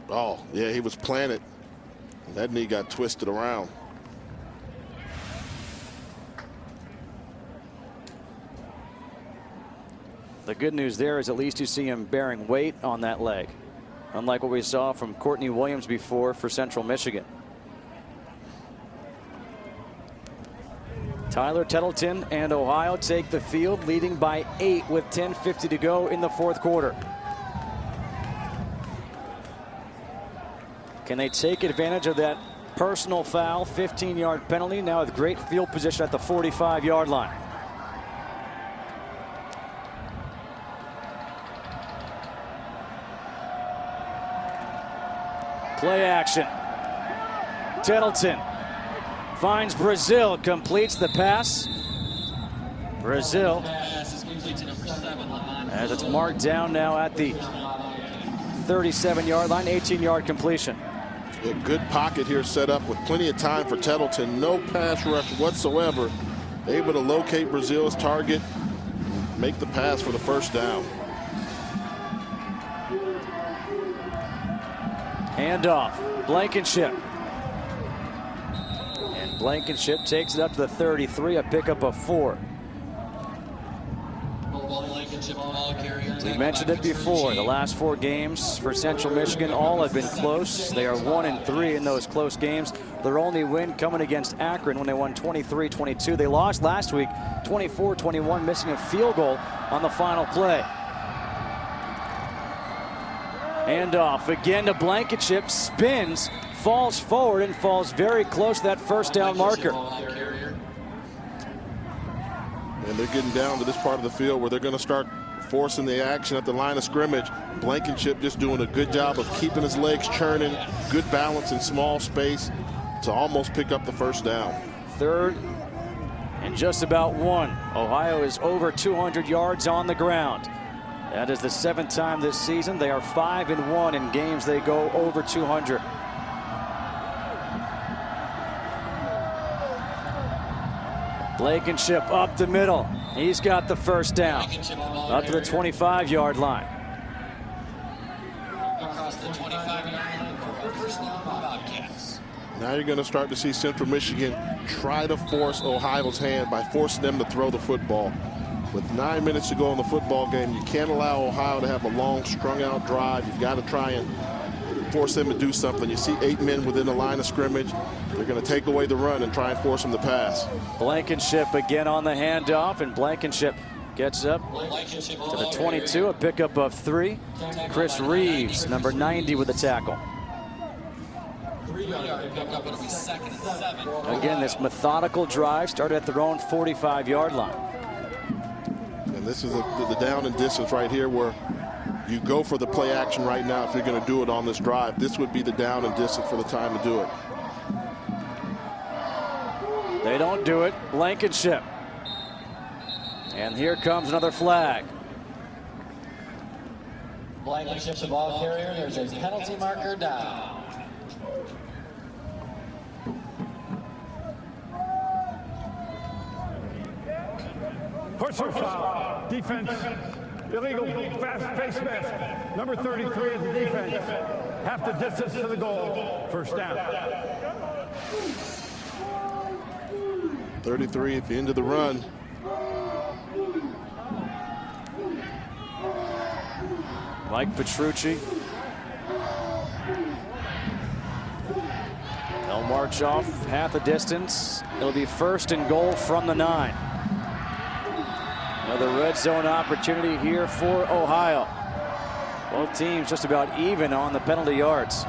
Oh, yeah, he was planted. That knee got twisted around. The good news there is at least you see him bearing weight on that leg, unlike what we saw from Courtney Williams before for Central Michigan. Tyler Tettleton and Ohio take the field, leading by 8 with 10:50 to go in the fourth quarter. Can they take advantage of that personal foul, 15-yard penalty, now with great field position at the 45-yard line? Play action. Tettleton finds Brazil, completes the pass. Brazil, as it's marked down now at the 37-yard line, 18-yard completion. A good pocket here set up with plenty of time for Tettleton. No pass rush whatsoever. Able to locate Brazil's target, make the pass for the first down. Handoff, Blankenship. And Blankenship takes it up to the 33, a pickup of 4. We mentioned it before. The last 4 games for Central Michigan all have been close. They are 1-3 in those close games. Their only win coming against Akron when they won 23-22. They lost last week 24-21, missing a field goal on the final play. Handoff again to Blankenship, spins, falls forward, and falls very close to that first down marker. And they're getting down to this part of the field where they're going to start forcing the action at the line of scrimmage. Blankenship just doing a good job of keeping his legs churning, good balance in small space to almost pick up the first down. 3rd and just about 1. Ohio is over 200 yards on the ground. That is the 7th time this season. They are 5-1 in games they go over 200. Blankenship up the middle. He's got the first down. Up to the 25-yard line. Across the 25-yard line for first down for Bobcats. Now you're going to start to see Central Michigan try to force Ohio's hand by forcing them to throw the football. With 9 minutes to go in the football game, you can't allow Ohio to have a long, strung-out drive. You've got to try and force them to do something. You see 8 men within the line of scrimmage. They're going to take away the run and try and force them to pass. Blankenship again on the handoff, and Blankenship gets up to the 22, a pickup of 3. Chris Reeves, number 90, with the tackle. 3-yard pickup. It'll be 2nd and 7. Again, this methodical drive started at their own 45-yard line. And this is the down and distance right here where you go for the play action right now if you're going to do it on this drive. This would be the down and distance for the time to do it. They don't do it. Blankenship. And here comes another flag. Blankenship, the ball carrier. There's a penalty marker down. Personal foul. Defense. Illegal face mask. Number 33 is the defense. Half the distance to the goal. First down. 33 at the end of the run. Mike Petrucci. They'll march off half the distance. It'll be 1st and goal from the 9. Another red zone opportunity here for Ohio. Both teams just about even on the penalty yards.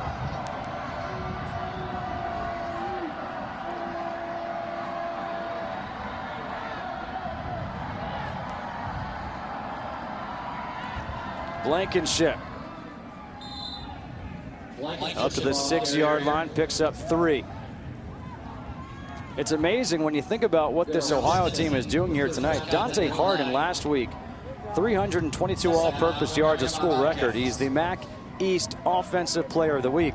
Blankenship up to the 6-yard line, picks up 3. It's amazing when you think about what this Ohio team is doing here tonight. Dante Harden last week, 322 all-purpose yards, a school record. He's the MAC East Offensive Player of the Week.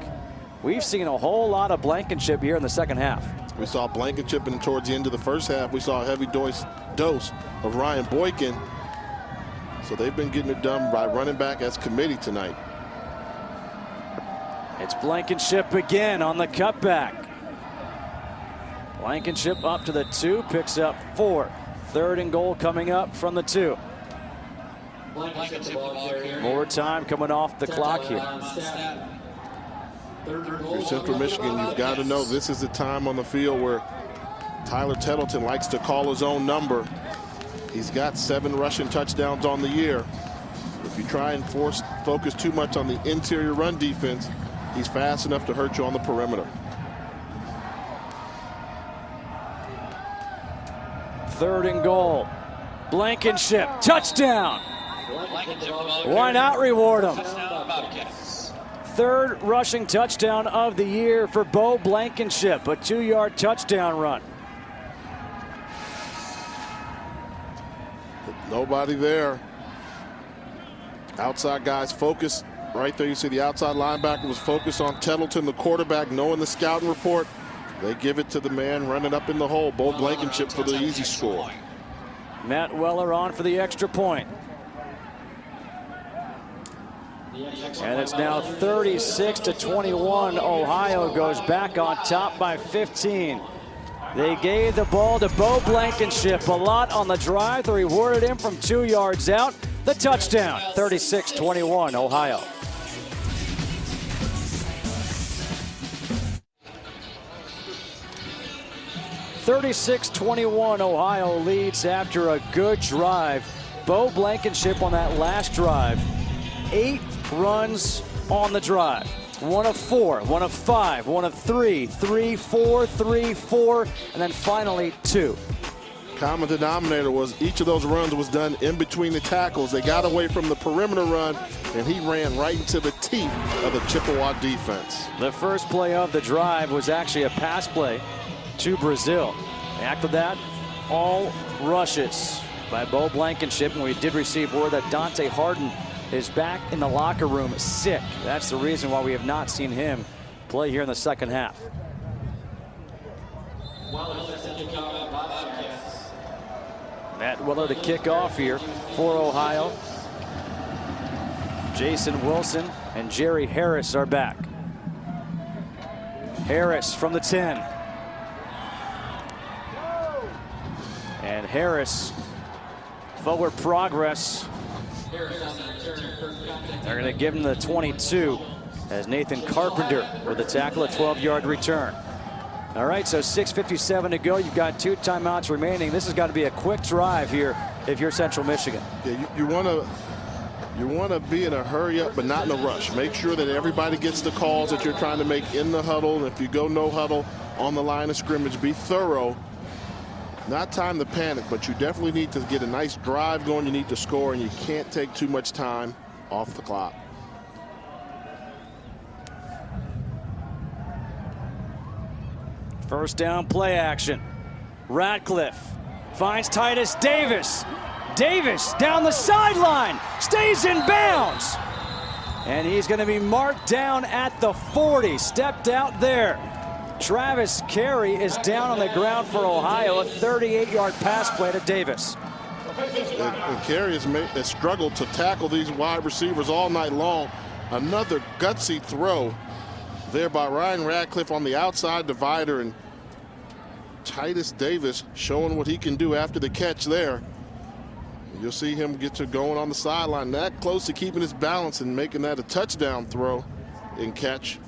We've seen a whole lot of Blankenship here in the second half. We saw Blankenship, and towards the end of the first half, we saw a heavy dose of Ryan Boykin. So they've been getting it done by running back as committee tonight. It's Blankenship again on the cutback. Blankenship up to the 2, picks up 4. 3rd and goal coming up from the 2. More time coming off the clock here. If you're Central Michigan, you've got to know this is the time on the field where Tyler Tettleton likes to call his own number. He's got 7 rushing touchdowns on the year. If you try and focus too much on the interior run defense, he's fast enough to hurt you on the perimeter. 3rd and goal. Blankenship, touchdown. Why not reward him? 3rd rushing touchdown of the year for Bo Blankenship, a 2-yard touchdown run. Nobody there. Outside guys focused. Right there you see the outside linebacker was focused on Tettleton, the quarterback, knowing the scouting report. They give it to the man running up in the hole, Bo Blankenship, for the easy score. Matt Weller on for the extra point. And it's now 36-21. Ohio goes back on top by 15. They gave the ball to Bo Blankenship a lot on the drive. They rewarded him from 2 yards out. The touchdown, 36-21, Ohio. (36-21) Ohio leads after a good drive. Bo Blankenship on that last drive, 8 runs on the drive. 1 of 4, 1 of 5, 1 of 3, 3, 4, 3, 4, and then finally 2. Common denominator was each of those runs was done in between the tackles. They got away from the perimeter run, and he ran right into the teeth of the Chippewa defense. The first play of the drive was actually a pass play to Brazil. After that, all rushes by Bo Blankenship, and we did receive word that Dante Harden is back in the locker room sick. That's the reason why we have not seen him play here in the second half. Matt Weller to kick off here for Ohio. Jason Wilson and Jerry Harris are back. Harris from the 10. And Harris, forward progress. They're going to give him the 22 as Nathan Carpenter with the tackle, a 12-yard return. All right, so 6:57 to go. You've got 2 timeouts remaining. This has got to be a quick drive here if you're Central Michigan. Yeah, you want to be in a hurry up, but not in a rush. Make sure that everybody gets the calls that you're trying to make in the huddle. And if you go no huddle on the line of scrimmage, be thorough. Not time to panic, but you definitely need to get a nice drive going. You need to score, and you can't take too much time off the clock. First down play action. Radcliffe finds Titus Davis. Davis down the sideline, stays in bounds. And he's going to be marked down at the 40, stepped out there. Travis Carey is down on the ground for Ohio, a 38-yard pass play to Davis. And Carey has struggled to tackle these wide receivers all night long. Another gutsy throw there by Ryan Radcliffe on the outside divider, and Titus Davis showing what he can do after the catch there. You'll see him get to going on the sideline, that close to keeping his balance and making that a touchdown throw and catch.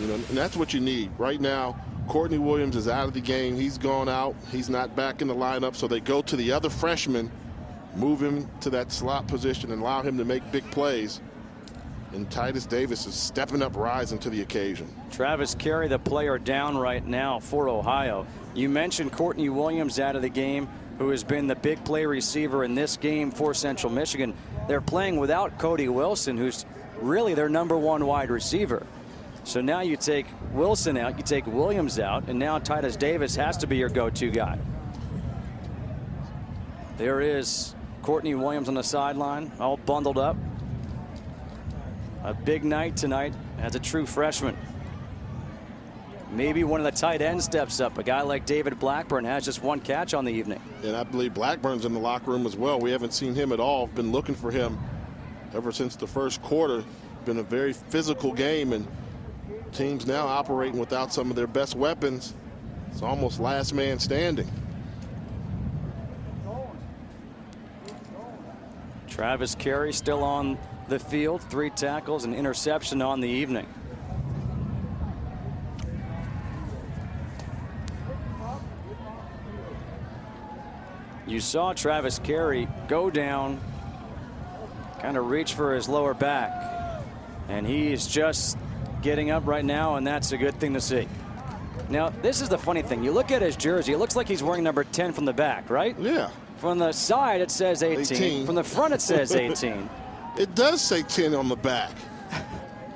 You know, and that's what you need right now. Courtney Williams is out of the game. He's gone out. He's not back in the lineup, so they go to the other freshman, move him to that slot position and allow him to make big plays. And Titus Davis is stepping up, rising to the occasion. Travis Carey, the player down right now for Ohio. You mentioned Courtney Williams out of the game. who has been the big play receiver in this game for Central Michigan. They're playing without Cody Wilson, who's really their #1 wide receiver. So now you take Wilson out, you take Williams out, and now Titus Davis has to be your go-to guy. There is Courtney Williams on the sideline, all bundled up. A big night tonight as a true freshman. Maybe one of the tight ends steps up. A guy like David Blackburn has just 1 catch on the evening. And I believe Blackburn's in the locker room as well. We haven't seen him at all. Been looking for him ever since the first quarter. Been a very physical game, and teams now operating without some of their best weapons. It's almost last man standing. Travis Carey still on the field. 3 tackles and interception on the evening. You saw Travis Carey go down, kind of reach for his lower back, and he is just getting up right now, and that's a good thing to see. Now, this is the funny thing. You look at his jersey, it looks like he's wearing number 10 from the back, right? Yeah. From the side, it says 18. From the front, it says 18. It does say 10 on the back.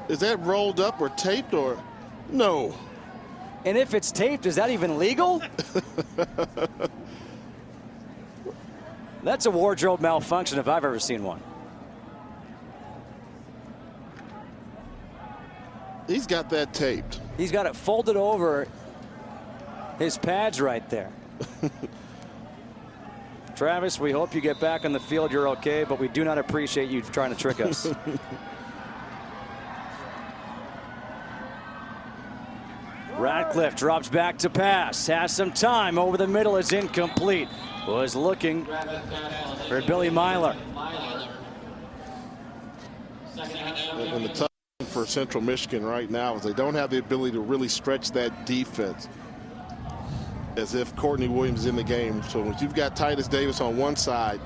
Is that rolled up or taped or no? And if it's taped, is that even legal? That's a wardrobe malfunction if I've ever seen one. He's got that taped. He's got it folded over his pads right there. Travis, we hope you get back on the field. You're okay, but we do not appreciate you trying to trick us. Radcliffe drops back to pass. Has some time. Over the middle is incomplete. Was looking for Billy Myler. And the tough thing for Central Michigan right now is they don't have the ability to really stretch that defense as if Courtney Williams is in the game. So when you've got Titus Davis on one side,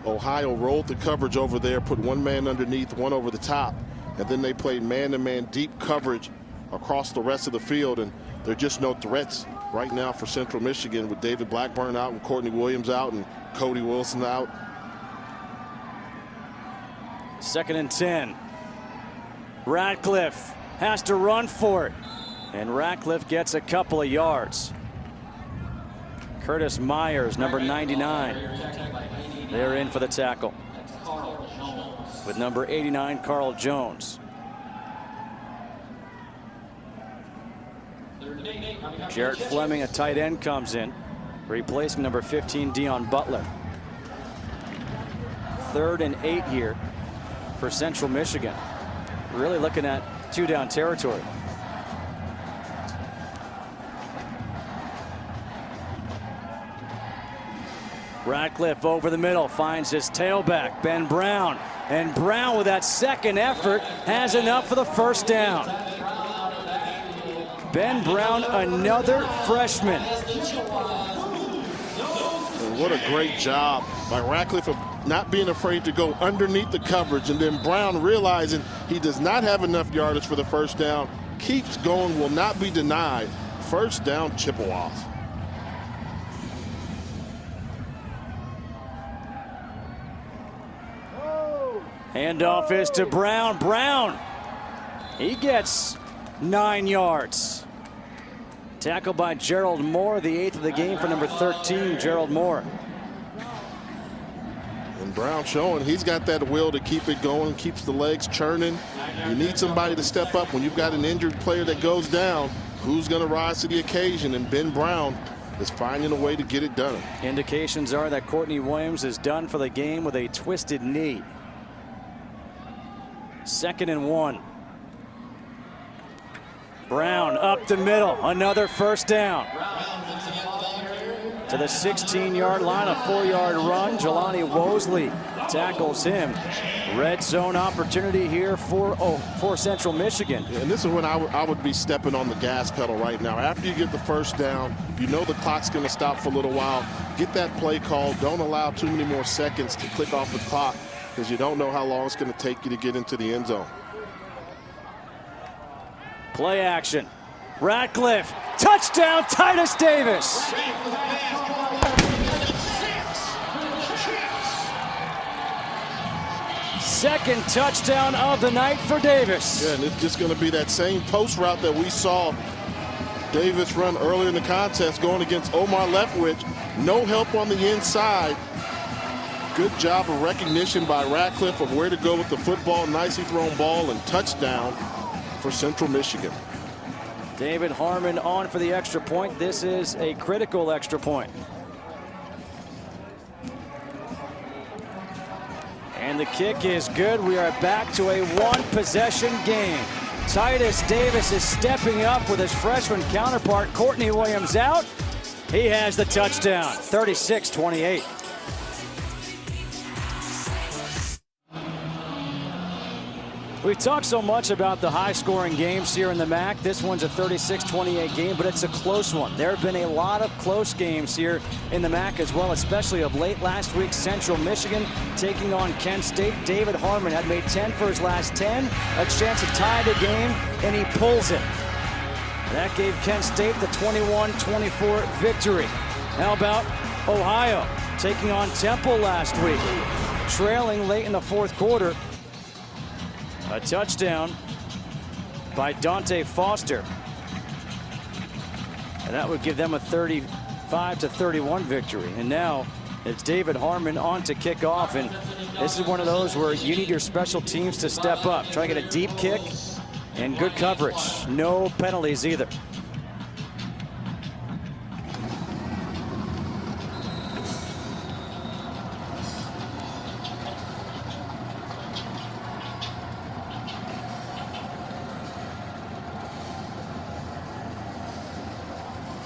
Ohio rolled the coverage over there, put 1 man underneath, 1 over the top, and then they played man-to-man deep coverage across the rest of the field, and there are just no threats right now for Central Michigan with David Blackburn out and Courtney Williams out and Cody Wilson out. 2nd and 10. Radcliffe has to run for it, and Radcliffe gets a couple of yards. Curtis Myers, number 99. They're in for the tackle with number 89, Carl Jones. Jarrett Fleming, a tight end, comes in, replacing number 15, Dion Butler. 3rd and 8 here for Central Michigan. Really looking at 2-down territory. Radcliffe over the middle, finds his tailback, Ben Brown. And Brown, with that second effort, has enough for the first down. Ben Brown, another freshman. And what a great job by Radcliffe of not being afraid to go underneath the coverage, and then Brown realizing he does not have enough yardage for the first down, keeps going, will not be denied. First down, Chippewas. Handoff is to Brown. Brown, he gets 9 yards. Tackled by Gerald Moore, the 8th of the game for number 13, Gerald Moore. And Brown showing he's got that will to keep it going, keeps the legs churning. You need somebody to step up when you've got an injured player that goes down. Who's going to rise to the occasion? And Ben Brown is finding a way to get it done. Indications are that Courtney Williams is done for the game with a twisted knee. 2nd and 1. Brown up the middle, another first down. To the 16-yard line, a 4-yard run. Jelani Wosley tackles him. Red zone opportunity here for Central Michigan. And this is when I would be stepping on the gas pedal right now. After you get the first down, you know the clock's going to stop for a little while. Get that play called. Don't allow too many more seconds to click off the clock, because you don't know how long it's going to take you to get into the end zone. Play action. Radcliffe, touchdown, Titus Davis. Second touchdown of the night for Davis. Yeah, and it's just going to be that same post route that we saw Davis run earlier in the contest going against Omar Leftwich. No help on the inside. Good job of recognition by Radcliffe of where to go with the football. Nicely thrown ball and touchdown for Central Michigan. David Harmon on for the extra point. This is a critical extra point. And the kick is good. We are back to a one-possession game. Titus Davis is stepping up with his freshman counterpart, Courtney Williams, out. He has the touchdown, 36-28. We've talked so much about the high-scoring games here in the MAC. This one's a 36-28 game, but it's a close one. There have been a lot of close games here in the MAC as well, especially of late. Last week, Central Michigan taking on Kent State. David Harmon had made 10 for his last 10, a chance to tie the game, and he pulls it. That gave Kent State the 21-24 victory. How about Ohio taking on Temple last week? Trailing late in the fourth quarter. A touchdown by Dante Foster. And that would give them a 35-31 victory. And now it's David Harmon on to kick off. And this is one of those where you need your special teams to step up. Try to get a deep kick and good coverage. No penalties either.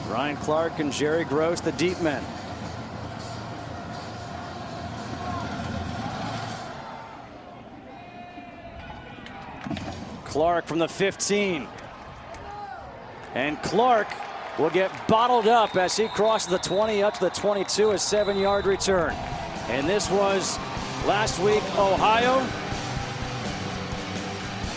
Ryan Clark and Jerry Gross, the deep men. Clark from the 15. And Clark will get bottled up as he crosses the 20 up to the 22, a 7-yard return. And this was last week, Ohio.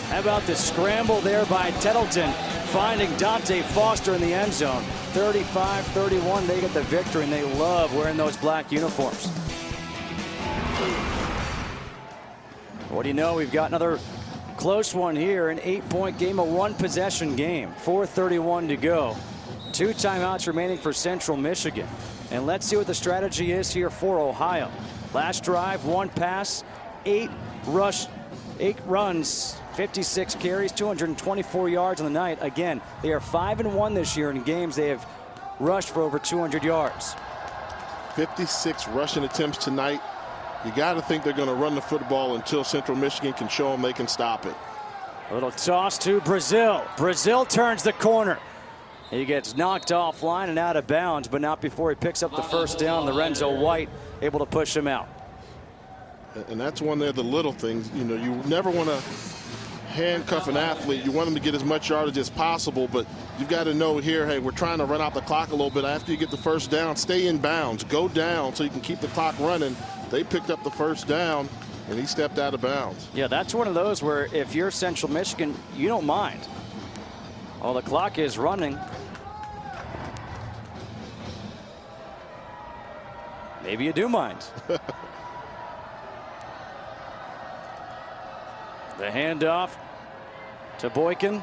How about the scramble there by Tettleton, finding Dante Foster in the end zone. 35-31, they get the victory, and they love wearing those black uniforms. What do you know? We've got another close one here, an 8-point game, a one-possession game. 4:31 to go. 2 timeouts remaining for Central Michigan. And let's see what the strategy is here for Ohio. Last drive, 1 pass, 8 runs, 56 carries, 224 yards on the night. Again, they are 5-1 this year in games they have rushed for over 200 yards. 56 rushing attempts tonight. You got to think they're going to run the football until Central Michigan can show them they can stop it. A little toss to Brazil. Brazil turns the corner. He gets knocked offline and out of bounds, but not before he picks up the first down. Lorenzo White able to push him out. And that's one of the little things. You know, you never want to handcuff an athlete. You want them to get as much yardage as possible, but you've got to know here, hey, we're trying to run out the clock a little bit. After you get the first down, stay in bounds, go down so you can keep the clock running. They picked up the first down, and he stepped out of bounds. Yeah, that's one of those where if you're Central Michigan, you don't mind. Well, the clock is running. Maybe you do mind. The handoff to Boykin.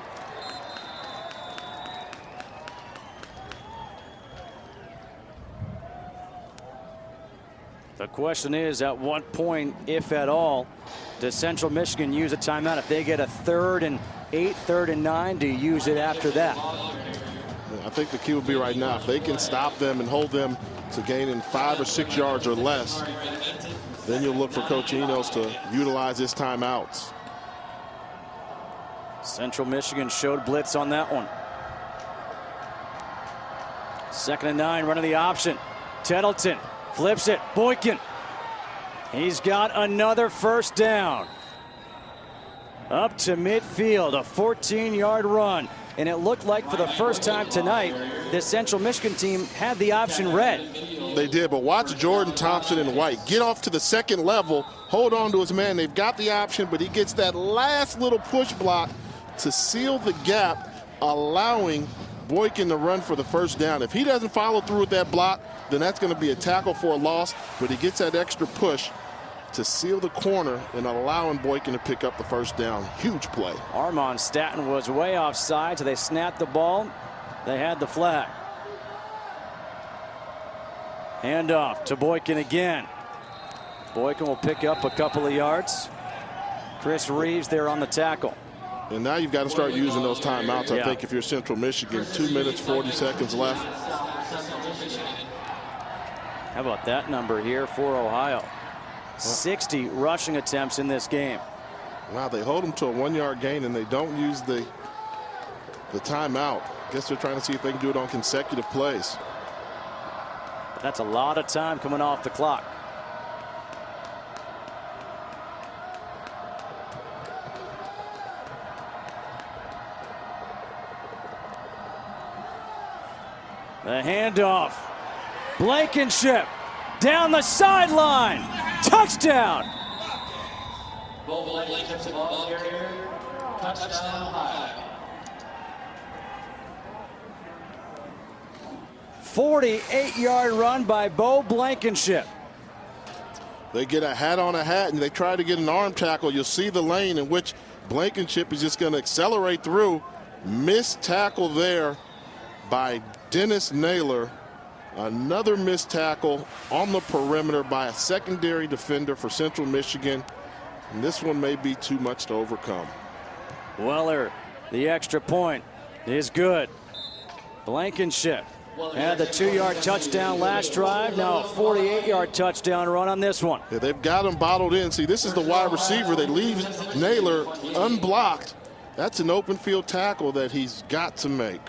The question is, at what point, if at all, does Central Michigan use a timeout? If they get a 3rd and 8, 3rd and 9, do you use it after that? I think the key will be right now. If they can stop them and hold them to gaining 5 or 6 yards or less, then you'll look for Coach Enos to utilize his timeouts. Central Michigan showed blitz on that one. 2nd and 9, running the option. Tettleton flips it. Boykin. He's got another first down. Up to midfield, a 14-yard run. And it looked like for the first time tonight, the Central Michigan team had the option read. They did, but watch Jordan Thompson and White get off to the second level, hold on to his man. They've got the option, but he gets that last little push block to seal the gap, allowing Boykin to run for the first down. If he doesn't follow through with that block, then that's going to be a tackle for a loss, but he gets that extra push to seal the corner and allowing Boykin to pick up the first down. Huge play. Armand Staton was way offside, so they snapped the ball. They had the flag. Handoff to Boykin again. Boykin will pick up a couple of yards. Chris Reeves there on the tackle. And now you've got to start using those timeouts. I Yeah. think if you're Central Michigan, 2 minutes, 40 seconds left. How about that number here for Ohio? 60 rushing attempts in this game. Wow, they hold them to a 1-yard gain and they don't use the timeout. Guess they're trying to see if they can do it on consecutive plays. But that's a lot of time coming off the clock. The handoff. Blankenship down the sideline. Touchdown. Bo Blankenship, ball carrier. Touchdown, Ohio. 48-yard run by Bo Blankenship. They get a hat on a hat and they try to get an arm tackle. You'll see the lane in which Blankenship is just going to accelerate through. Missed tackle there by Dennis Naylor. Another missed tackle on the perimeter by a secondary defender for Central Michigan. And this one may be too much to overcome. Weller, the extra point is good. Blankenship had the 2-yard touchdown last drive. Now a 48-yard touchdown run on this one. Yeah, they've got him bottled in. See, this is the wide receiver. They leave Naylor unblocked. That's an open field tackle that he's got to make.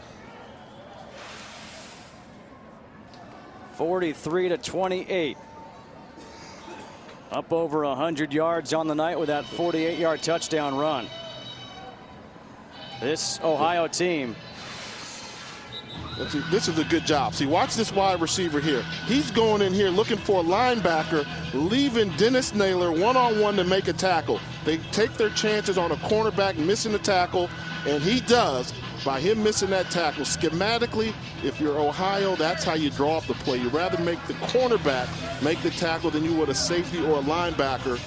43-28. Up over 100 yards on the night with that 48-yard touchdown run. This Ohio team. This is a good job. See, watch this wide receiver here. He's going in here looking for a linebacker, leaving Dennis Naylor one-on-one to make a tackle. They take their chances on a cornerback missing the tackle, and he does by him missing that tackle. Schematically, if you're Ohio, that's how you draw up the play. You'd rather make the cornerback make the tackle than you would a safety or a linebacker.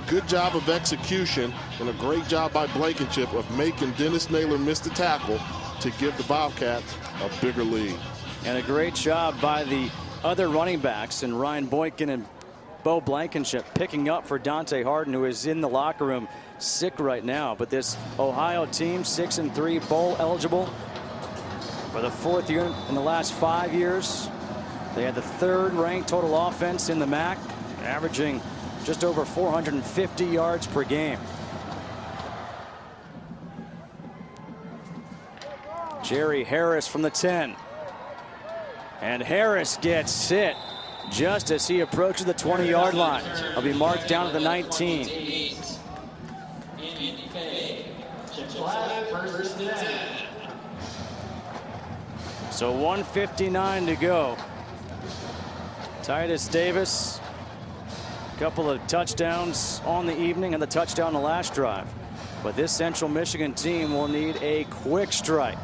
Good job of execution and a great job by Blankenship of making Dennis Naylor miss the tackle to give the Bobcats a bigger lead. And a great job by the other running backs and Ryan Boykin and Bo Blankenship picking up for Dante Harden, who is in the locker room sick right now. But this Ohio team, 6-3, bowl eligible for the 4th year in the last 5 years. They had the 3rd ranked total offense in the MAC, averaging just over 450 yards per game. Jerry Harris from the 10. And Harris gets hit just as he approaches the 20-yard line. He'll be marked down at the 19. So 1:59 to go. Titus Davis, a couple of touchdowns on the evening and the touchdown the last drive. But this Central Michigan team will need a quick strike.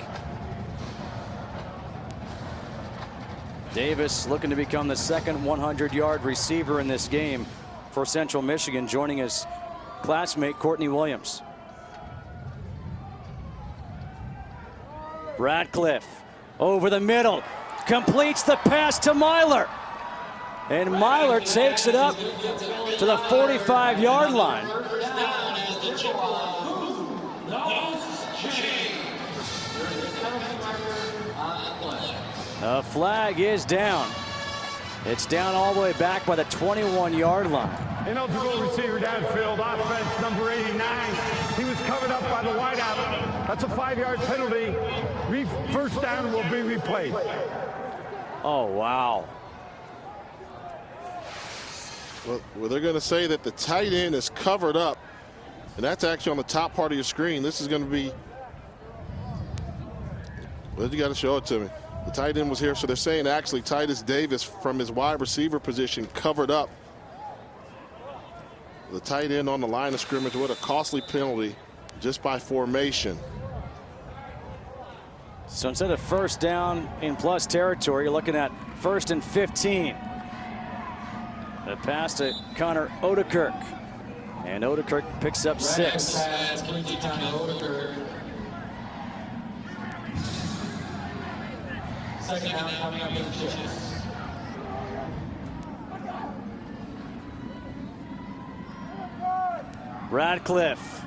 Davis looking to become the second 100-yard receiver in this game for Central Michigan, joining his classmate Courtney Williams. Radcliffe over the middle, completes the pass to Myler. And Myler takes it up to the 45-yard line. A flag is down. It's down all the way back by the 21-yard line. Ineligible receiver downfield, offense number 89. He was covered up by the wideout. That's a 5-yard penalty. First down will be replayed. Oh, wow. Well, they're going to say that the tight end is covered up, and that's actually on the top part of your screen. This is going to be, well, you got to show it to me. The tight end was here, so they're saying actually Titus Davis from his wide receiver position covered up the tight end on the line of scrimmage. What a costly penalty just by formation. So instead of first down in plus territory, you're looking at 1st and 15. The The pass to Connor Odekirk. And Odekirk picks up 6. Second down coming up in pitches. Radcliffe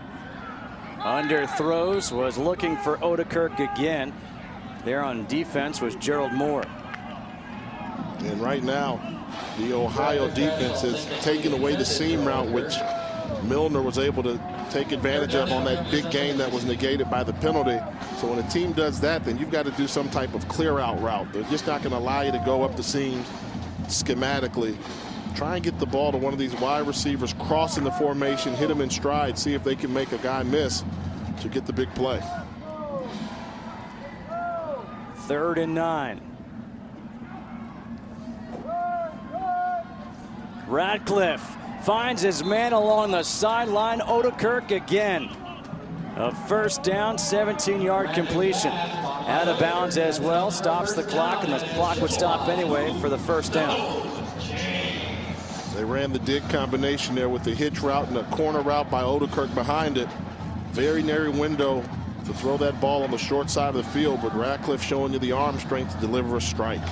underthrows, was looking for Odekirk again. There on defense was Gerald Moore. And right now, the Ohio defense has taken away the seam route, which Milner was able to take advantage of on that big gain that was negated by the penalty. So when a team does that, then you've got to do some type of clear out route. They're just not going to allow you to go up the seams schematically. Try and get the ball to one of these wide receivers, cross in the formation, hit them in stride, see if they can make a guy miss to get the big play. 3rd and 9. Radcliffe finds his man along the sideline. Odekirk again. A first down, 17-yard completion. Out of bounds as well. Stops the clock, and the clock would stop anyway for the first down. They ran the dig combination there with the hitch route and a corner route by Odekirk behind it. Very narrow window to throw that ball on the short side of the field, but Radcliffe showing you the arm strength to deliver a strike.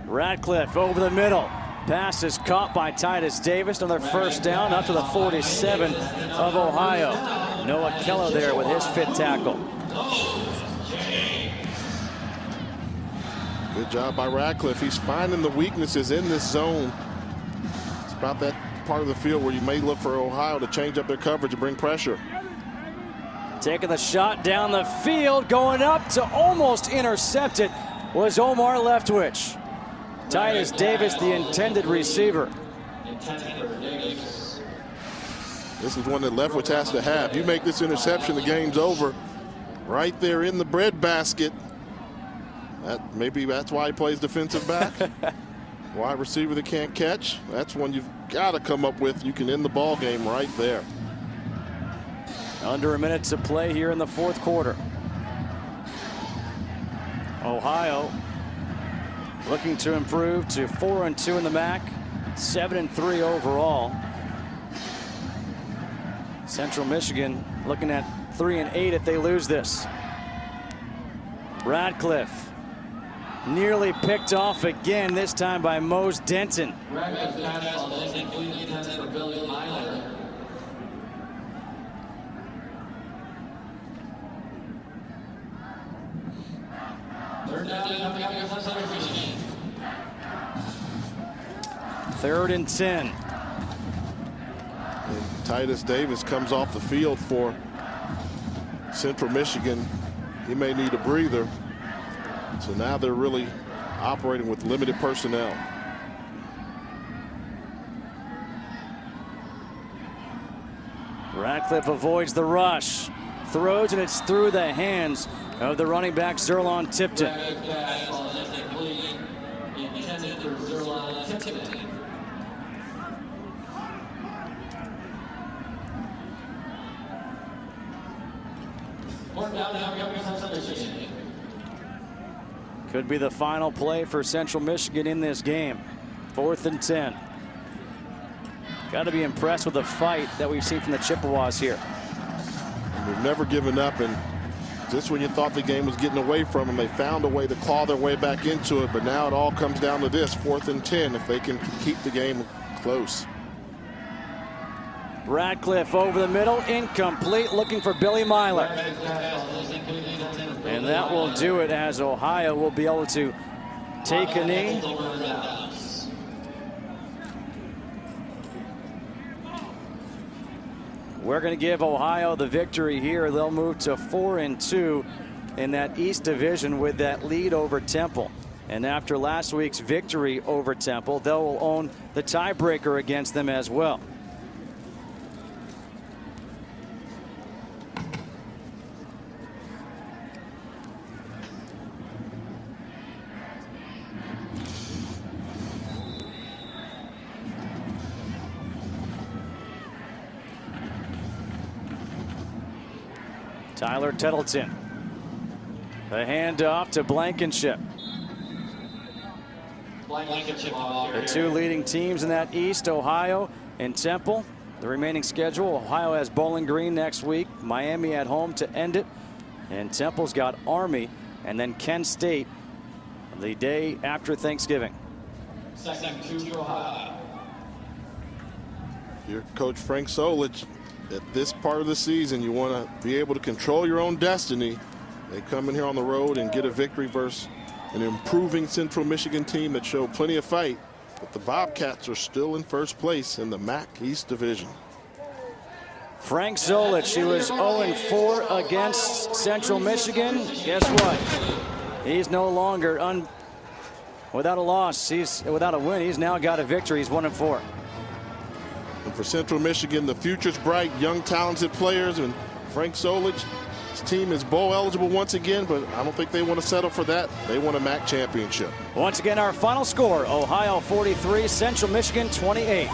Radcliffe over the middle. Pass is caught by Titus Davis. Another first down up to the 47 of Ohio. Noah Keller there with his fit tackle. Good job by Radcliffe. He's finding the weaknesses in this zone. It's about that part of the field where you may look for Ohio to change up their coverage and bring pressure. Taking the shot down the field, going up to almost intercept it was Omar Leftwich. Titus Davis, the intended receiver. This is one that Leftwich has to have. You make this interception, the game's over. Right there in the breadbasket. Maybe that's why he plays defensive back. Wide receiver that can't catch. That's one you've got to come up with. You can end the ball game right there. Under a minute to play here in the 4th quarter. Ohio looking to improve to 4-2 in the MAC, 7-3 overall. Central Michigan looking at 3-8 if they lose this. Radcliffe nearly picked off again, this time by Mose Denton. Third and 10. And Titus Davis comes off the field for Central Michigan. He may need a breather. So now they're really operating with limited personnel. Radcliffe avoids the rush. Throws, and it's through the hands of the running back, Zerlon Tipton. Could be the final play for Central Michigan in this game. 4th and 10. Got to be impressed with the fight that we've seen from the Chippewas here. They've never given up, and just when you thought the game was getting away from them, they found a way to claw their way back into it. But now it all comes down to this, 4th and 10, if they can keep the game close. Radcliffe over the middle, incomplete, looking for Billy Myler. And that will do it, as Ohio will be able to take a knee. We're going to give Ohio the victory here. They'll move to 4-2 in that East Division with that lead over Temple. And after last week's victory over Temple, they'll own the tiebreaker against them as well. Tyler Tettleton. The handoff to Blankenship. The two leading teams in that East, Ohio and Temple. The remaining schedule, Ohio has Bowling Green next week, Miami at home to end it, and Temple's got Army and then Kent State the day after Thanksgiving. You're Coach Frank Solich. At this part of the season, you want to be able to control your own destiny. They come in here on the road and get a victory versus an improving Central Michigan team that showed plenty of fight. But the Bobcats are still in first place in the MAC East Division. Frank Solich, he was 0-4 against Central Michigan. Guess what? He's no longer without a loss. He's without a win. He's now got a victory. He's 1-4. And for Central Michigan, the future's bright. Young, talented players, and Frank Solich, his team is bowl eligible once again, but I don't think they want to settle for that. They want a MAC championship. Once again, our final score: Ohio 43, Central Michigan 28.